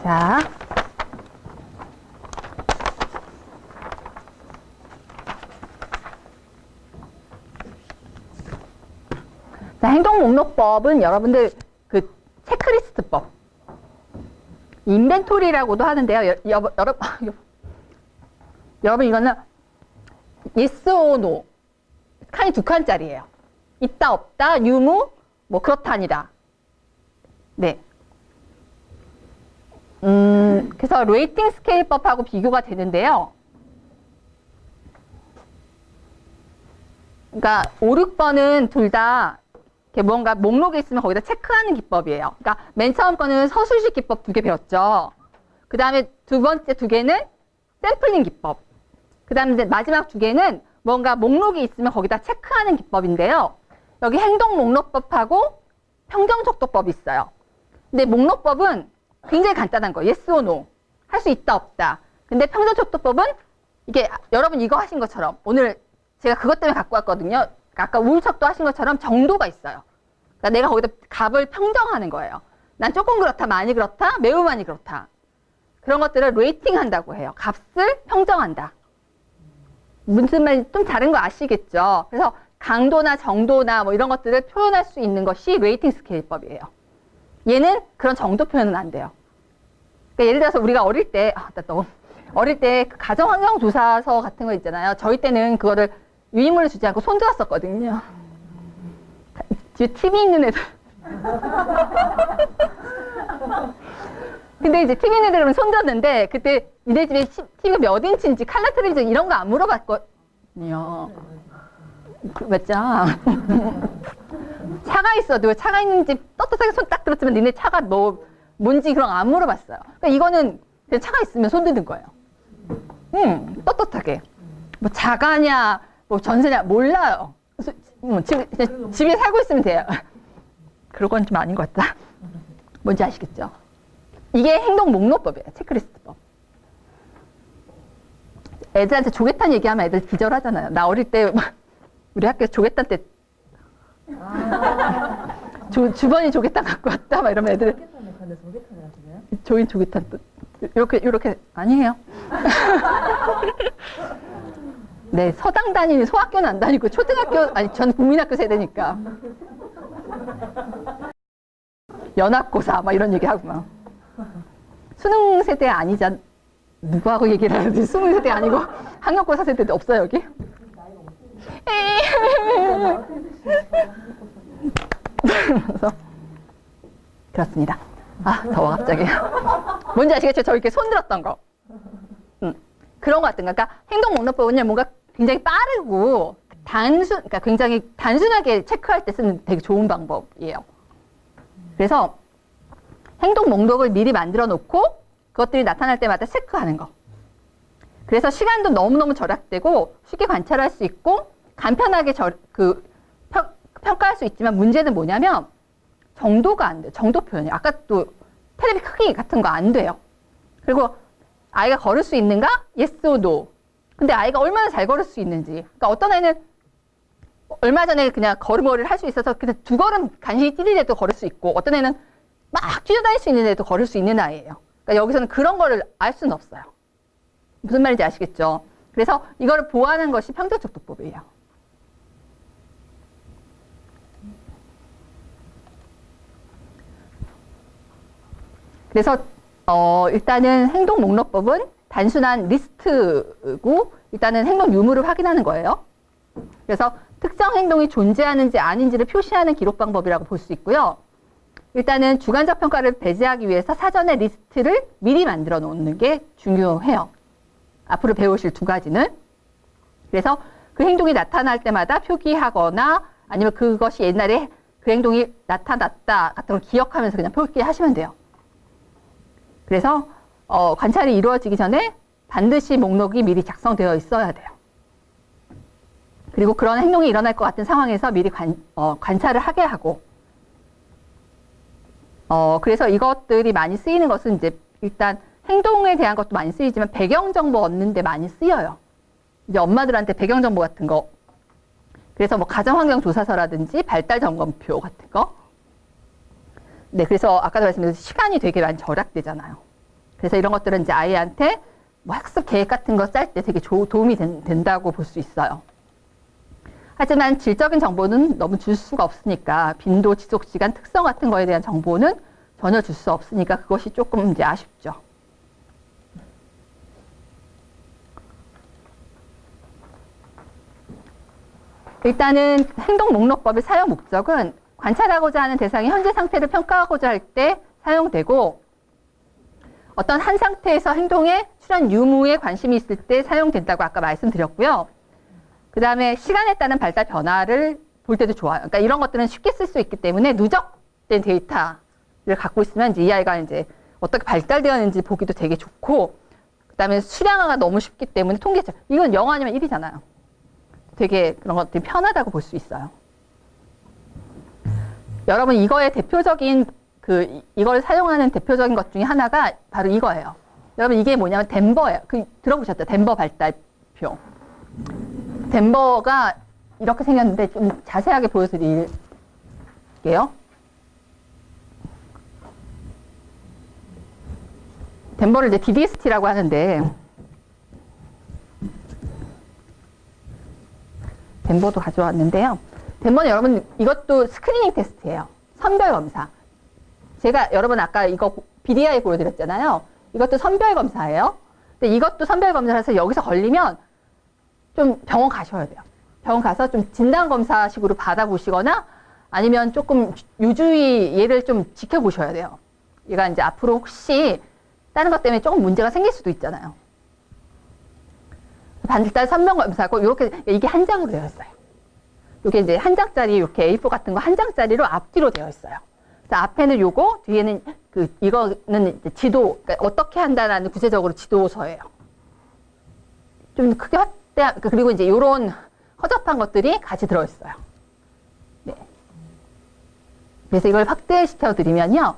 자. 자, 행동 목록법은 여러분들 그 체크리스트법. 인벤토리라고도 하는데요. 여러분 이거는 yes or no 칸이 2칸짜리예요. 있다 없다 유무 뭐 그렇다 아니다. 네. 그래서 레이팅 스케일법하고 비교가 되는데요. 그러니까 5, 6번은 둘 다 뭔가 목록에 있으면 거기다 체크하는 기법이에요. 그러니까 맨 처음 거는 서술식 기법 2개 배웠죠. 그 다음에 두 번째 2개는 샘플링 기법. 그 다음에 이제 마지막 2개는 뭔가 목록이 있으면 거기다 체크하는 기법인데요. 여기 행동 목록법하고 평정적도법이 있어요. 근데 목록법은 굉장히 간단한 거예요. yes or no. 할 수 있다 없다. 근데 평정적도법은 이게 여러분 이거 하신 것처럼 오늘 제가 그것 때문에 갖고 왔거든요. 아까 우울척도 하신 것처럼 정도가 있어요. 그러니까 내가 거기다 값을 평정하는 거예요. 난 조금 그렇다, 많이 그렇다, 매우 많이 그렇다. 그런 것들을 레이팅 한다고 해요. 값을 평정한다. 무슨 말인지 좀 다른 거 아시겠죠? 그래서 강도나 정도나 뭐 이런 것들을 표현할 수 있는 것이 레이팅 스케일법이에요. 얘는 그런 정도 표현은 안 돼요. 그러니까 예를 들어서 우리가 어릴 때, 어릴 때 그 가정환경조사서 같은 거 있잖아요. 저희 때는 그거를 유인물을 주지 않고 손들었었거든요. 뒤에 TV 있는 애들. 근데 이제 TV 있는 애들은 손들었는데 그때 니네 집에 TV가 몇 인치인지 칼라 텔레비전 이런 거 안 물어봤거든요. 맞죠? 차가 있어도 차가 있는 집 떳떳하게 손 딱 들었으면 니네 차가 뭔지 그런 거 안 물어봤어요. 그러니까 이거는 그냥 차가 있으면 손드는 거예요. 떳떳하게. 뭐 자가냐 뭐 전세냐 몰라요. 집에 살고 있으면 돼요. 그런 건 좀 아닌 것 같다. 뭔지 아시겠죠? 이게 행동 목록법이에요. 체크리스트법. 애들한테 조개탄 얘기하면 애들 기절하잖아요. 나 어릴 때 우리 학교에 조개탄 때 주번이 조개탄 갖고 왔다 막 이러면 애들 조개탄 또 이렇게 아니에요. 네, 서당 다니는 소학교는 안 다니고 초등학교 아니 전 국민학교 세대니까 연합고사 막 이런 얘기하고 막 수능 세대 아니잖아. 누구하고 얘기를 하는지 수능 세대 아니고 학력고사 세대도 없어요 여기. 그래서 그렇습니다. 아 더워 갑자기. 뭔지 아시겠죠? 저 이렇게 손들었던 거. 그런 거 같은 거. 그러니까 행동 목록법은요 뭔가 굉장히 빠르고 그러니까 굉장히 단순하게 체크할 때 쓰는 되게 좋은 방법이에요. 그래서 행동 목록을 미리 만들어 놓고 그것들이 나타날 때마다 체크하는 거. 그래서 시간도 너무너무 절약되고 쉽게 관찰할 수 있고 간편하게 평가할 수 있지만 문제는 뭐냐면 정도가 안 돼요. 정도 표현이. 아까 또 테레비 크기 같은 거 안 돼요. 그리고 아이가 걸을 수 있는가? yes or no. 근데 아이가 얼마나 잘 걸을 수 있는지. 그러니까 어떤 아이는 얼마 전에 그냥 걸음걸이를 할 수 있어서 그냥 2걸음 간신히 뛰는데도 걸을 수 있고 어떤 애는 막 뛰어다닐 수 있는 애도 걸을 수 있는 아이예요. 그러니까 여기서는 그런 거를 알 수는 없어요. 무슨 말인지 아시겠죠? 그래서 이거를 보완한 것이 평정적도법이에요. 그래서 일단은 행동 목록법은 단순한 리스트고 일단은 행동 유무를 확인하는 거예요. 그래서 특정 행동이 존재하는지 아닌지를 표시하는 기록 방법이라고 볼 수 있고요. 일단은 주관적 평가를 배제하기 위해서 사전에 리스트를 미리 만들어 놓는 게 중요해요. 앞으로 배우실 두 가지는. 그래서 그 행동이 나타날 때마다 표기하거나 아니면 그것이 옛날에 그 행동이 나타났다 같은 걸 기억하면서 그냥 표기하시면 돼요. 그래서 관찰이 이루어지기 전에 반드시 목록이 미리 작성되어 있어야 돼요. 그리고 그런 행동이 일어날 것 같은 상황에서 미리 관찰을 하게 하고 그래서 이것들이 많이 쓰이는 것은 이제 일단 행동에 대한 것도 많이 쓰이지만 배경 정보 얻는 데 많이 쓰여요. 이제 엄마들한테 배경 정보 같은 거. 그래서 뭐 가정환경조사서라든지 발달점검표 같은 거. 네, 그래서 아까도 말씀드렸듯이 시간이 되게 많이 절약되잖아요. 그래서 이런 것들은 이제 아이한테 뭐 학습 계획 같은 거 짤 때 되게 도움이 된다고 볼 수 있어요. 하지만 질적인 정보는 너무 줄 수가 없으니까 빈도, 지속시간, 특성 같은 거에 대한 정보는 전혀 줄 수 없으니까 그것이 조금 이제 아쉽죠. 일단은 행동목록법의 사용 목적은 관찰하고자 하는 대상이 현재 상태를 평가하고자 할 때 사용되고 어떤 한 상태에서 행동의 출현 유무에 관심이 있을 때 사용된다고 아까 말씀드렸고요. 그 다음에 시간에 따른 발달 변화를 볼 때도 좋아요. 그러니까 이런 것들은 쉽게 쓸 수 있기 때문에 누적된 데이터를 갖고 있으면 이제 이 아이가 이제 어떻게 발달되었는지 보기도 되게 좋고 그 다음에 수량화가 너무 쉽기 때문에 통계적 이건 0 아니면 1이잖아요. 되게 그런 것들이 편하다고 볼 수 있어요. 여러분 이거의 대표적인 이걸 사용하는 대표적인 것 중에 하나가 바로 이거예요. 여러분 이게 뭐냐면 덴버예요. 들어보셨죠? 덴버 발달표. 덴버가 이렇게 생겼는데 좀 자세하게 보여드릴게요. 덴버를 이제 DDST라고 하는데 덴버도 가져왔는데요. 덴버는 여러분 이것도 스크리닝 테스트예요. 선별 검사. 제가 여러분 아까 이거 BDI 보여드렸잖아요. 이것도 선별 검사예요. 근데 이것도 선별 검사라서 여기서 걸리면 좀 병원 가셔야 돼요. 병원 가서 좀 진단 검사식으로 받아보시거나 아니면 조금 유주의 얘를 좀 지켜보셔야 돼요. 얘가 이제 앞으로 혹시 다른 것 때문에 조금 문제가 생길 수도 있잖아요. 반달 선별 검사고 이렇게 이게 한 장으로 되어 있어요. 이게 이제 한 장짜리 이렇게 A4 같은 거 한 장짜리로 앞뒤로 되어 있어요. 그래서 앞에는 요거, 뒤에는 이거는 이제 지도, 그러니까 어떻게 한다라는 구체적으로 지도서예요. 좀 크게 확대, 그리고 이제 요런 허접한 것들이 같이 들어있어요. 네. 그래서 이걸 확대시켜 드리면요.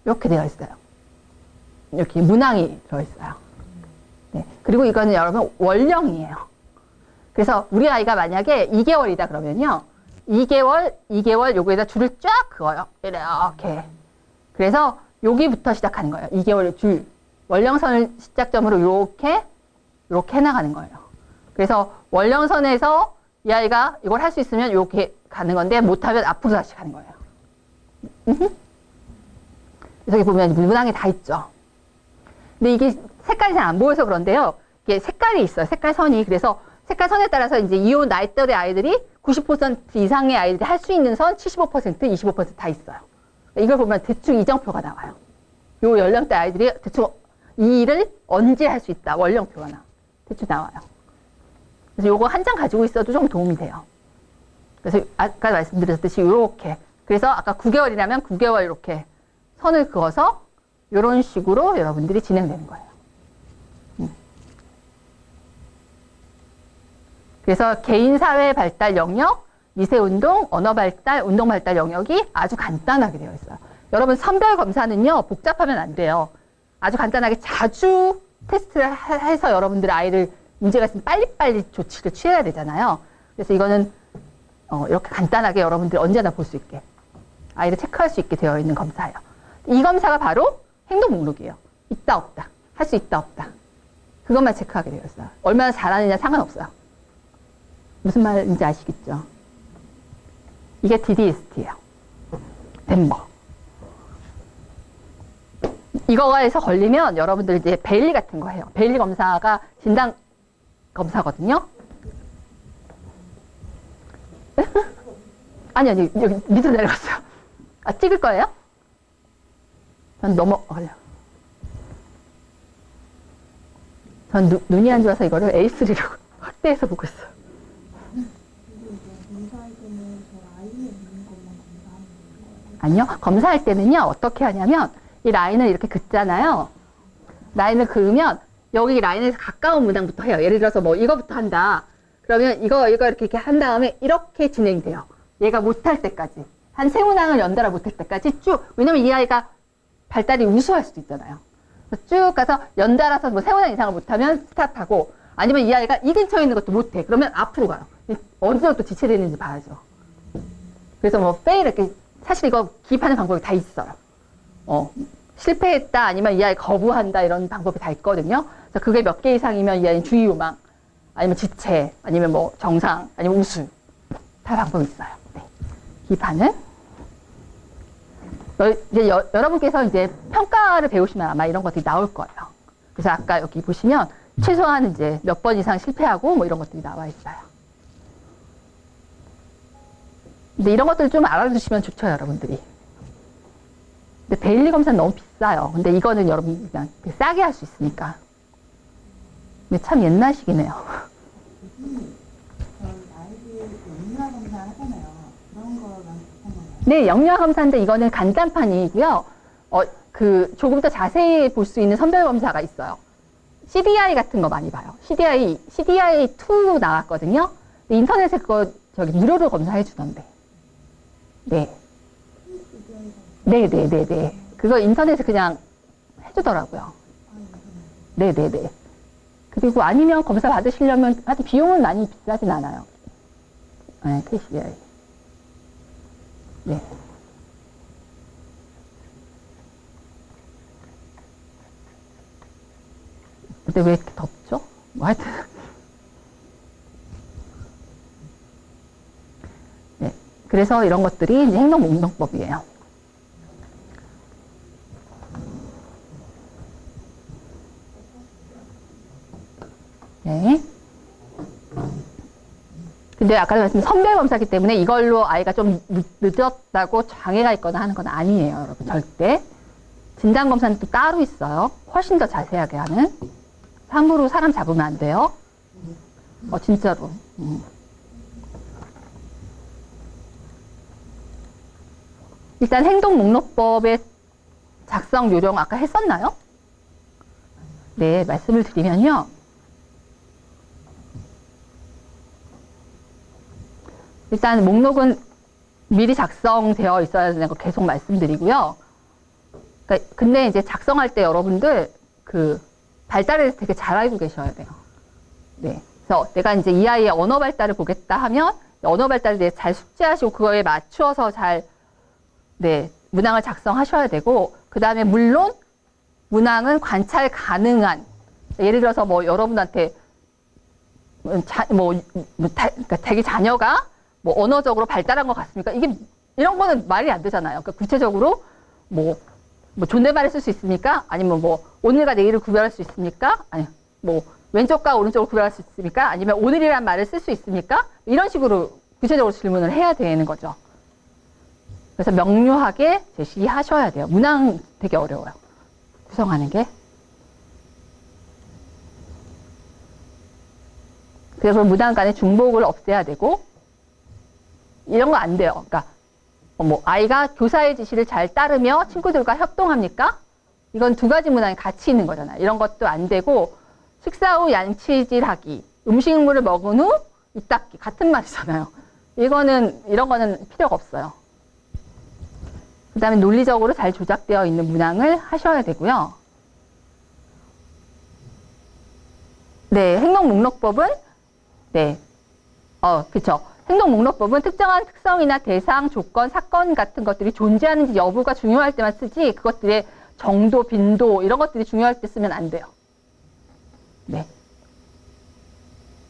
이렇게 되어 있어요. 이렇게 문항이 들어있어요. 네. 그리고 이거는 여러분 월령이에요. 그래서 우리 아이가 만약에 2개월이다 그러면요. 2개월 요거에다 줄을 쫙 그어요. 이렇게. 그래서 여기부터 시작하는 거예요. 2개월 줄. 월령선을 시작점으로 이렇게 해나가는 거예요. 그래서 월령선에서 이 아이가 이걸 할 수 있으면 이렇게 가는 건데 못하면 앞으로 다시 가는 거예요. 여기 보면 문항이 다 있죠. 근데 이게 색깔이 잘 안 보여서 그런데요. 이게 색깔이 있어요. 색깔선이. 그래서 색깔선에 따라서 이제 이 나이대의 아이들이 90% 이상의 아이들이 할 수 있는 선 75%, 25%다 있어요. 이걸 보면 대충 이정표가 나와요. 요 연령대 아이들이 대충 이 일을 언제 할 수 있다. 월령표가 대충 나와요. 그래서 요거 한 장 가지고 있어도 좀 도움이 돼요. 그래서 아까 말씀드렸듯이 요렇게. 그래서 아까 9개월이라면 9개월 이렇게 선을 그어서 요런 식으로 여러분들이 진행되는 거예요. 그래서 개인 사회 발달 영역, 미세운동, 언어발달, 운동발달 영역이 아주 간단하게 되어 있어요. 여러분 선별 검사는요. 복잡하면 안 돼요. 아주 간단하게 자주 테스트를 해서 여러분들 아이를 문제가 있으면 빨리빨리 조치를 취해야 되잖아요. 그래서 이거는 이렇게 간단하게 여러분들이 언제나 볼 수 있게 아이를 체크할 수 있게 되어 있는 검사예요. 이 검사가 바로 행동 목록이에요. 있다 없다. 할 수 있다 없다. 그것만 체크하게 되어 있어요. 얼마나 잘하느냐 상관없어요. 무슨 말인지 아시겠죠? 이게 DDST예요. 덴버. 이거에서 걸리면 여러분들 이제 베일리 같은 거 해요. 베일리 검사가 진단 검사거든요. 아니, 여기 밑으로 내려갔어요. 아, 찍을 거예요? 전 넘어가려고. 전 눈이 안 좋아서 이거를 A3로 확대해서 보고 있어요. 검사할 때는 저 라인에 있는 것만 검사하는 거예요? 아니요. 검사할 때는요, 어떻게 하냐면, 이 라인을 이렇게 긋잖아요. 라인을 그으면, 여기 라인에서 가까운 문항부터 해요. 예를 들어서 뭐, 이거부터 한다. 그러면 이거 이렇게 한 다음에 이렇게 진행돼요. 얘가 못할 때까지. 한 세 문항을 연달아 못할 때까지 쭉. 왜냐면 이 아이가 발달이 우수할 수도 있잖아요. 쭉 가서 연달아서 뭐 세 문항 이상을 못하면 스타트하고, 아니면 이 아이가 이 근처에 있는 것도 못해. 그러면 앞으로 가요. 어느 정도 지체되는지 봐야죠. 그래서 뭐, 페일 이렇게, 사실 이거 기입하는 방법이 다 있어요. 실패했다, 아니면 이 아이 거부한다, 이런 방법이 다 있거든요. 그래서 그게 몇 개 이상이면 이 아이는 주의요망, 아니면 지체, 아니면 뭐 정상, 아니면 우수. 다 방법이 있어요. 네. 기입하는. 이제 여러분께서 이제 평가를 배우시면 아마 이런 것들이 나올 거예요. 그래서 아까 여기 보시면 최소한 이제 몇 번 이상 실패하고 뭐 이런 것들이 나와 있어요. 근데 이런 것들 좀 알아두시면 좋죠, 여러분들이. 근데 베일리 검사는 너무 비싸요. 근데 이거는 여러분 그냥 되게 싸게 할 수 있으니까. 근데 참 옛날식이네요. 아이들 영유아 검사 하잖아요. 그런 거랑 비슷한 거예요? 네, 영유아 검사인데 이거는 간단판이고요. 조금 더 자세히 볼 수 있는 선별 검사가 있어요. CDI 같은 거 많이 봐요. CDI2 나왔거든요. 인터넷에 그거 무료로 검사해 주던데. 네. 네네네네. 그거 인터넷에 그냥 해주더라고요. 네네네. 그리고 아니면 검사 받으시려면, 하여튼 비용은 많이 비싸진 않아요. 네, KCI. 네. 근데 왜 이렇게 덥죠? 뭐 하여튼. 네. 그래서 이런 것들이 이제 행동목록법이에요. 네. 근데 아까 말씀드린 선별검사기 때문에 이걸로 아이가 좀 늦었다고 장애가 있거나 하는 건 아니에요, 여러분. 절대. 진단검사는 또 따로 있어요. 훨씬 더 자세하게 하는. 함부로 사람 잡으면 안 돼요. 진짜로. 일단 행동목록법의 작성 요령 아까 했었나요? 네, 말씀을 드리면요. 일단 목록은 미리 작성되어 있어야 되는 거 계속 말씀드리고요. 그러니까 근데 이제 작성할 때 여러분들 발달에 대해서 되게 잘 알고 계셔야 돼요. 네. 그래서 내가 이제 이 아이의 언어 발달을 보겠다 하면 언어 발달에 대해 잘 숙지하시고 그거에 맞추어서 잘 문항을 작성하셔야 되고, 그 다음에 물론 문항은 관찰 가능한, 예를 들어서 뭐 여러분한테 그러니까 자기 자녀가 뭐 언어적으로 발달한 것 같습니까? 이런 거는 말이 안 되잖아요. 그러니까 구체적으로 뭐 존댓말을 쓸 수 있습니까? 아니면 뭐 오늘과 내일을 구별할 수 있습니까? 아니 뭐 왼쪽과 오른쪽을 구별할 수 있습니까? 아니면 오늘이란 말을 쓸 수 있습니까? 이런 식으로 구체적으로 질문을 해야 되는 거죠. 그래서 명료하게 제시하셔야 돼요. 문항 되게 어려워요. 구성하는 게. 그래서 문항 간의 중복을 없애야 되고, 이런 거 안 돼요. 그러니까 아이가 교사의 지시를 잘 따르며 친구들과 협동합니까? 이건 두 가지 문항이 같이 있는 거잖아요. 이런 것도 안 되고, 식사 후 양치질하기, 음식물을 먹은 후 입 닦기 같은 말이잖아요. 이런 거는 필요가 없어요. 그 다음에 논리적으로 잘 조작되어 있는 문항을 하셔야 되고요. 네, 행동목록법은 그쵸. 행동목록법은 특정한 특성이나 대상, 조건, 사건 같은 것들이 존재하는지 여부가 중요할 때만 쓰지, 그것들의 정도, 빈도 이런 것들이 중요할 때 쓰면 안 돼요. 네.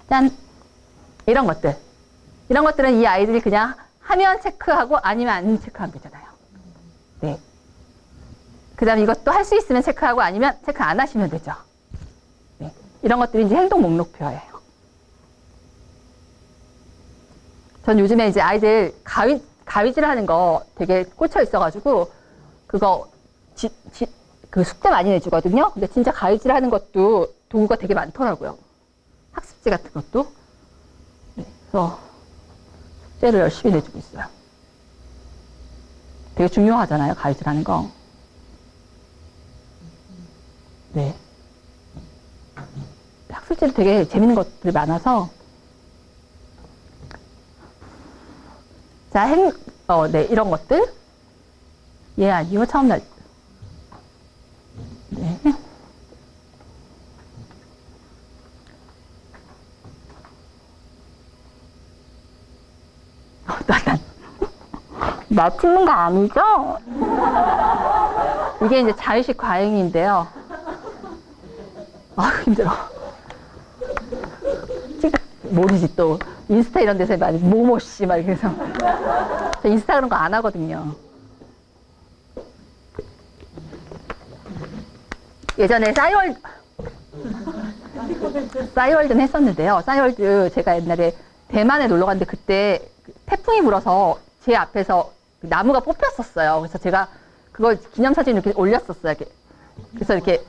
짠. 이런 것들. 이런 것들은 이 아이들이 그냥 하면 체크하고 아니면 안 체크하면 되잖아요. 네. 그 다음에 이것도 할 수 있으면 체크하고 아니면 체크 안 하시면 되죠. 네. 이런 것들이 이제 행동 목록표예요. 전 요즘에 이제 아이들 가위질 하는 거 되게 꽂혀 있어가지고, 그거, 그 숙제 많이 내주거든요. 근데 진짜 가위질 하는 것도 도구가 되게 많더라고요. 학습지 같은 것도. 네. 그래서 숙제를 열심히 내주고 있어요. 되게 중요하잖아요, 가위질 하는 거. 네. 학습지도 되게 재밌는 것들이 많아서. 자, 네, 이런 것들. 예, 아니요, 처음 날. 네. 나 찍는 거 아니죠? 이게 이제 자의식 과잉인데요. 아, 힘들어. 모르지, 또. 인스타 이런 데서 많이 모모씨, 막 이래서. 저 인스타 그런 거 안 하거든요. 예전에 싸이월드는 했었는데요. 싸이월드 제가 옛날에 대만에 놀러 갔는데 그때 태풍이 불어서 제 앞에서 나무가 뽑혔었어요. 그래서 제가 그걸 기념사진 이렇게 올렸었어요. 그래서 이렇게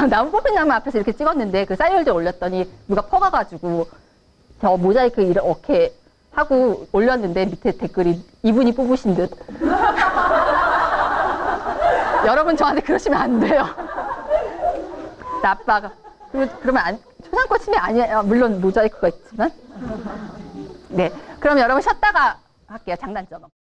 나무 뽑힌 나무 앞에서 이렇게 찍었는데 그 싸이월드에 올렸더니 누가 퍼가가지고 저 모자이크 이렇게 하고 올렸는데 밑에 댓글이 이분이 뽑으신 듯. 여러분 저한테 그러시면 안 돼요. 아빠가 그러면 초상권 침해 아니에요. 물론 모자이크가 있지만. 네, 그럼 여러분 쉬었다가 할게요. 장단점.